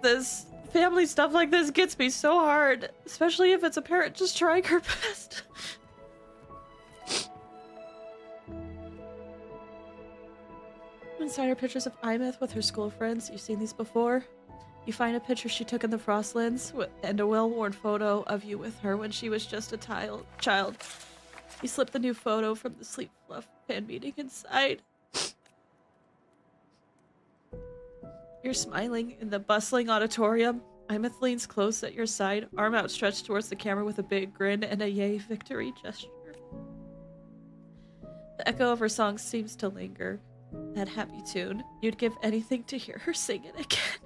S1: This family stuff like this gets me so hard, especially if it's a parent just trying her best. Inside are pictures of Imeth with her school friends. You've seen these before. You find a picture she took in the Frostlands and a well-worn photo of you with her when she was just a child. You slip the new photo from the Sleep Fluff fan meeting inside. You're smiling in the bustling auditorium. Imeth leans close at your side, arm outstretched towards the camera with a big grin and a yay victory gesture. The echo of her song seems to linger. That happy tune. You'd give anything to hear her sing it again.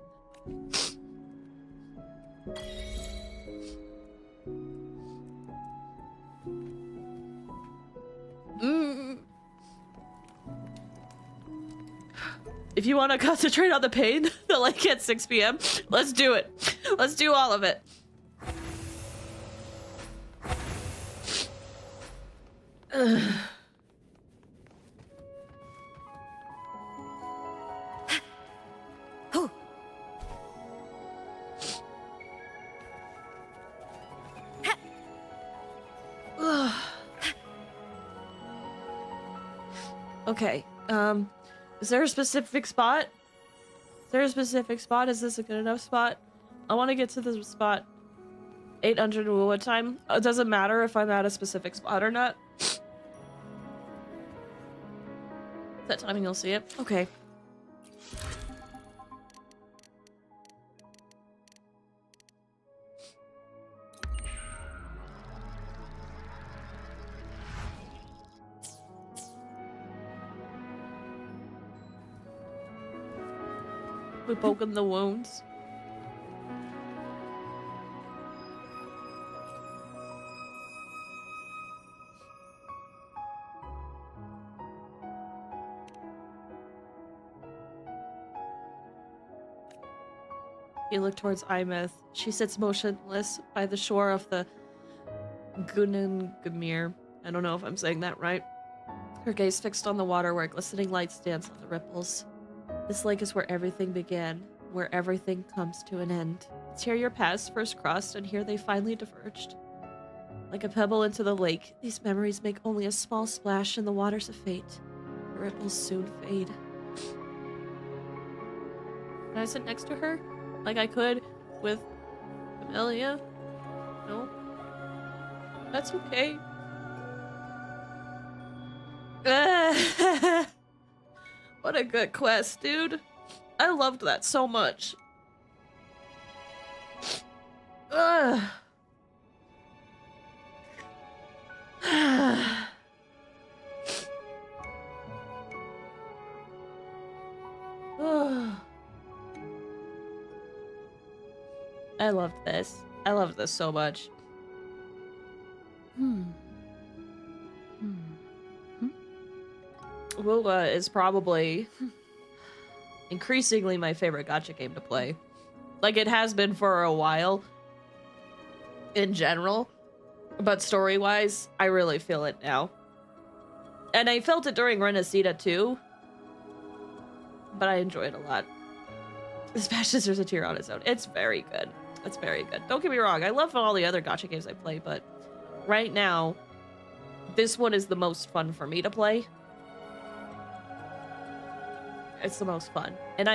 S1: If you want to concentrate on the pain, the lake at 6 p.m., let's do it. Let's do all of it. Okay, is there a specific spot? Is there a specific spot? Is this a good enough spot? I want to get to this spot. 800 WuWa time. It doesn't matter if I'm at a specific spot or not. That timing you'll see it. Okay. We poking the wounds. You look towards Imeth. She sits motionless by the shore of the Gunungamir. I don't know if I'm saying that right. Her gaze fixed on the water where glistening lights dance on the ripples. This lake is where everything began, where everything comes to an end. It's here your paths first crossed, and here they finally diverged. Like a pebble into the lake, these memories make only a small splash in the waters of fate. The ripples soon fade. Can I sit next to her? Like I could with Amelia? No? That's okay. What a good quest, dude. I loved that so much. Ugh. I loved this. I loved this so much. WuWa is probably increasingly my favorite gacha game to play. Like, it has been for a while in general, but story-wise, I really feel it now. And I felt it during Renacida too, but I enjoy it a lot. Smash Sisters a tier on its own. It's very good. It's very good. Don't get me wrong, I love all the other gacha games I play, but right now, this one is the most fun for me to play. It's the most fun. And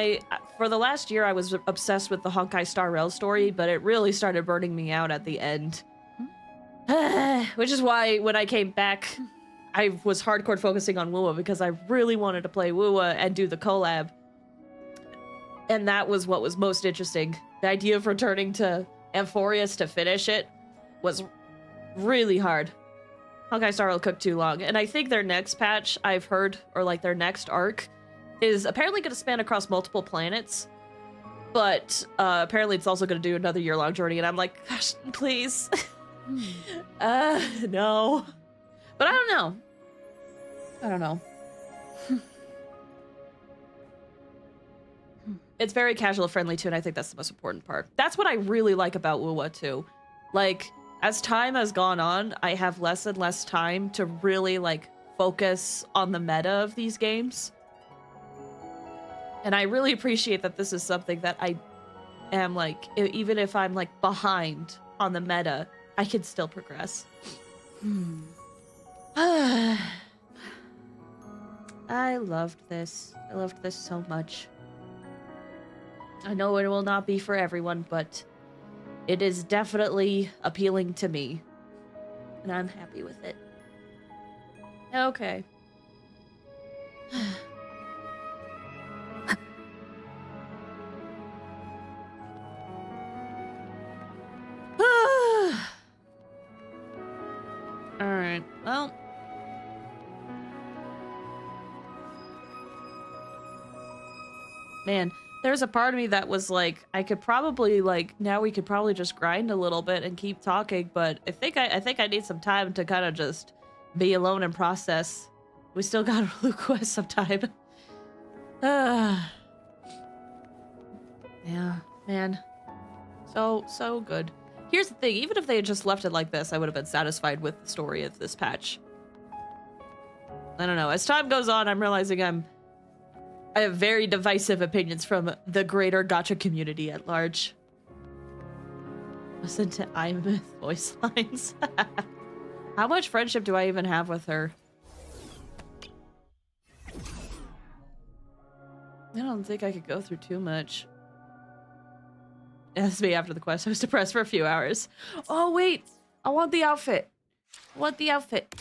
S1: for the last year, I was obsessed with the Honkai Star Rail story, but it really started burning me out at the end. Which is why when I came back, I was hardcore focusing on WuWa because I really wanted to play WuWa and do the collab. And that was what was most interesting. The idea of returning to Amphorius to finish it was really hard. Honkai Star Rail took too long. And I think their next patch, I've heard, or like their next arc, is apparently going to span across multiple planets. But apparently it's also going to do another year-long journey, and I'm like, gosh, please. No. But I don't know. I don't know. It's very casual friendly too, and I think that's the most important part. That's what I really like about WuWa too. Like, as time has gone on, I have less and less time to really like focus on the meta of these games. And I really appreciate that this is something that I am like, even if I'm like behind on the meta, I can still progress. I loved this. I loved this so much. I know it will not be for everyone, but it is definitely appealing to me. And I'm happy with it. Okay. Alright, well. Man, there's a part of me that was like, I could probably like, now we could probably just grind a little bit and keep talking, but I think I need some time to kind of just be alone and process. We still got a blue quest some time. Yeah, man. So good. Here's the thing, even if they had just left it like this, I would have been satisfied with the story of this patch. I don't know, as time goes on, I'm realizing I have very divisive opinions from the greater gacha community at large. Listen to Imith voice lines. How much friendship do I even have with her? I don't think I could go through too much. That's me after the quest. I was depressed for a few hours. Oh, wait. I want the outfit. I want the outfit.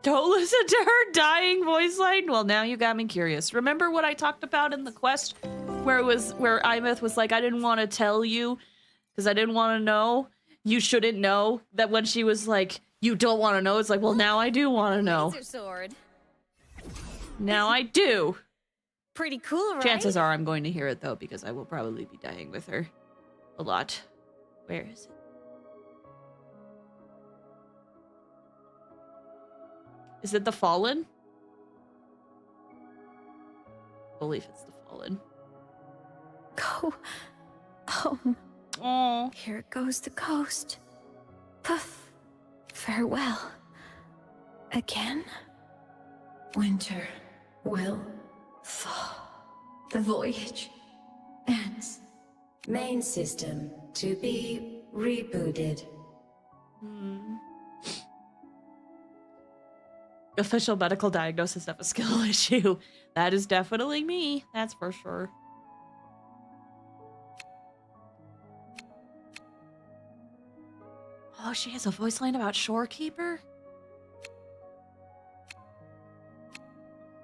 S1: Don't listen to her dying voice line? Well, now you got me curious. Remember what I talked about in the quest? Where Imith was like, I didn't want to tell you because I didn't want to know. You shouldn't know. That when she was like, you don't want to know. It's like, well, now I do want to know.
S2: Laser sword.
S1: Now I do.
S2: Pretty cool, right?
S1: Chances are I'm going to hear it, though, because I will probably be dying with her. A lot. Where is it? Is it the Fallen? I believe it's the Fallen.
S3: Go home.
S1: Oh.
S3: Here goes the coast. Puff. Farewell. Again? Winter will fall. The voyage ends.
S5: Main system to be rebooted.
S1: Official medical diagnosis of a skill issue. That is definitely me. That's for sure. Oh, she has a voice line about Shorekeeper?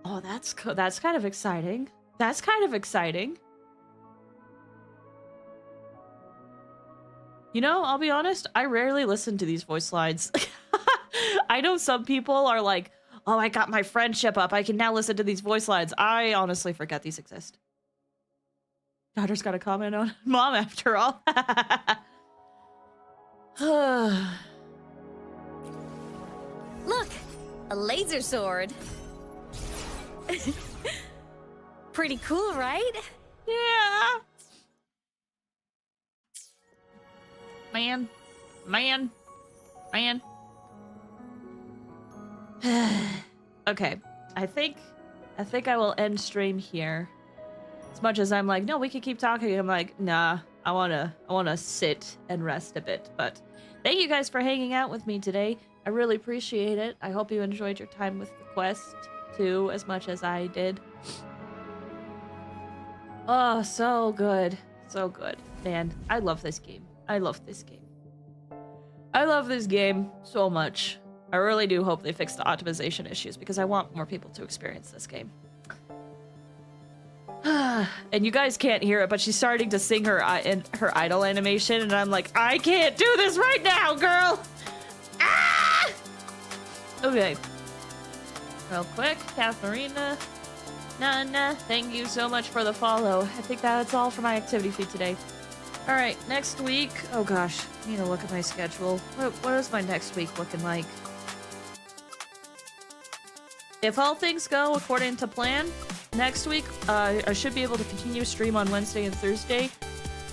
S1: Oh, that's kind of exciting. That's kind of exciting. You know, I'll be honest, I rarely listen to these voice lines. I know some people are like, oh, I got my friendship up. I can now listen to these voice lines. I honestly forget these exist. Daughter's got a comment on Mom after all.
S2: Look, a laser sword. Pretty cool, right?
S1: Yeah. Man. Okay, I think I will end stream here. As much as I'm like, no, we can keep talking. I'm like, nah, I wanna sit and rest a bit. But thank you guys for hanging out with me today. I really appreciate it. I hope you enjoyed your time with the quest too, as much as I did. Oh, so good. So good. Man, I love this game. I love this game. I love this game so much. I really do hope they fix the optimization issues because I want more people to experience this game. And you guys can't hear it, but she's starting to sing her idol animation, and I'm like, I can't do this right now, girl! Okay. Real quick, Katharina. Nana, thank you so much for the follow. I think that's all for my activity feed today. Alright, next week. Oh gosh, I need to look at my schedule. What is my next week looking like? If all things go according to plan, next week I should be able to continue stream on Wednesday and Thursday.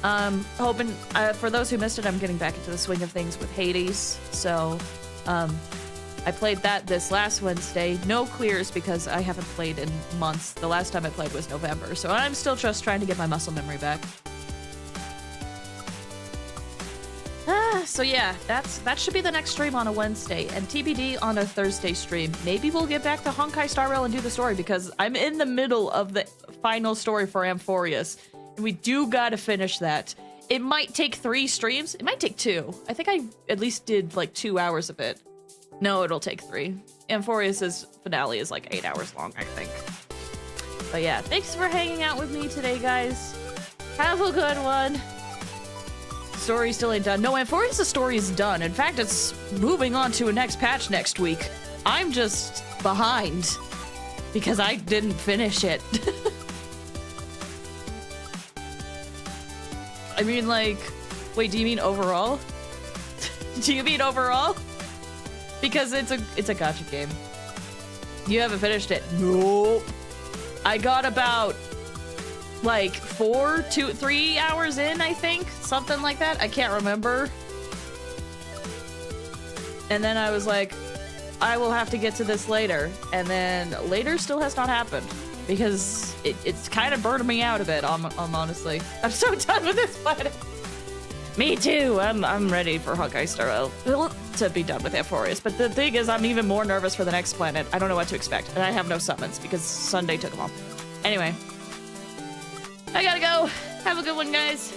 S1: Hoping, for those who missed it, I'm getting back into the swing of things with Hades. So, I played that this last Wednesday. No clears because I haven't played in months. The last time I played was November. So I'm still just trying to get my muscle memory back. So yeah, that should be the next stream on a Wednesday, and TBD on a Thursday stream. Maybe we'll get back to Honkai Star Rail and do the story, because I'm in the middle of the final story for Amphorius, and we do gotta finish that. It might take 3 streams. It might take 2. I think I at least did like 2 hours of it. No, it'll take 3. Amphorius's finale is like 8 hours long, I think. But yeah, thanks for hanging out with me today, guys. Have a good one. Story still ain't done. No, Amphorius' story is done. In fact, it's moving on to a next patch next week. I'm just behind because I didn't finish it. I mean, like, wait, do you mean overall? Do you mean overall? Because it's a gacha game. You haven't finished it. Nope. I got about like 3 hours in, I think, something like that. I can't remember. And then I was like, I will have to get to this later. And then later still has not happened because it's kind of burning me out a bit. Honestly, I'm so done with this planet. Me too. I'm ready for Honkai Star Rail to be done with Amphorius. But the thing is, I'm even more nervous for the next planet. I don't know what to expect, and I have no summons because Sunday took them all. Anyway. I gotta go. Have a good one, guys.